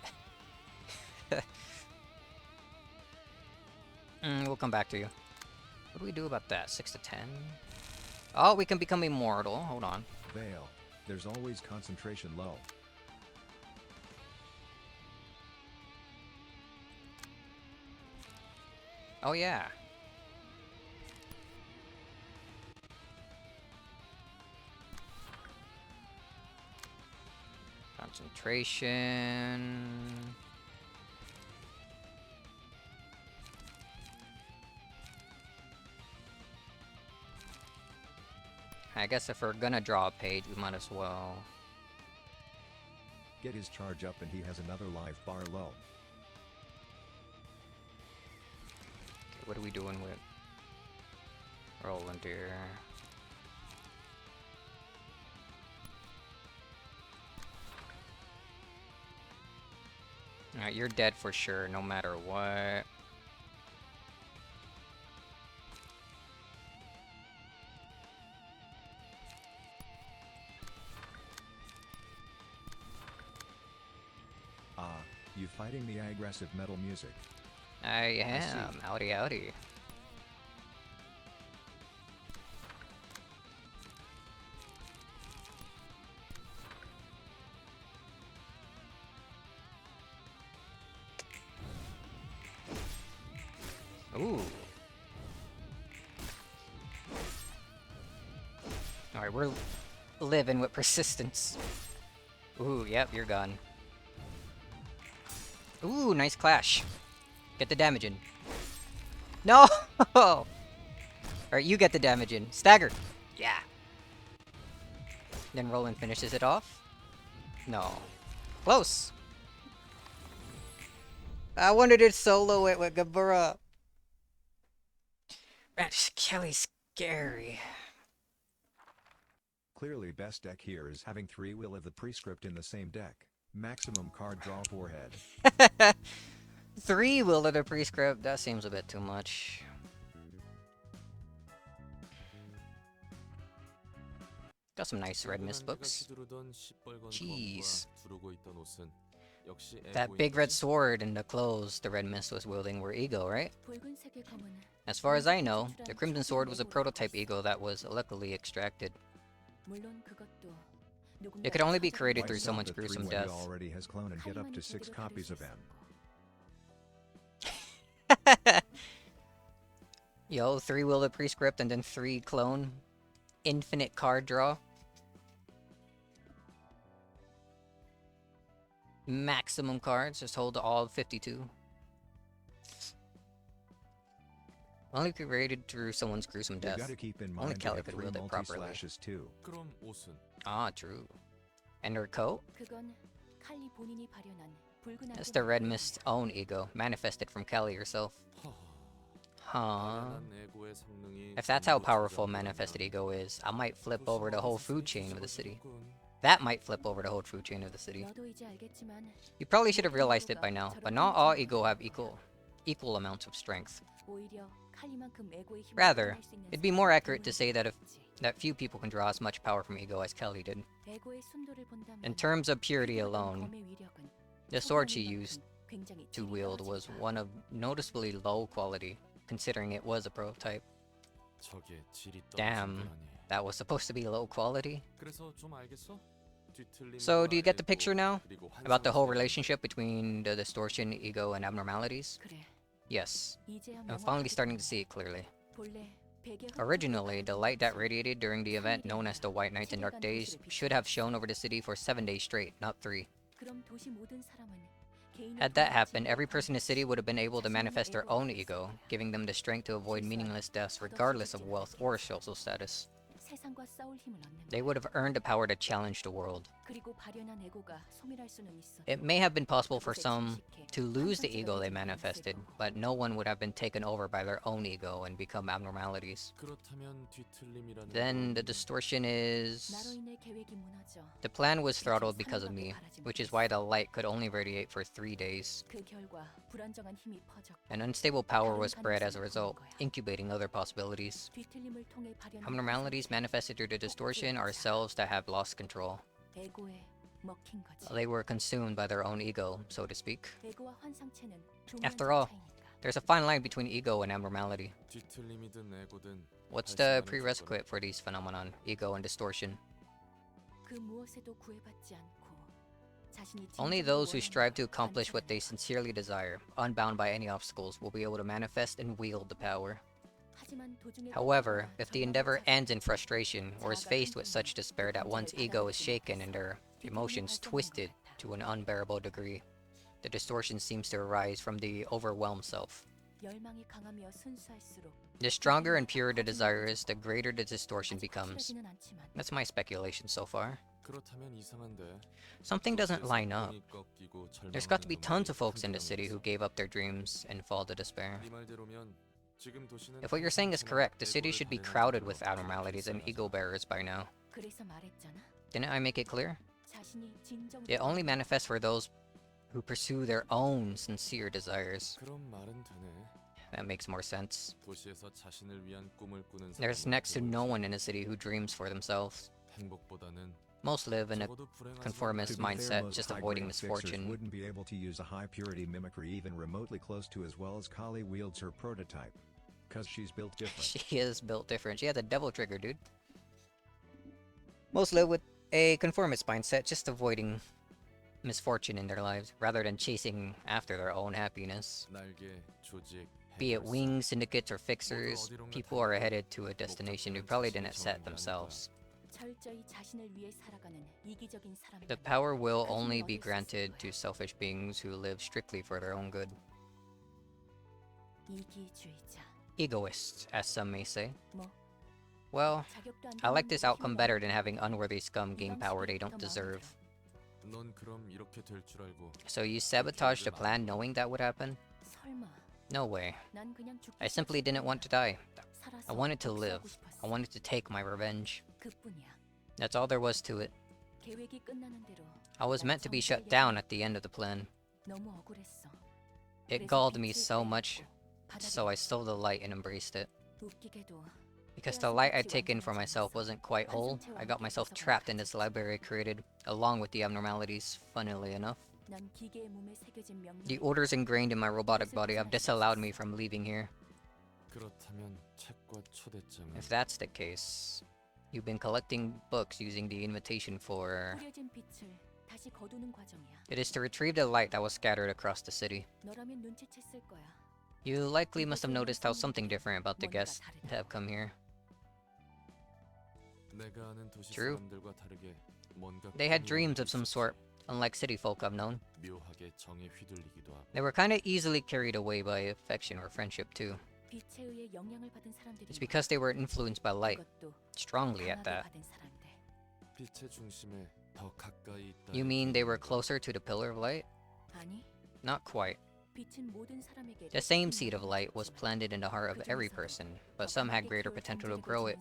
we'll come back to you. What do we do about that? 6 to 10? Oh, we can become immortal. Hold on. Veil. There's always concentration low. Oh yeah. Concentration. I guess if we're gonna draw a page, we might as well. Get his charge up and he has another life bar low. What are we doing with Roland here? Alright, you're dead for sure, no matter what. You fighting the aggressive metal music. I am. Howdy, howdy. Ooh. Alright, we're living with persistence. Ooh, yep, you're gone. Ooh, nice clash. Get the damage in. No! Alright, you get the damage in. Stagger! Yeah. Then Roland finishes it off. No. Close! I wanted to solo it with Gabura. Man, Kelly's scary. Clearly best deck here is having 3 Will of the Prescript in the same deck. Maximum card draw forehead. 3 Will of the Prescript, that seems a bit too much. Got some nice red mist books. Jeez. That big red sword and the clothes the red mist was wielding were ego, right? 붉은색의 검은 As far as I know, the crimson sword was a prototype ego that was luckily extracted. 물론 그것도 It could only be created Why through stop someone's at gruesome 3 when death. you already has clone and get up to 6 copies of M. Yo, 3 Will of Prescript and then 3 clone. Infinite card draw. Maximum cards, just hold all 52. Only created through someone's gruesome You death. gotta keep in Only mind Kelly they have could 3 wield it properly. multi-slashes too. 그럼 옷은 Ah, true. And her coat? 그건 칼리 본인이 발현한 붉은 That's 악의 the Red 마법입니다. Mist's own ego, manifested from Kelly herself. Huh. 단단한 에고의 성능이 If that's how 전부 powerful 저장되면 manifested ego is, I might flip over the whole food chain of the city. 부수어지는군. That might flip over the whole food chain of the city. 너도 이제 알겠지만 You probably should have realized it by now, but not all ego have equal amounts of strength. 오히려 칼리만큼 에고의 힘을 Rather, 발휘할 수 있는 it'd be more 사람이 accurate to say that few people can draw as much power from ego as Kelly did. 에고의 순도를 본다면 In terms of purity 휘두르던 alone, 검의 위력은 the sword she 소금만큼 used 굉장히 to 질이 wield was 떨어진다. one of noticeably low quality, considering it was a prototype. 저게 질이 Damn. 떨어진다니. That was supposed to be low quality. 그래서 좀 알겠어? So, do you get the picture now? 그리고 About the whole 환상세계. relationship between the distortion, ego, and abnormalities? 그래. Yes. 이제야 I'm finally 명확하게 starting to 보인다. see it clearly. 본래 베개 Originally, the light that radiated during the event known as the White Nights and Dark Days should have shone over the city for 7 days straight, not 3. 그럼 도시 모든 사람은 개인의 Had that 도덕 happened, 지위를 every person in the city would have been able to 자신의 manifest their 에고가 own 있었을 ego, 것이다. giving them the strength to avoid meaningless deaths regardless of wealth or social status. 세상과 싸울 힘을 얻는 They would have earned the power to challenge the world. 그리고 발현한 에고가 소멸할 수는 있어. It may have been possible for some to lose the ego they manifested, but no one would have been taken over by their own ego and become abnormalities. 그렇다면 뒤틀림이라는 Then 건 the distortion 나로 is... 인해 계획이 무너져. The plan was throttled because of me, which is why the light could only radiate for 3 days. 그 결과 불안정한 힘이 퍼졌고 An unstable power was spread as a result, incubating other possibilities. 뒤틀림을 통해 발현한 Abnormalities manifested through the distortion are selves that have lost control. 에고에 먹힌 거지. They were consumed by their own ego, so to speak. 에고와 환상체는 After all, 차이니까. There's a fine line between ego and abnormality. 뒤틀림이든 에고든 What's the prerequisite for these phenomenon, ego and distortion? 그 무엇에도 구애받지 않고 자신이 Only 진정으로 those who 원하는 strive to 걸 accomplish what they 관찰하는 것. sincerely desire, unbound by any obstacles, will be able to manifest and wield the power. 하지만 도중에 However, 꺾이거나 if the 절망을 endeavor 찾아 ends in frustration or is faced with such despair that one's ego is shaken and their emotions twisted to an unbearable degree, the distortion seems to arise from the overwhelmed self. 열망이 강하며 순수할수록 The stronger and purer the desire is, the greater the distortion 아직 becomes. 확실하지는 않지만 That's my speculation so far. 그렇다면 이상한데. Something doesn't line up. 성공이 꺾이고 There's got to be 절망하는 tons of 놈들이 folks in the city who 한동안 gave up their dreams and fall to despair. 네 말대로면 지금 도시는 If what you're saying is 항상 correct, the city 에고를 should be 발현하는 crowded 걸로 with abnormalities and 생각하죠. ego bearers by now. 그래서 말했잖아. Didn't I make it clear? 자신이 진정으로 It only manifests for those who pursue their own sincere desires. 그런 말은 되네. That makes more sense. 도시에서 자신을 위한 꿈을 꾸는 There's 사람은 next to no 드물지. one in the city who dreams for themselves. 행복보다는 Most live in a 적어도 불행하지만 conformist To be fair, mindset, most just high-grade avoiding fixers misfortune. wouldn't be able to use a high-purity mimicry even remotely close to as well as Kali wields her prototype. Cause she's built different. She is built different. She has a devil trigger, dude. Most live with a conformist mindset, just avoiding misfortune in their lives, rather than chasing after their own happiness. 날개, 조직, Be it wing syndicates or fixers, people are headed to a destination who probably didn't set themselves. 철저히 자신을 위해 살아가는 이기적인 사람들. The power will only be granted to selfish beings who live strictly for their own good. 이기주의자. Egoists, as some may say. 뭐? Well, 자격도 안 I like 되는 this 놈들이 outcome 힘을 better 얻는 than having unworthy scum gain 이런 power 식이 they 더 don't 마음에 deserve. 들어. 넌 그럼 이렇게 될 줄 알고 So you sabotaged the plan knowing that would happen? 설마. No way. 난 그냥 죽고 I simply didn't want to 싶었을 die. 뿐이야. 살아서 I wanted to live. 복수하고 싶었어. I wanted to take my revenge. 그뿐이야. That's all there was to it. 계획이 끝나는 대로 I was meant to be shut down at the end of the plan. 너무 억울했어. It 그래서 galled me 빛을 so 빼앗고 much, so I 받아들였어. stole the light and embraced it. 웃기게도 Because the light I'd taken for myself wasn't quite whole, I got myself trapped in this library I created, along with the abnormalities, funnily enough. 난 기계의 몸에 새겨진 The 명령을 orders ingrained in my robotic body have disallowed me from leaving here. 그렇다면 책과 초대장은 If that's the case, you've been collecting books using the invitation for... 뿌려진 빛을 다시 거두는 과정이야. It is to retrieve the light that was scattered across the city. 너라면 눈치챘을 거야. You likely must have noticed how something different about the guests that have come here. 내가 아는 도시 True. 사람들과 다르게 뭔가 They had 꿈이 dreams of some 있었지. sort, unlike city folk I've known. 묘하게 정에 휘둘리기도 하고 They were kinda easily carried away by affection or friendship too. 빛에 의해 영향을 받은 사람들이 It's because they were influenced by light, 그것도 strongly at 강하게 that. 받은 사람들. 빛의 중심에 더 가까이 있다. You mean they were closer to the pillar of light? 아니, Not quite. 빛은 모든 사람에게 The same seed of light was planted in the heart of every person, but some had greater potential to grow it,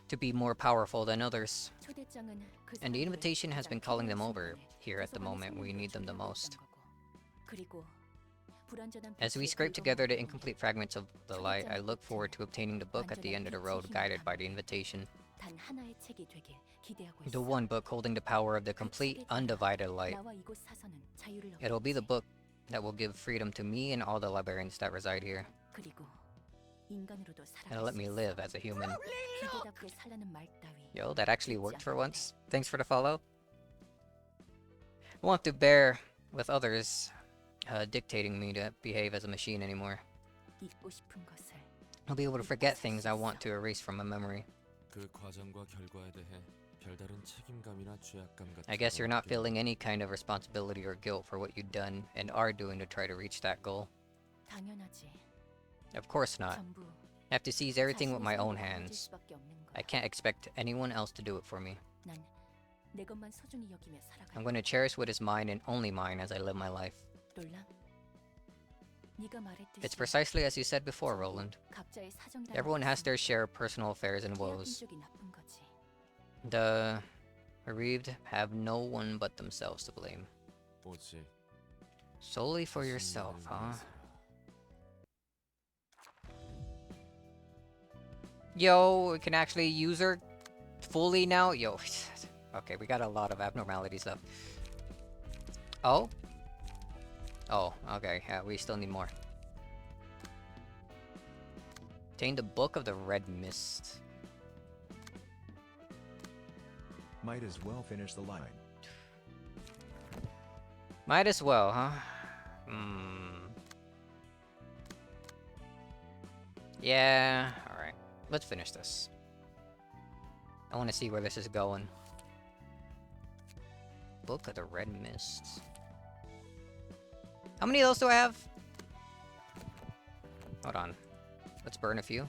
to be more powerful than others. And the invitation has been calling them over, here at the moment we need them the most. As we scrape together the incomplete fragments of the light, I look forward to obtaining the book at the end of the road guided by the invitation. 단 하나의 책이 되길 기대하고 있어. The one book holding the power of the complete, undivided light. 나와 이곳 사서는 자유를 얻게 It'll be the 되지. book that will give freedom to me and all the librarians that reside here, 그리고 인간으로도 and let me 살아갈 수 live 있어. as a human. 기대답게 살라는 말 따위. Yo, that actually worked for once. Thanks for the follow. I won't have to bear with others dictating me to behave as a machine anymore. 잊고 싶은 것을 I'll be able to forget things I want to erase from my memory. 그 과정과 결과에 대해 별다른 책임감이나 죄악감 같은 I guess you're 건 not 없게 feeling any kind of responsibility or guilt for what you've done and are doing to try to reach that goal. 당연하지. Of course not. 전부 I have to seize everything with my 자신의 own 생각을 hands. 가질 수밖에 없는 거야. I can't expect anyone else to do it for me. 난 내 것만 소중히 여기며 살아갈 I'm going to cherish what is mine and only mine as I live my life. 놀라. 네가 말했듯이 It's precisely as you said before, Roland. 각자의 사정이 Everyone has their share of personal affairs and woes. 쪽이 나쁜 거지. The bereaved have no one but themselves to blame. 오직 Solely for 자신만을 yourself, huh? 위해서. Yo, we can actually use her fully now? Yo. Okay, we got a lot of abnormalities left. Oh? Oh, okay. Yeah, we still need more. Obtain the Book of the Red Mist. Might as well finish the line. Might as well, huh? Hmm. Yeah, alright. Let's finish this. I want to see where this is going. Book of the Red Mist. How many of those do I have? Hold on. Let's burn a few.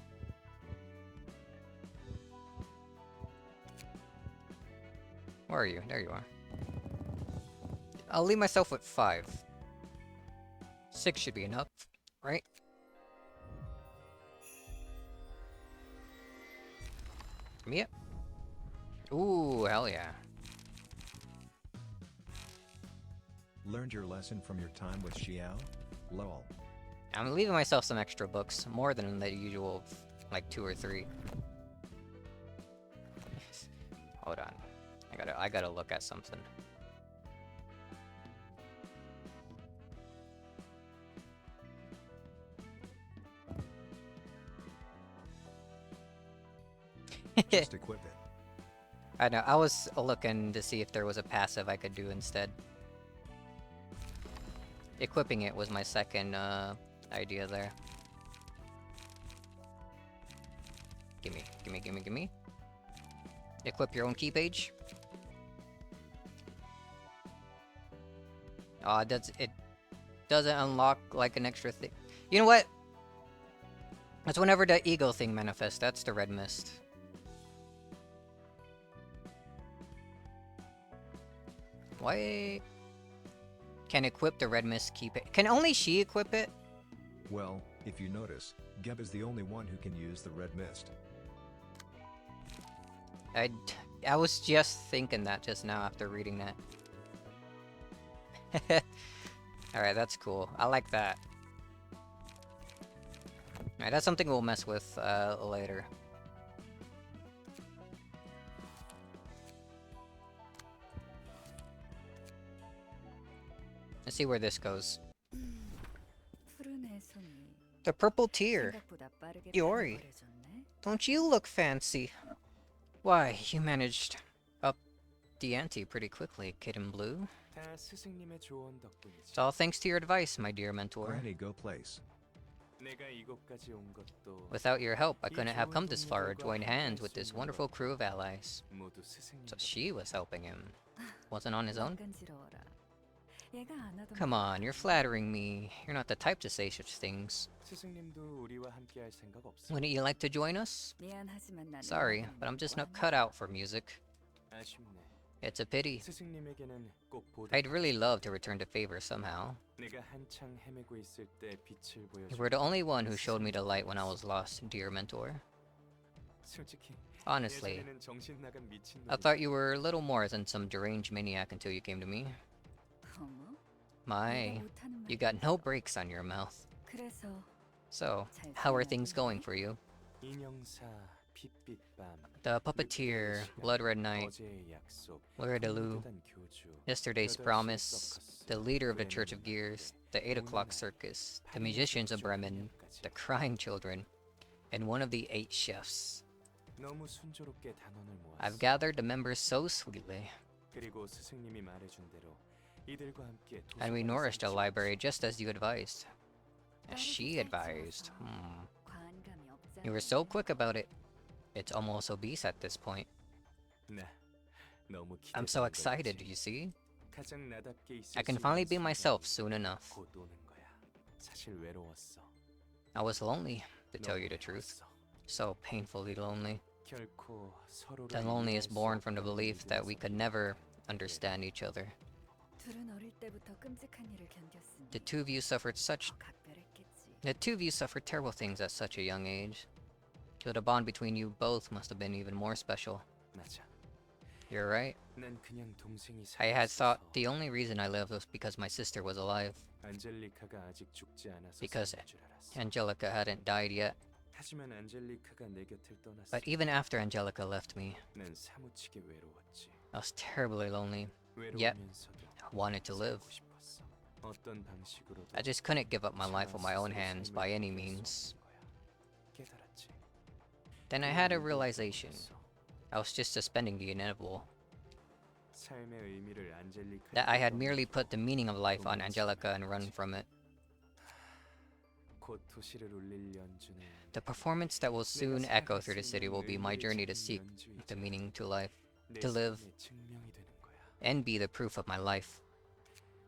Where are you? There you are. I'll leave myself with 5. 6 should be enough, right? Yep. Ooh, hell yeah. Learned your lesson from your time with Xiao? Lol. I'm leaving myself some extra books, more than the usual, like 2 or 3. Hold on. I gotta look at something. Just equip it. I know, I was looking to see if there was a passive I could do instead. Equipping it was my second idea there. Gimme, gimme, gimme, gimme. Equip your own key page. It doesn't unlock like an extra thing. You know what? That's whenever the eagle thing manifests. That's the red mist. Why can equip the red mist key page? Can only she equip it? Well, if you notice, Geb is the only one who can use the red mist. I was just thinking that just now after reading that. Alright, that's cool. I like that. Alright, that's something we'll mess with later. Let's see where this goes. The purple tear. Iori, don't you look fancy? Why, you managed up the ante pretty quickly, Kid in Blue. 다 스승님의 조언 덕분이지. It's all thanks to your advice, my dear mentor. Granny, go place. 내가 이곳까지 온 것도 Without your help, I couldn't have come this far or joined hands with this wonderful crew of allies. 모두 스승님. So she was helping him. Wasn't on his own? 간지러워라. 얘가 안 하던 Come on, you're flattering me. You're not the type to say such things. 스승님도 우리와 함께할 생각 없어. Wouldn't you like to join us? 미안하지만 나는 Sorry, but I'm just not cut out for music. 아쉽네. It's a pity. 스승님에게는 꼭 보답. I'd really love to return the favor somehow. 내가 한창 헤매고 있을 때 빛을 보여줘. You were the only one who showed me the light when I was lost, dear mentor. 솔직히 Honestly, 예전에는 정신 나간 미친 I thought you were a little more than some deranged maniac until you came to me. 어머? My, 내가 못하는 you 말. got no brakes on your mouth. 그래서 So, how are things going for you? 인형사 핏빛밤. The puppeteer, Blood Red Knight, 어제의 약속. Laura Delou, 흐뭇한 교주. yesterday's promise, the leader of the Church of Gears, the 8 o'clock circus, the musicians of Bremen, the crying children, and one of the 8 chefs. 너무 순조롭게 단원을 모았어. I've gathered the members so sweetly, 그리고 스승님이 말해준 대로 이들과 함께 and we 도서관을 nourished a 설치고 library just as you advised. As she advised. 과한 감이 없잖아. You were so quick about it. It's almost obese at this point. 네, 너무 I'm so 기대되는 excited, 거지. you see? 가장 나답게 있을 I can 수 finally 있는 be myself 순간이 soon enough. 곧 오는 거야. 사실 외로웠어. I was lonely, to tell you 너무 the truth. 외로웠어. So painfully lonely. 결코 서로를 The lonely is 이해할 수 born from the 없던 belief that we 일들에서 could never 함께 understand each other. 둘은 어릴 때부터 끔찍한 일을 견뎠으니 The two of you suffered 더 각별했겠지. The two of you suffered terrible things at such a young age. So the bond between you both must have been even more special. 맞아. You're right. 난 그냥 동생이 I had thought 살아있어서 the only reason I lived was because my sister was alive. 안젤리카가 아직 죽지 않아서 Because 살인 줄 알았어. Angelica hadn't died yet. 하지만 안젤리카가 내 곁을 떠났을 But even after Angelica left me, 난 사무치게 외로웠지. I was terribly lonely. Yet, 외로우면서도 I wanted to live. 살고 싶었어. 어떤 방식으로도 I just couldn't give up my life with my own 자아 hands 스스로 by any 삶을 means. 살아가는 거야. 깨달았지. Then I had a 그런 realization. 일들이 있었어. I was just suspending the inevitable. 삶의 의미를 안젤리카에게 That I had merely 떠넘기고 put the meaning of life on 도망치지 Angelica and run 말았지. from it. 곧 도시를 울릴 연주는 The performance that will soon 내가 echo 살아갈 through the 수 city 있는 will be my 의미를 journey to 찾는 seek 연주이자 the meaning to life, 내 to live, 삶의 증명이 되는 거야. and be the proof of my life.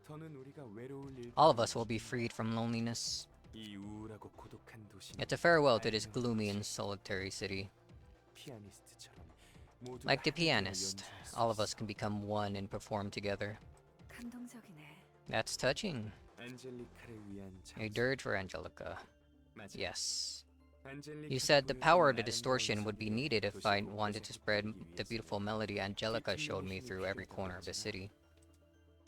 더는 우리가 외로울 일 All of us will be freed from loneliness. 이 우울하고 고독한 도시. It's a farewell to this gloomy and solitary city. 피아니스트처럼 모두가 Like the 하나로 pianist, 연주할 수 all of us 있어. can become one and perform together. 감동적이네. That's touching. 안젤리카를 위한 A 장소. dirge for Angelica. 맞아. Yes. 안젤리카가 You said the 보여준 power of the 아름다운 distortion would be 소리를 needed if 도시 I 곳곳에 wanted to spread 흩어지기 the 위해서 beautiful melody Angelica showed me through every corner of the city.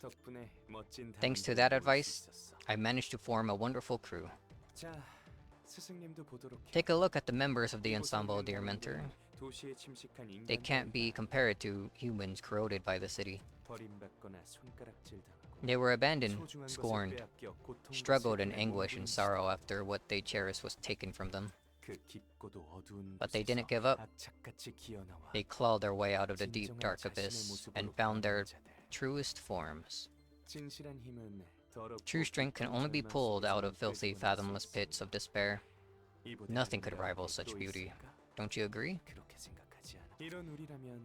덕분에 멋진 Thanks to 단원들을 that 모을 수 advice, 있었어. I managed to form a wonderful crew. 자, 스승님도 보도록 해. Take a look at the members of the 이곳에 ensemble, 있는 dear mentor. 단원들은 도시에 침식한 They can't be 인간들이다. compared to humans corroded by the city. 버림받거나 손가락질 당하고 They were abandoned, 소중한 것을 scorned, 빼앗겨 고통과 struggled in 슬픔에 anguish and 몸부림치다. sorrow after what they cherished was taken from them. 그 깊고도 어두운 But they 곳에서 didn't give up. 악착같이 기어나와 They clawed their way out of the deep, 진정한 dark 자신의 abyss 모습으로 and found their 변한 자들. truest forms. 진실한 힘은 더럽고 True strength can 깊은 only be 절망 pulled out 속에서 of filthy, 꿰뚫어낼 수 fathomless pits 있습니다. of despair. 이보다 Nothing could 아름다운 rival 게 such 또 beauty. 있을까? Don't you agree? 그렇게 생각하지 않아. 이런 우리라면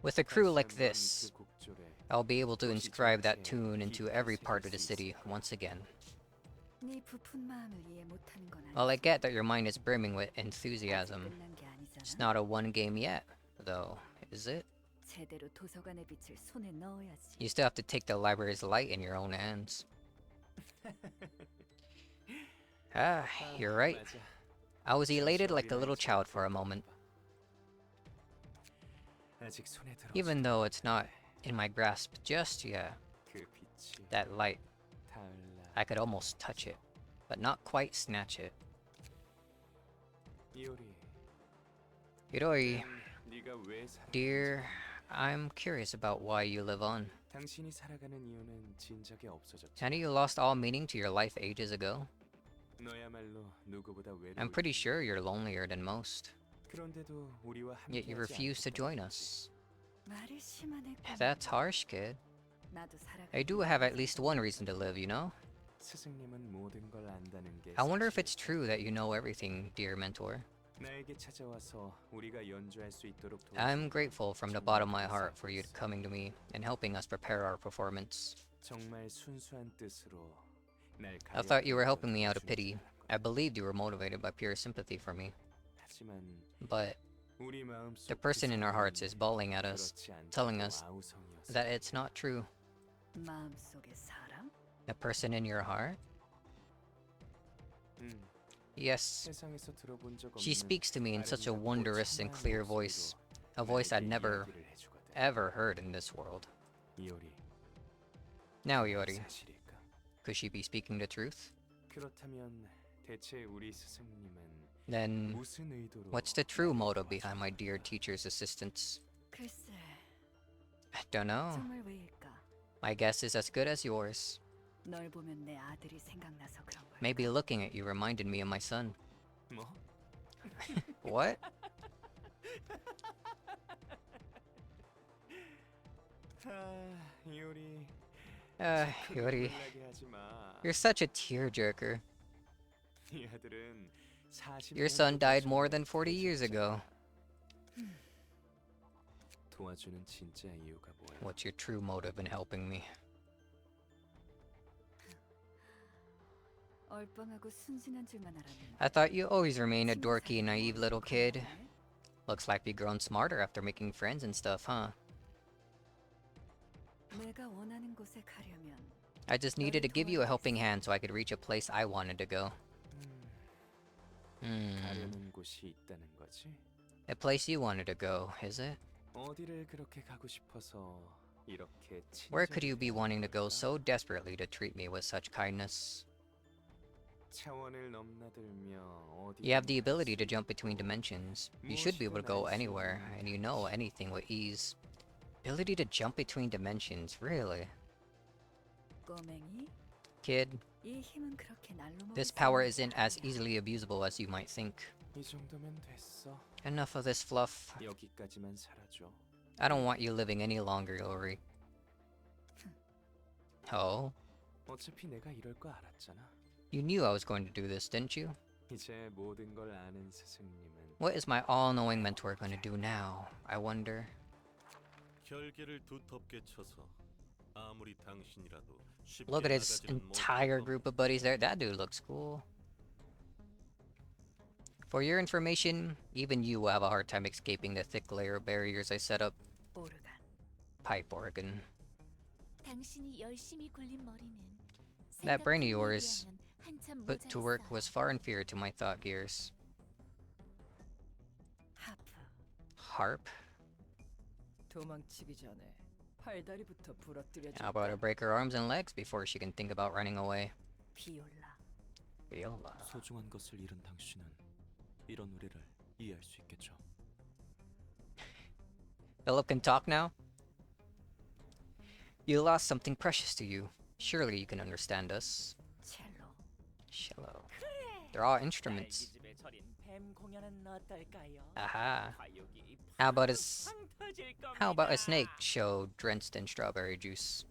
With a crew 다시 like 한번 this, 그 곡조를 I'll be able to 혹시 inscribe that 전체에 tune into 깊이 every 새길 part of the 수 city 있을 거야. once again. 네 부푼 마음을 이해 못하는 건 Well, I 아니지. get that your mind is brimming with 아직 enthusiasm. 끝난 게 It's 아니잖아. not a one game yet, though, is it? 제대로 도서관의 빛을 손에 넣어야지. You still have to take the library's light in your own hands. Ah, you're right. 맞아. I was elated like a 어린아이처럼 little child for a moment, 아직 손에 들어오지도 even though it's not in my grasp just yet. 그 빛이 That light, 닿을라. I could almost touch it, but not quite snatch it. 이오리, Hiroi, 네가 왜 살아? dear, I'm curious about why you live on. 당신이 살아가는 이유는 진작에 없어졌지. Hadn't you lost all meaning to your life ages ago? 너야말로 누구보다 외로울 I'm pretty 뿐이야. sure you're lonelier than most, 그런데도 우리와 yet you 함께하지 refuse to 않겠다고. join us. 말을 심하네. That's harsh, kid. 나도 살아가. I do have at least one reason to live, you know? 스승님은 모든 걸 안다는 게 I wonder if it's 사실일까? true that you know everything, dear mentor. 나에게 찾아와서 우리가 연주할 수 있도록 I'm 도와준 grateful from the bottom of my heart for you coming to me and helping us prepare our performance. 정말 순수한 뜻으로 날 I thought you were 가볍게 helping me out of 도와주는 pity. 사람. I believed you were motivated by pure sympathy for me. 하지만 But 우리 마음속 the person 그 in our hearts 사람은 is bawling at us, 그렇지 않다고 telling us 아우성이었어. that it's not true. 마음속의 사람? The person in your heart? Yes. 세상에서 들어본 적 She 없는 speaks to me in such a 아름답고 wondrous and 청아한 clear voice, 목소리로 a voice I'd 나에게 never 이야기를 해주거든. ever heard in this world. 이오리, Now, Yori, 사실일까? could she be speaking the truth? 그렇다면 대체 우리 스승님은 Then, 무슨 의도로 what's the true 나를 motive behind my 도와준 dear 걸까? teacher's assistance? 글쎄, I don't know. 정말 왜일까? My guess is as good as yours. 널 보면 내 아들이 생각나서 그런 거야. Maybe looking at you reminded me of my son. 뭐? What? 이오리, Yori, 놀라게 하지 마. you're such a tearjerker. 이 아들은 40 Your 년 son died 동안 more than 40 years ago. 도와주는 진짜 이유가 뭐야? What's your true motive in helping me? 얼빵하고 순진한 줄만 알았는데. I thought you always remained a dorky, naive little kid. Looks like you've grown smarter after making friends and stuff, huh? 내가 원하는 곳에 가려면 I just needed to give you a helping hand so I could reach a place I wanted to go. 가려는 곳이 있다는 거지? A place you wanted to go, is it? 어디를 그렇게 가고 싶어서 이렇게 Where could you be 친절히 wanting to go 대하는 so 걸까? desperately to treat me with such kindness? 차원을 넘나들며 You have the 어디든지 ability to 갈수 jump between 있고 dimensions. You should be able to 무엇이든 go 알수 anywhere, 있는 and you know anything with ease. Ability to jump between dimensions, really? 꼬맹이, Kid, 이 힘은 그렇게 날로 먹을 this 수 power 있는 isn't 게 as 아니야. easily abusable as you might think. 이 정도면 됐어. Enough of this fluff. 여기까지만 살아줘. I don't want you living any longer, Lori. Oh? 어차피 내가 이럴 거 알았잖아. You knew I was going to do this, didn't you? 이제 모든 걸 아는 스승님은 What is my all-knowing mentor going to do now? I wonder. 결계를 두텁게 쳐서 아무리 당신이라도 쉽게 Look at his 나가지는 entire 못할 group of buddies there. That dude looks cool. For your information, even you will have a hard time escaping the thick layer of barriers I set up. 오르간. Pipe organ. 당신이 열심히 굴린 머리는 That brain of 생각한 yours 얘기와는 한참 put to work 모자랐어. was far inferior to my thought gears. 하프. Harp? 도망치기 전에 팔다리부터 부러뜨려 How about I break her arms and legs before she can think about running away? 비올라. Viola. 소중한 것을 잃은 당신은 이런 우리를 이해할 수 있겠죠. Philip can talk now? You lost something precious to you. Surely you can understand us. 첼로. Cello. They're all instruments. 집에 저린 뱀 공연은 어떨까요? Aha. 과육이 How about a s- 팡 터질 How about a 겁니다. snake show drenched in strawberry juice?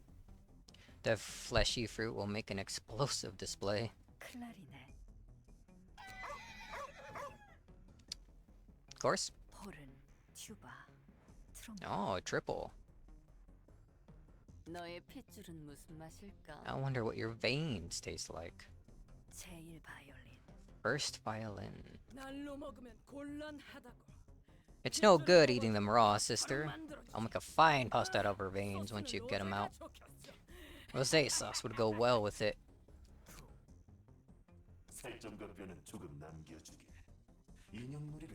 The fleshy fruit will make an explosive display. 클라리넷. course. 폴은 튜바, 트럼프. Oh, triple. 너의 핏줄은 무슨 맛일까? I wonder what your veins taste like. 제일 바이올린. First violin. 날로 먹으면 곤란하다고. It's no good eating them raw, sister. I'll make a fine pasta out of her veins once you get them out. Rosé sauce would go well with it.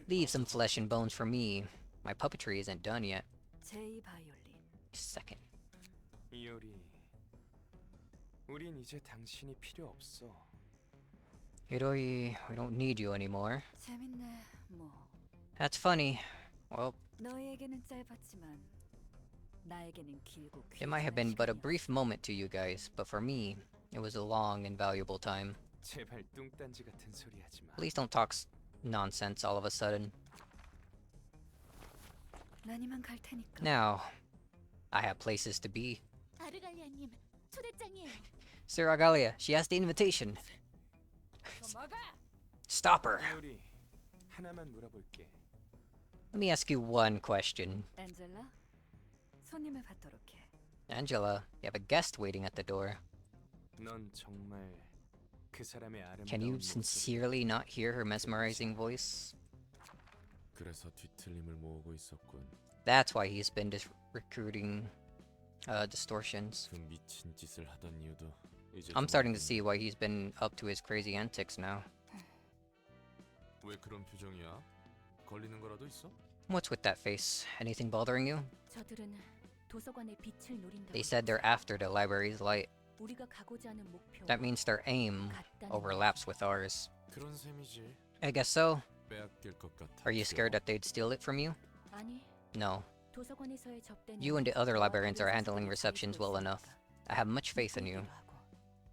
Leave some flesh and bones for me. My puppetry isn't done yet. 제이 바이올린. Second. 이효리, 우린 이제 당신이 필요 없어. Hiroi, we don't need you anymore. 재밌네. 뭐 That's funny. Well, 너에게는 짧았지만 나에게는 길고 it might have 귀중한 been but a 시간이었어. brief moment to you guys, but for me, it was a long and valuable time. 제발 뚱딴지 같은 소리 하지 마. Please don't talk nonsense all of a sudden. 난 이만 갈 테니까. Now, I have places to be. 아르갈리아님, 초대장이에요. Sir Agalia, she has the invitation. Stop her. 이효리, 하나만 물어볼게. Let me ask you one question. 앤젤라, 손님을 받도록 해. Angela, you have a guest waiting at the door. 넌 정말 그 사람의 Can 아름다운 you 목소리. sincerely not hear her mesmerizing voice? 그래서 뒤틀림을 모으고 있었군. That's why he's been recruiting distortions. 그 미친 짓을 하던 이유도 이제 I'm 좀 starting to 알겠네. see why he's been up to his crazy antics now. 왜 그런 표정이야? 걸리는 거라도 있어? What's with that face? Anything bothering you? 저들은 도서관의 빛을 노린다고. They said they're after the library's light. 우리가 가고자 하는 목표. That means their aim 같다는 overlaps with ours. 그런 셈이지. I guess so. 빼앗길 것 같아. Are you scared that they'd steal it from you? 아니, No. 도서관에서의 접대는 You and the other librarians are 나와 handling 다른 receptions 사람들을 well enough. 있으니까. I have much faith in you. 믿고 하고.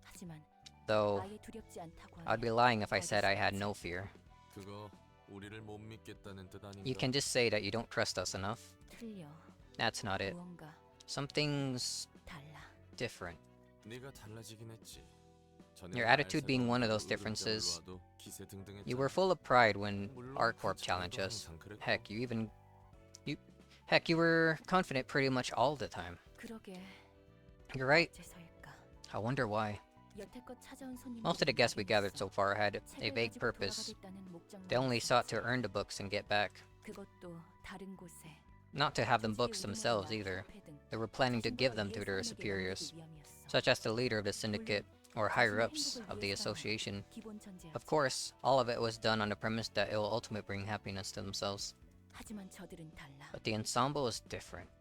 하지만 Though, 아예 두렵지 않다고 I'd be 하면 lying if I said I had no fear. 그거 우리를 못 믿겠다는 뜻 아닌가? You can just say that you don't trust us enough. 틀려. That's not it. 무언가 Something's 달라. different. 네가 달라지긴 했지. Your attitude being one of those differences. You were full of pride when our corp challenged us. Heck, you were confident pretty much all the time. 그러게 You're right. 어째서일까? I wonder why. 여태껏 찾아온 손님들이 Most of the guests we gathered so 있어. far had a 책을 vague 가지고 purpose. 돌아가겠다는 목적만 They only sought to 있었지. earn the books and get back. 그것도 다른 곳에. Not to have them 조직의 books 운영이나 themselves either. 협회 등 They were planning to give them to their 예산에게 superiors, 남기기 위함이었어. such as the leader of the syndicate or higher-ups of the association. 기본 전제였지. Of course, all of it was done on the premise that it will ultimately bring happiness to themselves. 하지만 저들은 달라. But the ensemble is different.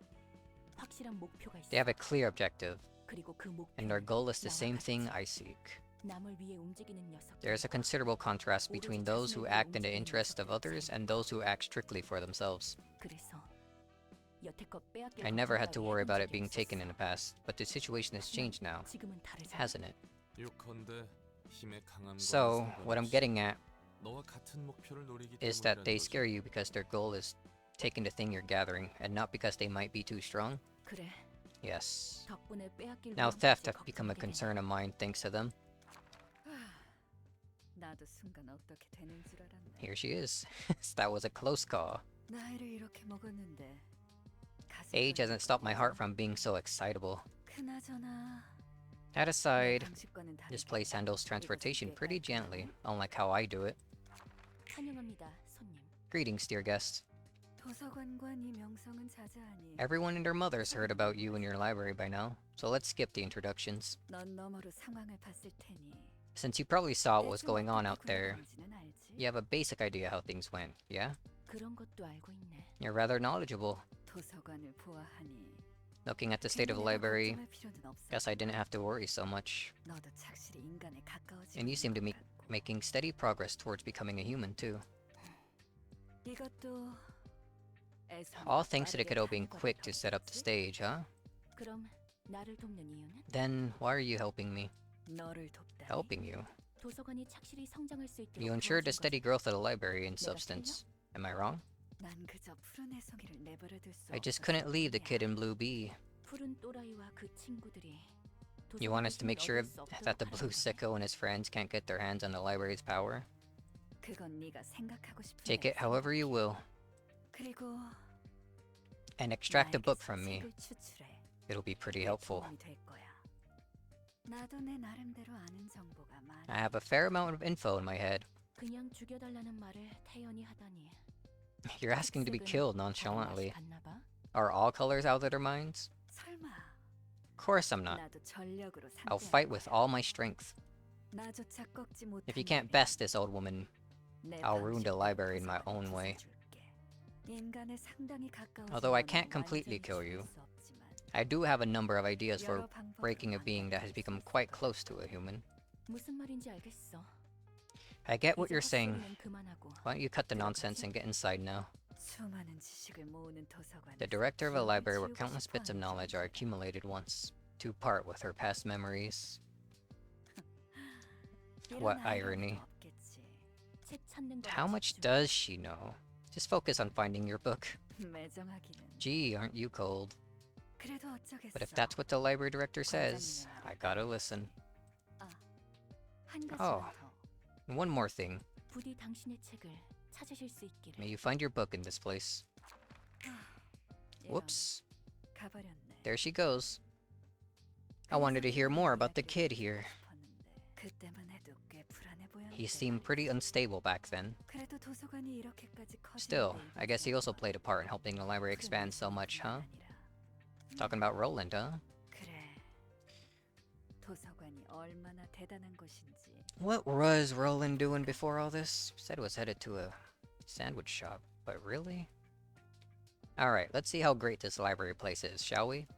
확실한 목표가 있어. They have a clear objective, 그리고 그 and their 목표는 goal is the 나와 same 같이 thing I seek. 남을 위해 움직이는 녀석들. There is a considerable contrast between those who act in the interest of others and those who act strictly for themselves. 그래서 여태껏 빼앗길 I never had to 걱정 worry 따위 about 해본 it being 적이 taken in 없었어. the past, but the situation has changed now, 지금은 다르잖아. hasn't it? 요컨대 힘의 강함과 So, what I'm getting at 너와 같은 목표를 노리기 is that they 때문이라는 scare 거지. you because their goal is taking the thing you're gathering, and not because they might be too strong? 그래. Yes. 덕분에 빼앗길 Now 위험까지 theft have become a 걱정하게 concern of mine thanks to them. 되네. 나도 순간 어떻게 되는 줄 알았네. Here she is. That was a close call. 나이를 이렇게 먹었는데 가슴 Age hasn't stopped my heart 떨리고 from being so excitable. 그나저나 That aside, 방식과는 다르게 this place handles transportation 이곳은 pretty 꽤 gently, unlike how I do it. 환영합니다, 손님. Greetings, dear guest. 도서관관 이 명성은 자자하니 Everyone and their mothers heard about you and your library by now, so let's skip the introductions. 넌 너머로 상황을 봤을 테니 Since you probably saw what was 대충 going on 어떻게 out there, 굴러가는지는 알지? you have a basic idea how things went, yeah? 그런 것도 알고 있네. You're rather knowledgeable. 도서관을 보아하니 Looking at the state of the 괜히 내가 library, 걱정할 필요는 없어. guess I didn't have to worry so much. 너도 착실히 인간에 가까워지고 And you seem to be 있는 것 같고. making steady progress towards becoming a human too. 이것도 All thanks to the kiddo being quick to set up the stage, huh? 그럼 나를 돕는 이유는 Then why are you helping me? 너를 돕다니. Helping you? 도서관이 착실히 성장할 수 있도록 You ensured the 도와준 steady 것은 growth of the library in 내가 substance. Am I wrong? 난 그저 푸른 해성이를 내버려둘 수 I just 없어서 couldn't leave the 뿐이야. kid in Blue Bee. 푸른 또라이와 그 친구들이 You want us to make sure 도서관의 힘을 얻을 수 that the 없도록 Blue 하는 거네. Sicko and his friends can't get their hands on the library's power? 그건 네가 생각하고 싶은 Take it 대로 however you will. 그리고 and extract a book 나에게서 from me. 책을 추출해. It'll be pretty 그게 helpful. 도움이 될 거야. 나도 내 나름대로 아는 정보가 많아. I have a fair amount of info in my head. 그냥 죽여달라는 말을 태연이 하다니. You're asking to be 흑색은 killed 다른 nonchalantly. 맛이 갔나 봐? Are all colors out of their minds? 설마. Of course I'm not. 나도 전력으로 I'll 상대할 fight with 거야. all my strength. 나조차 꺾지 못한 If you can't 너를 best this old woman, 내 I'll ruin the 방식으로 library in my own 구성하여 way. 부숴줄게. 인간에 상당히 가까워진 Although I 너는 can't completely 완전히 kill 죽일 you, 수 없지만 I do have a number of ideas for 여러 방법으로 breaking a being that has 만들어낼 수 become 있어. quite close to a human. 무슨 말인지 알겠어. I get what 이제 you're saying. 헛소리는 그만하고 Why don't you cut the nonsense and get inside now? 수많은 지식을 모으는 도서관에서 The director of a 기억을 library where 지우고 countless bits of 싶어하는 knowledge are 존재야. accumulated once, to part with her past memories. 이런 What 아이러니도 irony. 없겠지. 책 찾는 거에 How much 집중해. does she know? Just focus on finding your book. 매정하기는. Gee, aren't you cold? 그래도 어쩌겠어. But if that's what the library director says, I gotta listen. 한 가지만 Oh. 더. One more thing. 부디 당신의 책을 찾으실 수 있기를. May you find your book in this place. 이런, Whoops. 가버렸네. There she goes. I wanted to hear more about the kid here. 그때만 해도 꽤 불안해 보였는데. He seemed pretty unstable back then. 그래도 도서관이 이렇게까지 커진 Still, 데 I guess he also played a part in helping the library expand so much, huh? Talking about Roland, huh? 그래. 도서관이 얼마나 대단한 곳인지. What was Roland doing before all this? Said was headed to a sandwich shop, but really? Alright, let's see how great this library place is, shall we?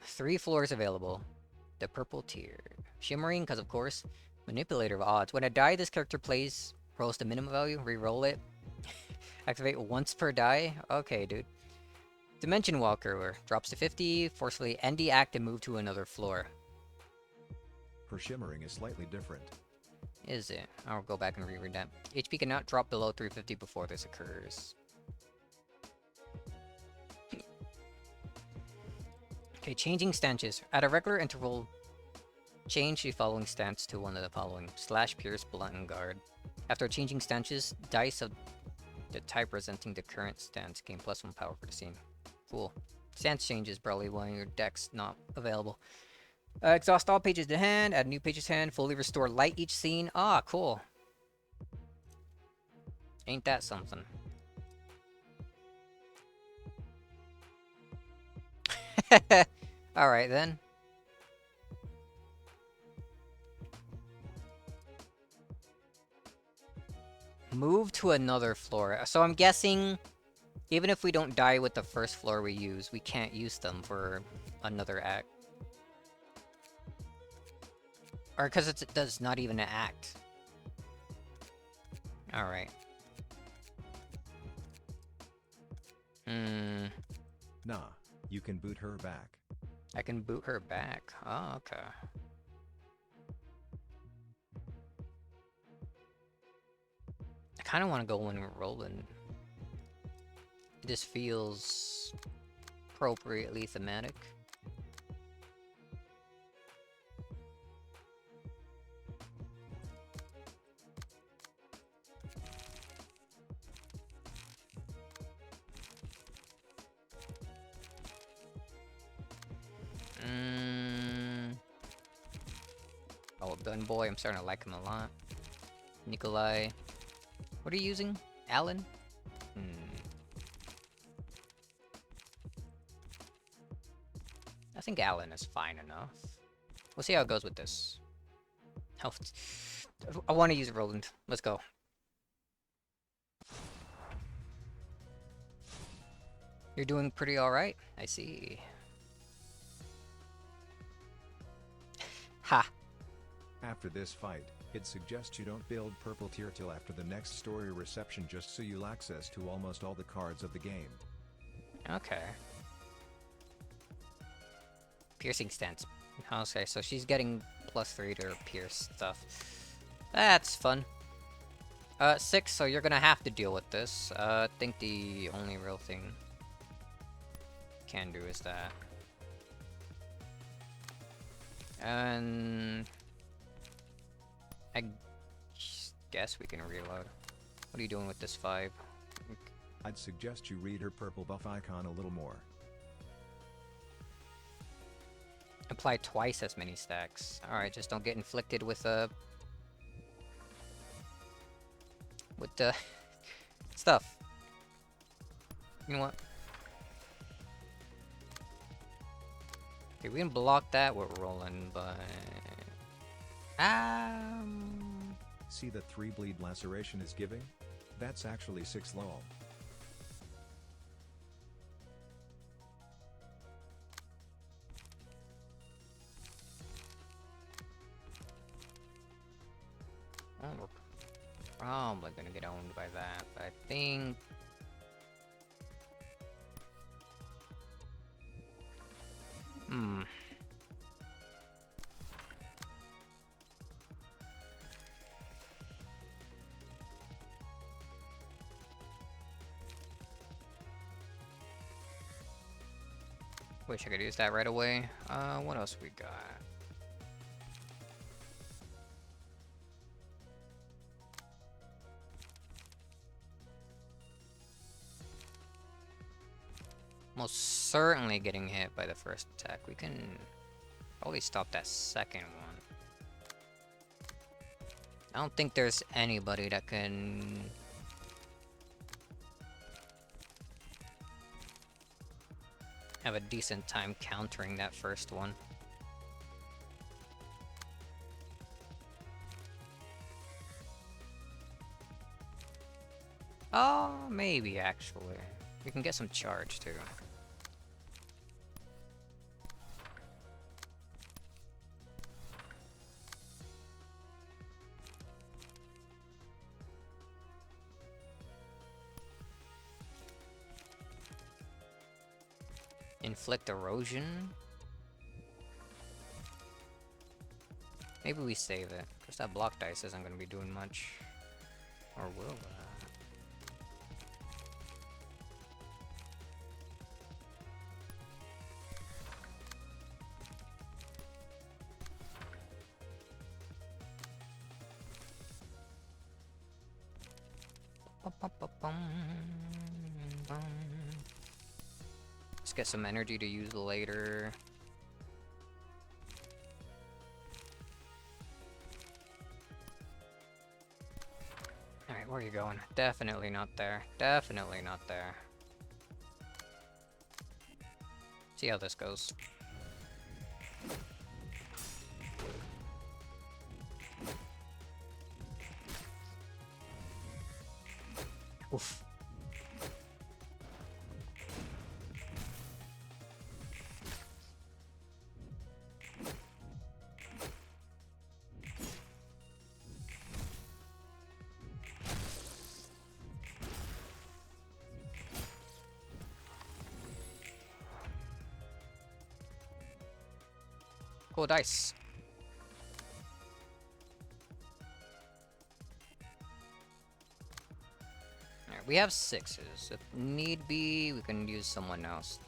3 floors available. The purple tier. Shimmering, because of course. Manipulator of odds. When a die this character plays rolls the minimum value, re-roll it. Activate once per die? Okay, dude. Dimension Walker drops to 50, forcefully end the act and move to another floor. Her shimmering is slightly different. Is it? I'll go back and reread that. HP cannot drop below 350 before this occurs. Okay, changing stances. At a regular interval, change the following stance to one of the following. Slash, Pierce, Blunt, and Guard. After changing stances, dice of the type representing the current stance gain +1 power for the scene. Cool. Stance changes probably when your deck's not available. Exhaust all pages to hand, add new pages to hand, fully restore light each scene. Ah, cool. Ain't that something? Alright then. Move to another floor. So I'm guessing even if we don't die with the first floor we use, we can't use them for another act. Or because it does not even an act. Alright. Nah, you can boot her back. I can boot her back. Oh, okay. I kind of want to go in Roland. This feels appropriately thematic. Oh, gun boy, I'm starting to like him a lot. Nikolai. What are you using? Alan? I think Alan is fine enough. We'll see how it goes with this. Oh, I want to use Roland. Let's go. You're doing pretty alright. I see. Ha! After this fight, it suggests you don't build purple tier till after the next story reception just so you'll access to almost all the cards of the game. Okay. Piercing stance. Okay, so she's getting +3 to her pierce stuff. That's fun. 6, so you're gonna have to deal with this. I think the only real thing can do is that. And I guess we can reload. What are you doing with this 5? I'd suggest you read her purple buff icon a little more. Apply twice as many stacks. Alright, just don't get inflicted with the stuff. You know what? Okay, we can block that with rolling, but See the 3 bleed laceration is giving? That's actually 6 lol. oh, we're probably gonna get owned by that, but I think wish I could use that right away. What else we got? Most certainly getting hit by the first attack. We can probably stop that second one. I don't think there's anybody that can have a decent time countering that first one. Oh, maybe actually. We can get some charge too. Inflict erosion? Maybe we save it, because that block dice isn't going to be doing much. Or will Let's get some energy to use later. Alright, where are you going? Definitely not there. Definitely not there. See how this goes. Oof. Cool dice. Alright, we have 6s. If need be, we can use someone else.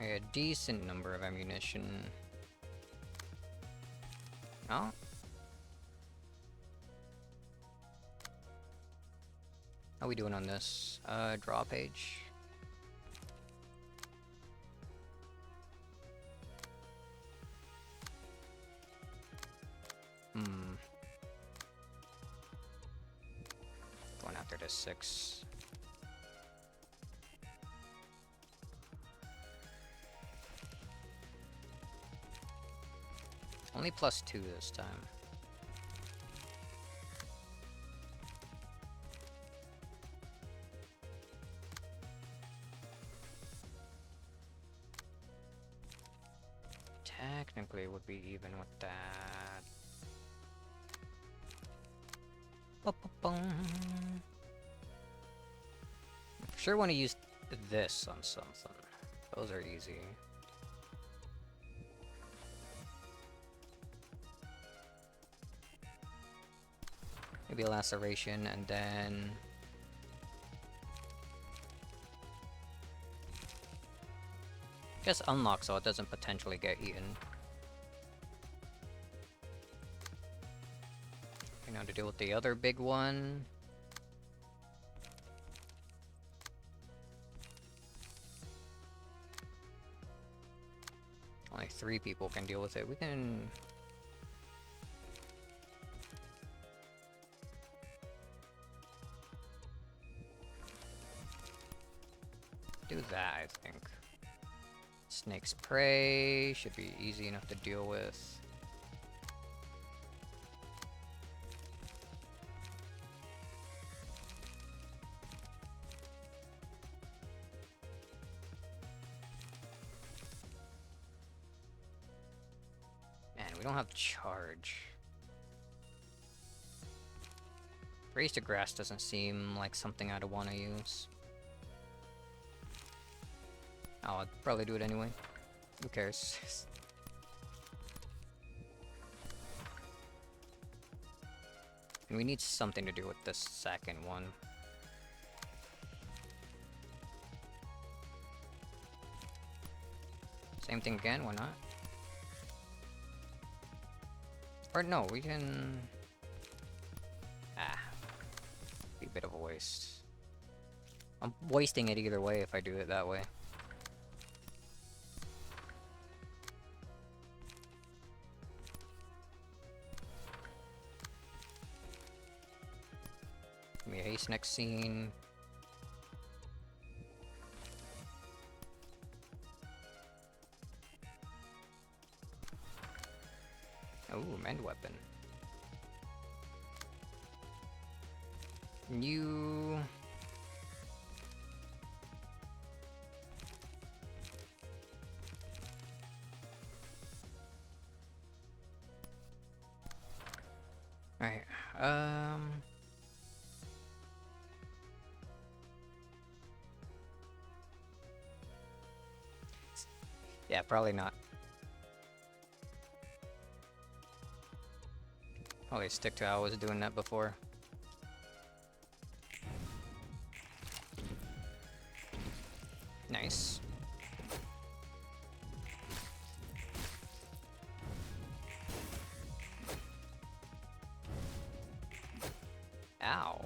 A decent number of ammunition. Oh? How we doing on this? Draw page. Going after this 6. Only +2 this time. Technically it would be even with that. Sure want to use this on something. Those are easy. Maybe a laceration and then just unlock so it doesn't potentially get eaten. You know, to deal with the other big one. Only 3 people can deal with it. We can... do that, I think. Snake's Prey should be easy enough to deal with. Man, we don't have charge. Raise to Grass doesn't seem like something I'd want to use. Oh, I'd probably do it anyway. Who cares? And we need something to do with this second one. Same thing again, why not? Or no, we can... be a bit of a waste. I'm wasting it either way if I do it that way. Give me a haste next scene. Oh, mend weapon. You... Alright, yeah, probably not. Probably stick to how I was doing that before. Nice. Ow.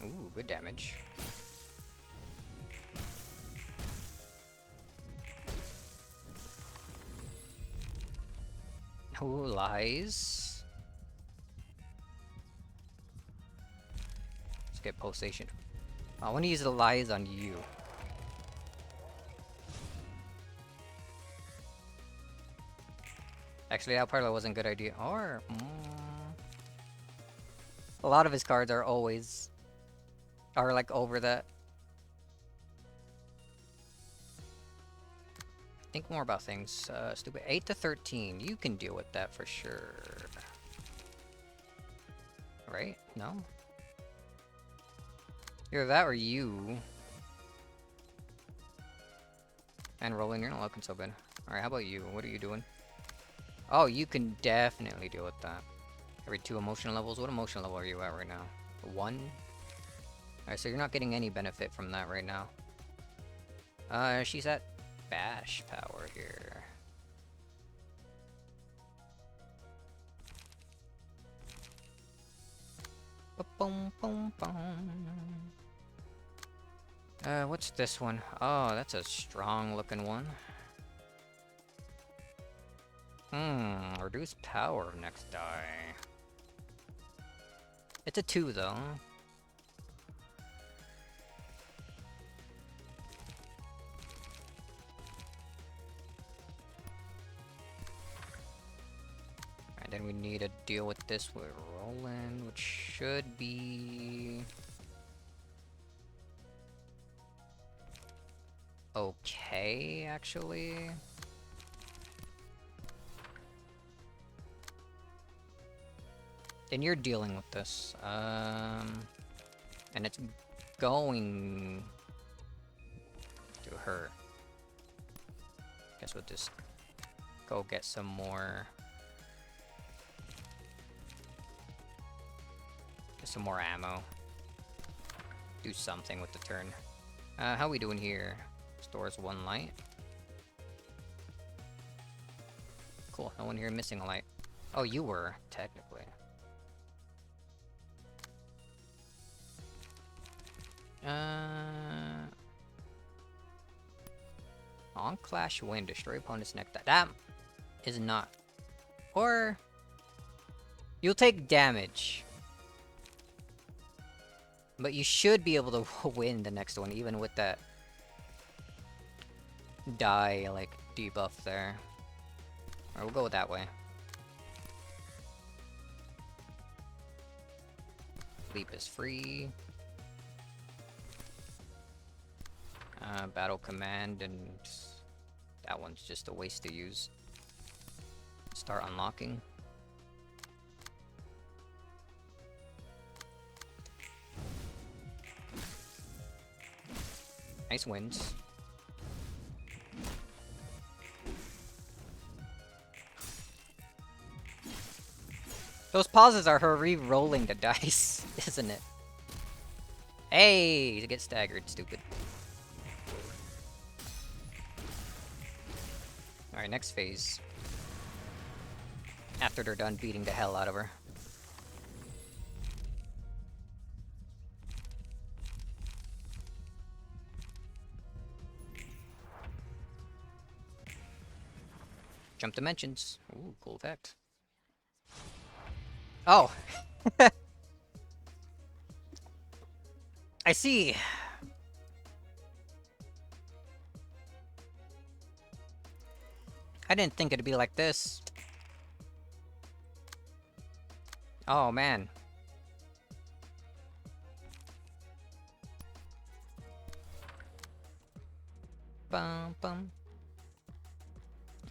Ooh, good damage. Who lies? Let's get pulsation. I want to use the lies on you. Actually, that probably wasn't a good idea. Or... a lot of his cards are always... are like over that. Think more about things. Stupid. 8 to 13. You can deal with that for sure. Right? No? Either that or you. And Roland, you're not looking so good. Alright, how about you? What are you doing? Oh, you can definitely deal with that. Every 2 emotional levels. What emotional level are you at right now? 1? Alright, so you're not getting any benefit from that right now. She's at bash power here. Ba-boom, boom, boom. What's this one? Oh, that's a strong looking one. Reduce power next die. It's a 2 though. And then we need to deal with this with Roland, which should be... okay, actually. And you're dealing with this. And it's going to hurt. Guess we'll just go get some more... get some more ammo. do something with the turn. How we doing here? Stores 1 light. Cool, no one here missing a light. Oh, you were, technically. On Clash Win, destroy opponent's neck. That is not. Or you'll take damage. But you should be able to win the next one, even with that die, like, debuff there. Alright, we'll go that way. Leap is free. Battle command, and that one's just a waste to use. Start unlocking. Nice wins. Those pauses are her re-rolling the dice, isn't it? Hey, you get staggered, stupid. Alright, next phase. After they're done beating the hell out of her. Jump dimensions. Ooh, cool effect. Oh! I see! I didn't think it'd be like this. Oh, man. Bum, bum.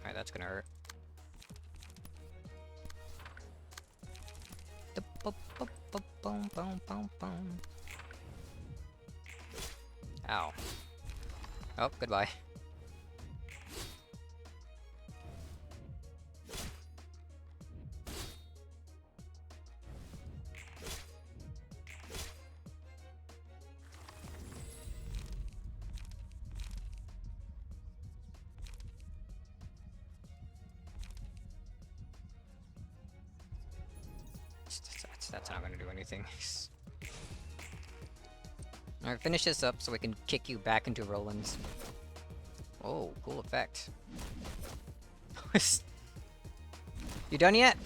Alright, that's gonna hurt. Ow. Oh, goodbye. That's not gonna do anything. Alright, finish this up so we can kick you back into Roland's. Oh, cool effect. You done yet?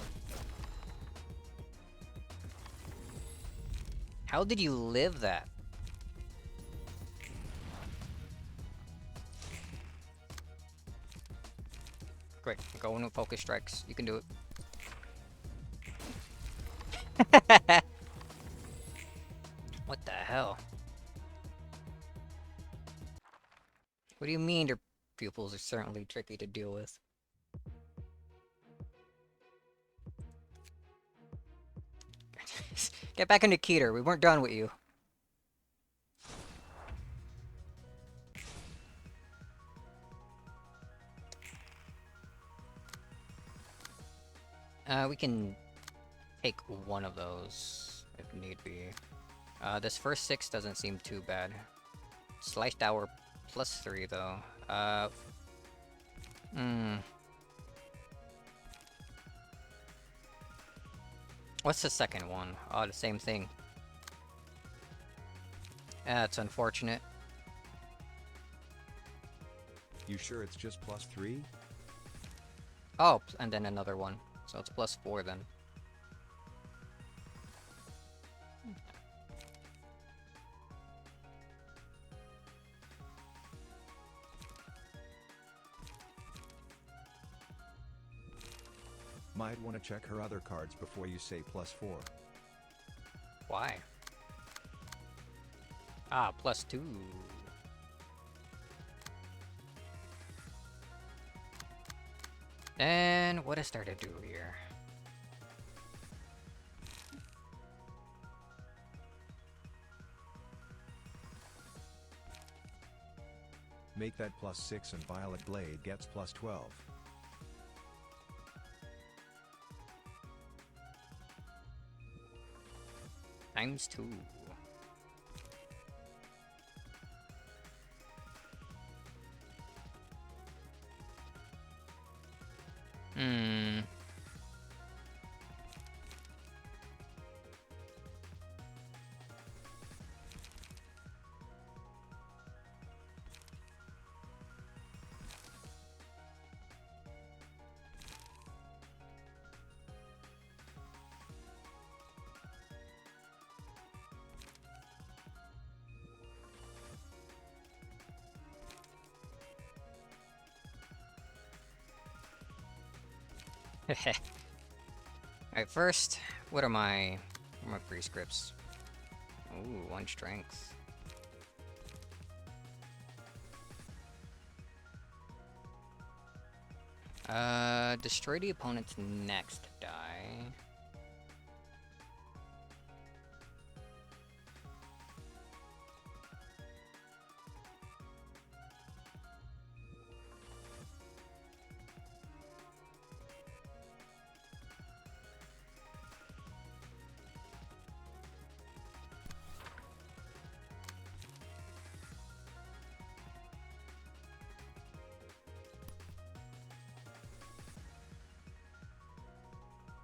How did you live that? Quick, go into focus strikes. You can do it. What the hell? What do you mean their pupils are certainly tricky to deal with? Get back into Keter, we weren't done with you. We can take one of those if need be. This first 6 doesn't seem too bad. Sliced Hour +3 though. What's the second one? Oh, the same thing. That's unfortunate. You sure it's just +3? Oh, and then another one. So it's +4 then. Might want to check her other cards before you say +4. Why? Ah, +2. Then what is there to do here? Make that +6 and Violet Blade gets +12. ×2. Alright, first, what are my prescripts? Ooh, 1 strength. Destroy the opponent's next die.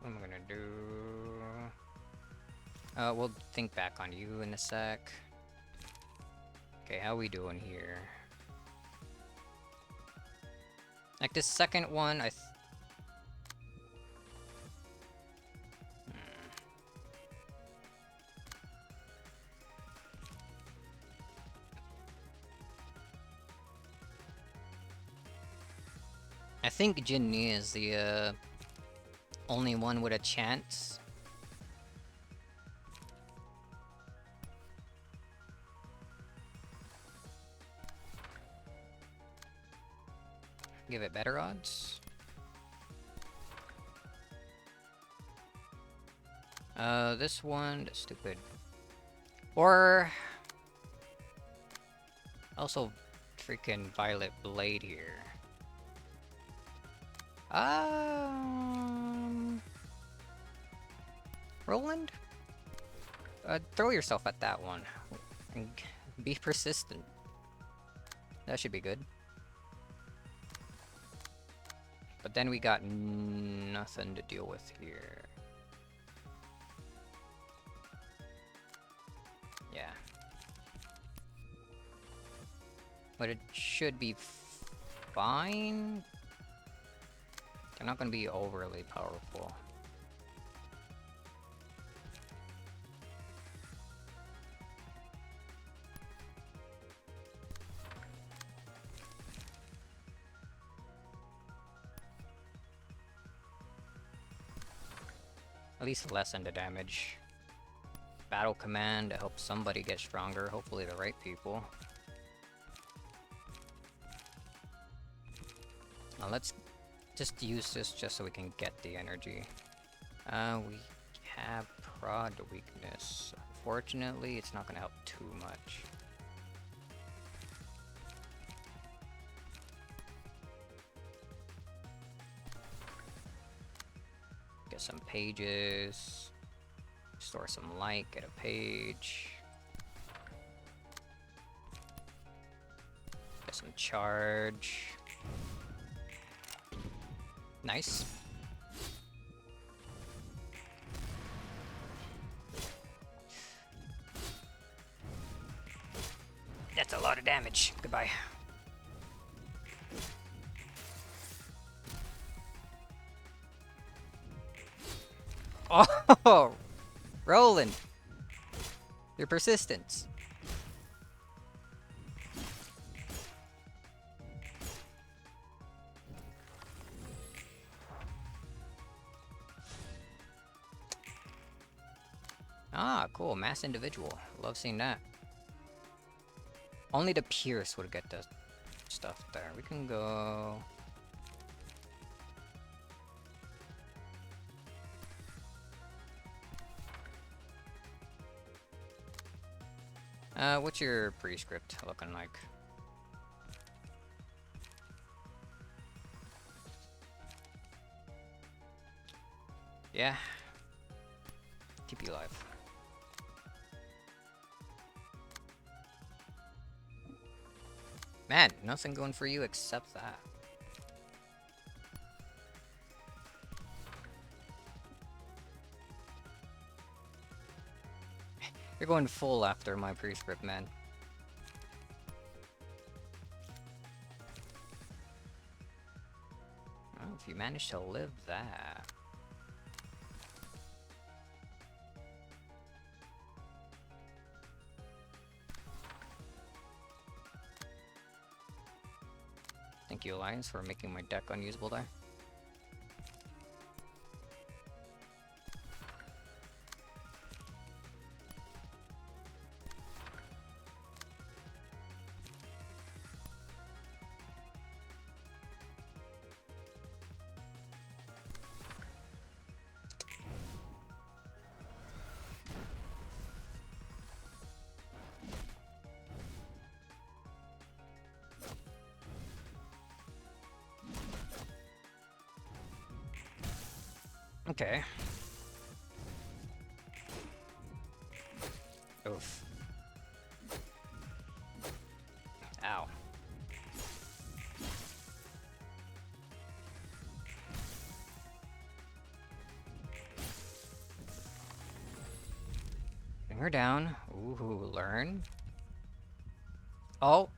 What am I gonna do? We'll think back on you in a sec. Okay, how we doing here? Like this second one, I think Jinni is the only one with a chance. Give it better odds. This one, that's stupid. Or also freaking Violet Blade here. Roland? Throw yourself at that one. And be persistent. That should be good. But then we got nothing to deal with here. Yeah. But it should be fine. They're not gonna be overly powerful. At least lessen the damage. Battle command to help somebody get stronger, hopefully the right people. Now let's just use this just so we can get the energy. We have prod weakness. Unfortunately, it's not gonna help too much. Get some pages. Store some light, get a page. Get some charge. Nice. That's a lot of damage. Goodbye. Oh, Roland, your persistence. Ah, cool. Mass individual. Love seeing that. Only the Pierce would get the stuff there. We can go... what's your prescript looking like? Yeah. Keep you alive. Man, nothing going for you except that. You're going full after my prescript, man. Well, if you manage to live that... Thank you, Alliance, for making my deck unusable there. Okay. Oof. Ow. Bring her down. Ooh, learn. Oh.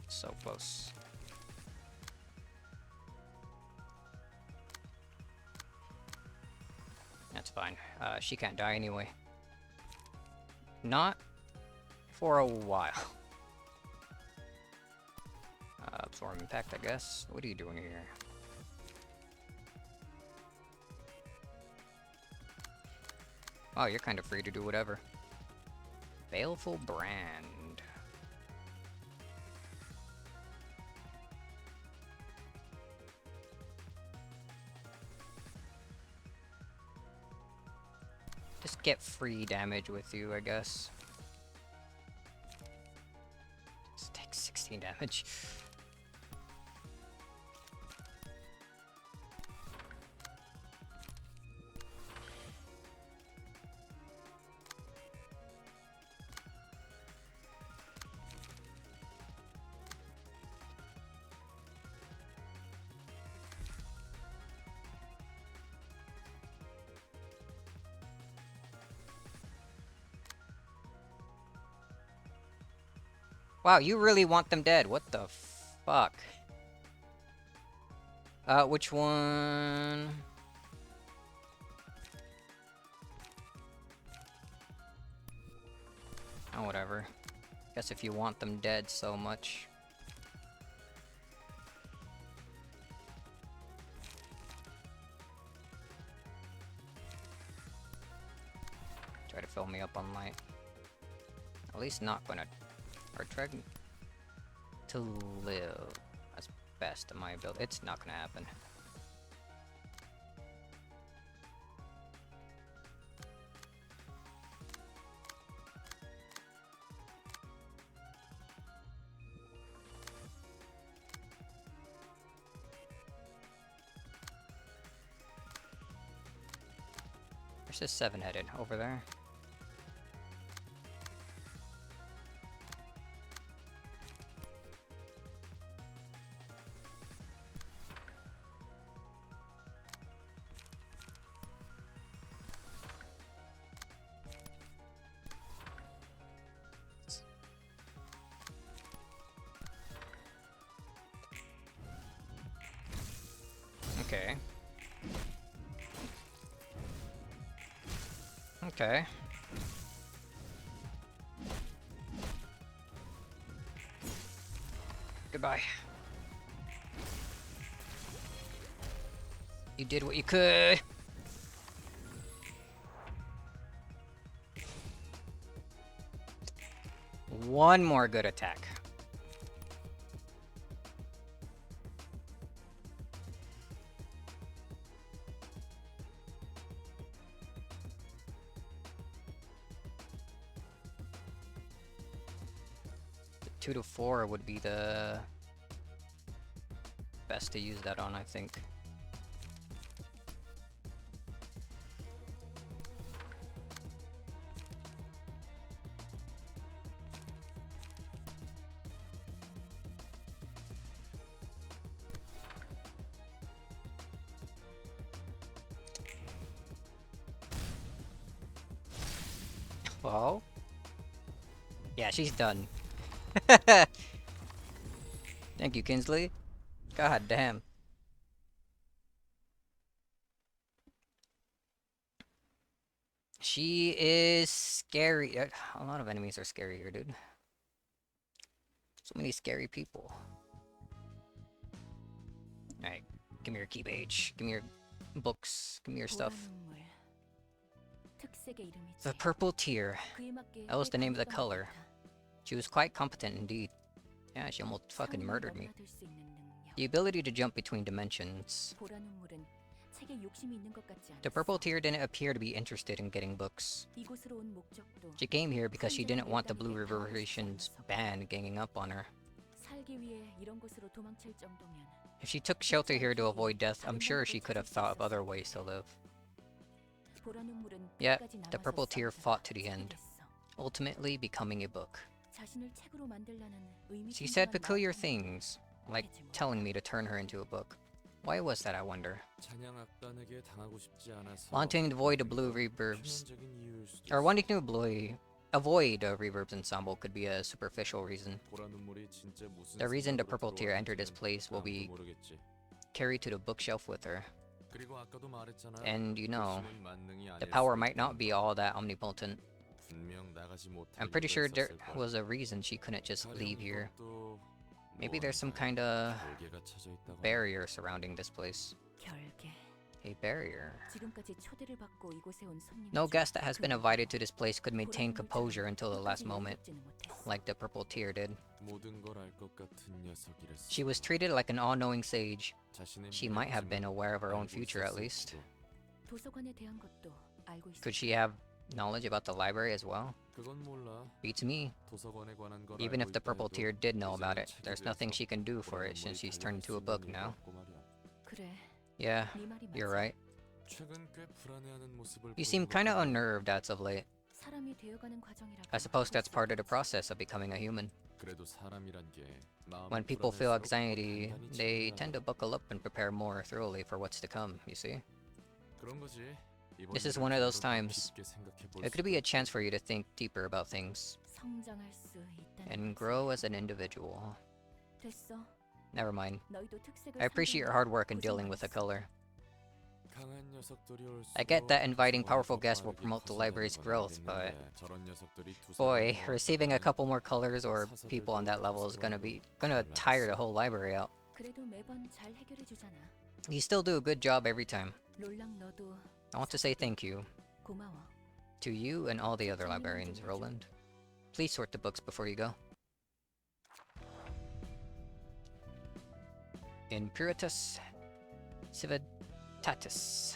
So close. That's fine. She can't die anyway. Not for a while. Absorb impact, I guess. What are you doing here? Oh, you're kind of free to do whatever. Baleful Brand. Just get free damage with you, I guess. Just take 16 damage. Wow, you really want them dead. What the fuck? Which one? Oh, whatever. Guess if you want them dead so much. Try to fill me up on light. At least not gonna... Or try to live as best of my ability. It's not gonna happen. There's this seven-headed over there. Okay. Okay. Goodbye. You did what you could. One more good attack. The 2 to 4 would be the best to use that on, I think. Well, yeah, she's done. Thank you, Kinsley. God damn. She is scary. A lot of enemies are scary here, dude. So many scary people. Alright, give me your key page. Give me your books. Give me your stuff. 보안 음물. 특색의 이름이지. The purple tear. 그에 맞게 That was the name of the 꽤 color. 강했던 것 같아. She was quite competent indeed. Yeah, she almost fucking 차원을 murdered me. 넘나들 수 있는 능력. The ability to jump between dimensions. 보라 눈물은 책에 욕심이 있는 것 같지 않았어. The purple tear didn't appear to be interested in getting books. 이곳으로 온 목적도 She came here because she didn't want the blue reverberations band ganging up on her. 살기 위해 이런 곳으로 도망칠 정도면 If she took shelter here to avoid death, I'm sure she could have thought of other ways to live. 보라 눈물은 Yet, 끝까지 the 남아서 purple tear 싸우다가 fought to the 책이 end, 됐어. ultimately becoming a book. 자신을 책으로 만들라는 She said 의미심장한 peculiar 마음을 things, like 하겠지 뭐. telling me to turn her into a book. Why was that, I wonder? 찬양 악단에게 당하고 싶지 않아서 Wanting to avoid the blue reverbs, 표면적인 이유일 수도 or 있어. wanting to avoid a reverbs ensemble could be a superficial reason. 보라 눈물이 진짜 무슨 The reason the 생각으로 purple tear entered this 들어왔는지는 place will 아무도 be 모르겠지. carried to the bookshelf with her. 그리고 아까도 말했잖아. And you know, 그 힘은 만능이 the 아닐 power 수도 might not 있다는 be 거. all that omnipotent. 분명 나가지 못할 I'm pretty 이유가 sure there 있었을 거야. was a reason she couldn't just 가령 leave here. 이것도 Maybe there's some 무언가 kind of 결계가 쳐져 있다거나. barrier surrounding this place. 결계. A barrier. 지금까지 초대를 받고 이곳에 온 손님 No 중 guest that has 그 been 누구도 invited to this place could 보라 maintain 눈물처럼 composure until the last 끝까지 moment, 여유롭지는 못했어. like the purple tear did. 모든 걸 알 것 같은 녀석이랬어. She was treated like an all-knowing sage. 자신의 She might have been 미래쯤은 aware of her own 알고 future at least. 있었을지도. 도서관에 대한 것도 알고 있어. Could she have knowledge about the library as well? 그건 몰라. Beats me. 도서관에 관한 걸 Even if 알고 the 있다 purple 해도 tear did know about 이제는 it, 책에 there's nothing 대해서 she can do for 보라 it since 눈물이 she's 달려갈 turned into a 수 book 있는 now. 이유가 없고 말이야. 그래, Yeah, 네 말이 you're 맞아. right. 최근 꽤 불안해하는 모습을 You seem 보이는 것 kinda 같은데 unnerved as of late. 사람이 되어가는 과정이라고 I suppose that's part of the 할 수 process of becoming a human. 그래도 사람이란 게 마음이 When people feel 불안할수록 anxiety, 단단히 they 지켜야 tend to 돼. buckle up and prepare more thoroughly for what's to come, you see? 그런 거지. 이번 This is 일을 one of those 좀더 times. 깊게 생각해 볼 It could 수도 be a 있고. chance for you to think deeper about things 성장할 수 있다는 and 거지. grow as an individual. 됐어. Never mind. 너희도 특색을 I appreciate your hard work in dealing with the color. 강한 녀석들이 I get that 올수록 inviting 도서관이 powerful 더 guests will 빠르게 promote the 커진다는 library's 건 growth, but 알겠는데 저런 녀석들이 boy, 도서관에 receiving a 모았다가는 couple more colors or people on that level is gonna tire the whole library out. 그래도 매번 잘 해결해 주잖아. You still do a good job every time. 롤랑 너도 I want to say thank you 고마워. to you and all the other librarians, Roland. Please sort the books before you go. Impuritas Civitatis.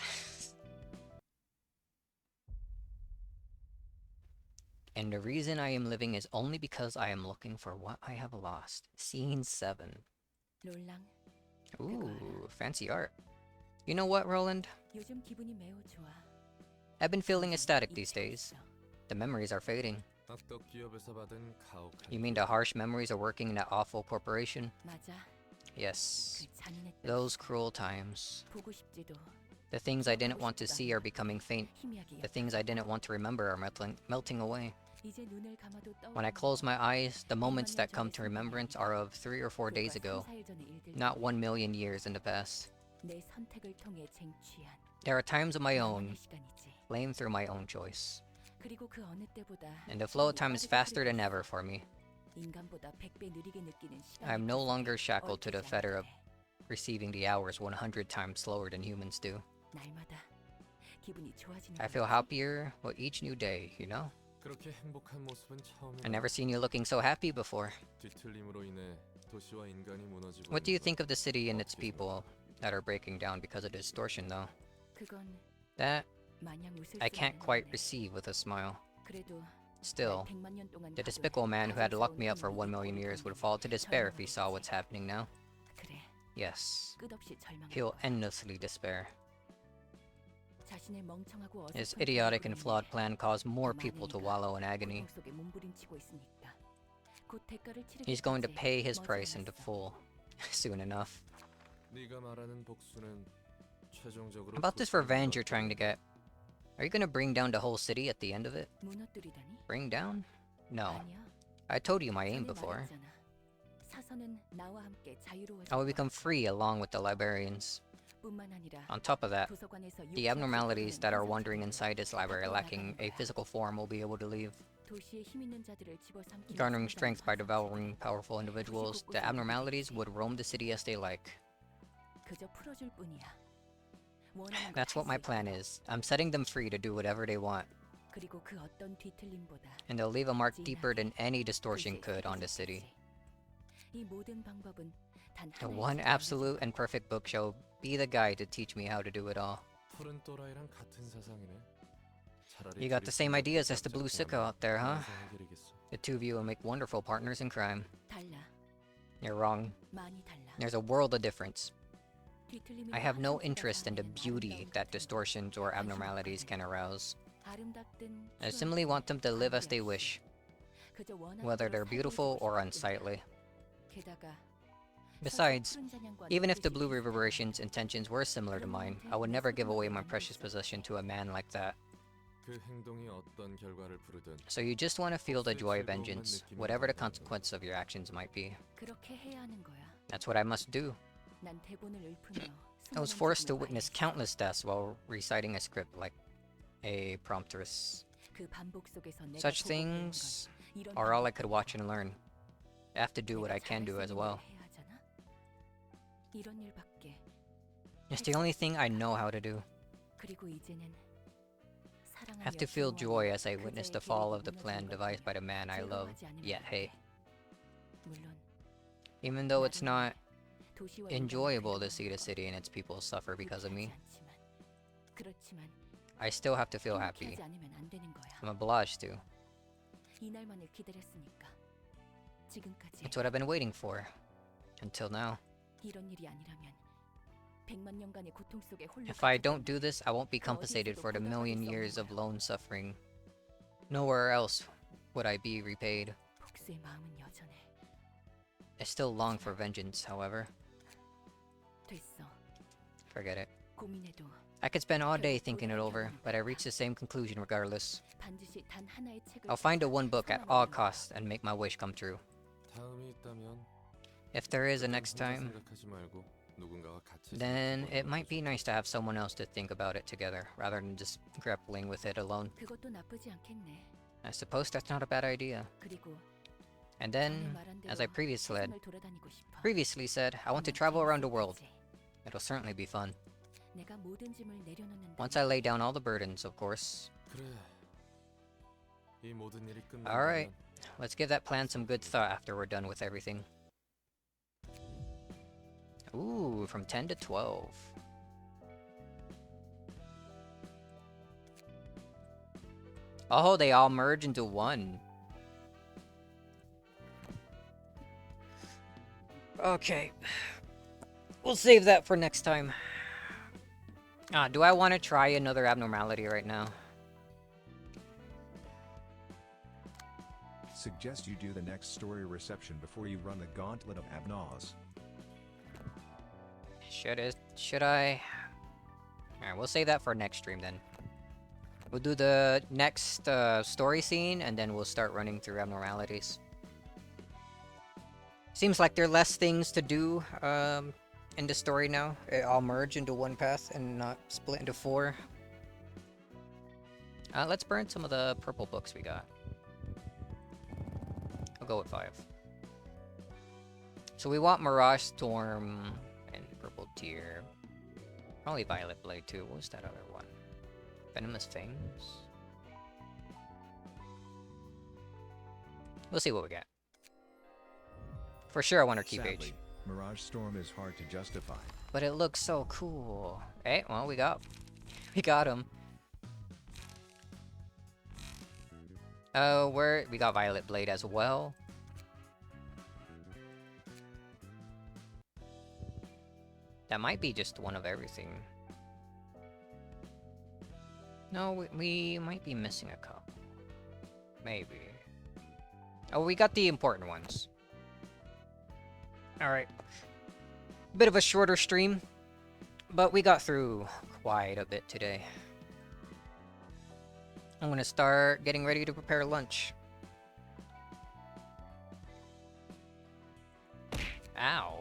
And the reason I am living is only because I am looking for what I have lost. Scene 7. 롤랑, Ooh, fancy art. You know what, Roland? 요즘 기분이 매우 좋아. I've been feeling ecstatic these 잊히고 days. 있어. The memories are fading. 악덕 기업에서 받은 가혹한 You mean the harsh memories of working in that awful corporation? 맞아. Yes. 그 잔인했던 Those cruel times. 보고 싶지도 The things I didn't want to see are becoming faint. 희미하게 The things I didn't want to remember are melting away. 이제 눈을 감아도 When I 떠오르는 close my eyes, the 몇 moments 년 that 전의 come to remembrance are of 3 or 4 days 불과 ago, 3, 4일 전의 일들 not 1,000,000 years in the past. 내 선택을 통해 쟁취한 There are times of my 나만의 own, 시간이지. lame through my own choice. 그리고 그 어느 때보다 And the flow of time is 빠르게 faster than 흐르고 ever 있어. for me. 인간보다 100배 느리게 느끼는 시간이 I am no 있어서 longer shackled to the 얽히지 fetter of 않게 receiving the hours 100 times slower than humans do. 날마다 기분이 좋아지는 I feel 거지. happier with each new day, you know? 그렇게 행복한 모습은 처음이다. I never seen you looking so happy before. 뒤틀림으로 인해 도시와 인간이 무너지고 What do you 있는 think of the city and its 어떻게 people that are breaking down because of distortion, though? 그건 That 마냥 웃을 I 수 can't 있는 quite 건데. receive with a smile. 그래도 Still, 날 100만 년 동안 the 봐도 despicable man who had locked me up for 가증스러운 1,000,000 years would 꼴을 fall to despair if he 절망하겠지. saw what's happening now. 그래, Yes, 끝없이 절망할 he'll 거야. endlessly despair. 자신의 멍청하고 His 어설픈 idiotic and 계획으로 flawed 인해 plan caused more 더 people to 많으니까 wallow in agony. 고통 속에 몸부림치고 있으니까. 곧 대가를 He's going to 치르기까지 pay his price in 머지않았어. full soon enough. 네가 말하는 복수는 최종적으로 About this 도시를 revenge you're trying to 무너뜨린다. get, are you gonna bring down the whole city at the end of it? 무너뜨리다니? Bring down? No. 아니야. I told you my aim 전에 before. 말했잖아. 사선은 나와 함께 자유로워질 I will 거야. become free along with the librarians. 뿐만 아니라 On top of that, 도서관에서 the abnormalities that are wandering 인상적인 inside this library lacking a physical form will be able to leave. 도시의 힘 있는 자들을 집어삼키는 Garnering 성장을 strength by 환상적이야. devouring powerful individuals, the abnormalities would roam the city as they like. 그저 풀어줄 뿐이야. 원하는 걸 That's what 할 my 수 plan 있도록. is. I'm setting them free to do whatever they want, 그리고 그 어떤 뒤틀림보다 and they'll leave a mark deeper than any distortion could on the city. 이 모든 방법은 단 The 하나의 one 길로 absolute 알려줄 and 거야. perfect book shall be the guide to teach me how to do it all. 푸른 또라이랑 같은 사상이네. 차라리 You got the same 둘이 ideas as the blue sicko out there, huh? 알아서 해결이겠어. The two of you will make wonderful partners in crime. 달라. You're wrong. 많이 달라. There's a world of difference. 뒤틀림이 I have no 한순간에 interest in the 쌓이는 beauty 아름다운 that 것들은 distortions or abnormalities can arouse. 아름답든 I simply want them to live as they wish, 그저 원하는 whether 대로 they're 살고 beautiful 있을 or 뿐이야. unsightly. 게다가 Besides, 푸른 잔향과 even if the 눈빛이 Blue 비슷하다면 Reverberation's intentions were similar to mine, I would never give away my precious possession to a man like that. 그 행동이 어떤 결과를 부르든 So you just want to feel the joy of vengeance, whatever the consequence of your actions might be. 그렇게 해야 하는 거야. That's what I must do. 난 대본을 읊으며 I was 수많은 forced to 죽음을 witness 관리했어. countless deaths while reciting a script like a prompteress. 그 반복 속에서 내가 Such 보고 배운 things 건 이런 are all I 반복 could watch and learn. I have to do what 내가 I can 잘할 do 수 as 있는 well. 일을 해야 하잖아? 이런 일밖에. It's the only thing I know how to do. 그리고 이제는 I have to feel joy as I witness the fall of the plan devised by the man I love, yet hate. 물론 Even though it's not 도시와 enjoyable 인간의 to see the city and its people suffer because of me, 그렇지만 I still have to feel happy. 행복하지 않으면 안 되는 거야. I'm obliged to. 이날만을 기다렸으니까. 지금까지 It's what I've been waiting for. Until now. 이런 일이 아니라면 100만 년간의 고통 속에 홀로 If I 갇혔던 don't do this, I won't be compensated for the million years of lone suffering. Nowhere else would I be repaid. 복수의 마음은 여전해. I still long for vengeance, however. 됐어. Forget it. 고민해도 I could spend all day thinking it over, but I reach the same conclusion regardless. 반드시 단 하나의 책을 I'll find the one book at all 사랑하는 costs and make my wish come true. 다음이 있다면 If there is a 그땐 next 혼자 time, 생각하지 말고 누군가와 같이 then 생각해보는 it might be 거지. nice to have someone else to think about it together, rather than just grappling with it alone. 그것도 나쁘지 않겠네. I suppose that's not a bad idea. 그리고 And 전에 then, 말한 as I 대로 세상을 돌아다니고 싶어. previously said, I want to 정말 travel around the 재밌을 world. 거지. It'll certainly be fun. 내가 모든 짐을 내려놓는다. Once I lay down all the burdens, of course. 그래. 이 모든 일이 끝나면 Alright. Let's give that plan some good thought after we're done with everything. Ooh, from 10 to 12. Oh, they all merge into one. Okay. We'll save that for next time. Do I want to try another abnormality right now? Suggest you do the next story reception before you run the gauntlet of abnos. Should I? Alright, we'll save that for next stream then. We'll do the next story scene and then we'll start running through abnormalities. Seems like there are less things to do in the story now. It all merge into one path and not split into four. Let's burn some of the purple books we got. I'll go with 5. So we want Mirage Storm and Purple Tear. Probably Violet Blade too. What was that other one? Venomous Fangs? We'll see what we get. For sure I want our key Sadly, page. Mirage Storm is hard to justify. But it looks so cool. Hey, well we got him. We got Violet Blade as well. That might be just one of everything. No, we might be missing a couple. Maybe. Oh, we got the important ones. Alright. Bit of a shorter stream, but we got through quite a bit today. I'm gonna start getting ready to prepare lunch. Ow.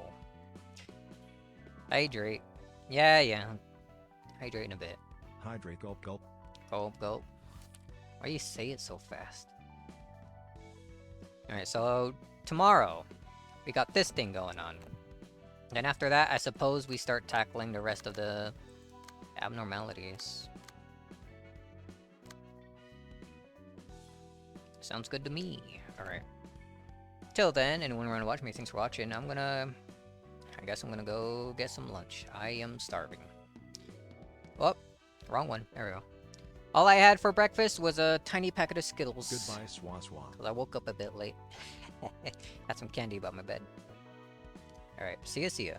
Hydrate. Yeah. Hydrate in a bit. Hydrate gulp gulp. Gulp. Why do you say it so fast? Alright, so tomorrow, we got this thing going on. Then after that, I suppose we start tackling the rest of the Abnormalities. Sounds good to me. Alright. Till then, anyone who wanna watch me, thanks for watching. I guess I'm gonna go get some lunch. I am starving. Oh, wrong one. There we go. All I had for breakfast was a tiny packet of Skittles. Goodbye, Swa Swa. Cause I woke up a bit late. Got some candy by my bed. Alright, see ya, see ya.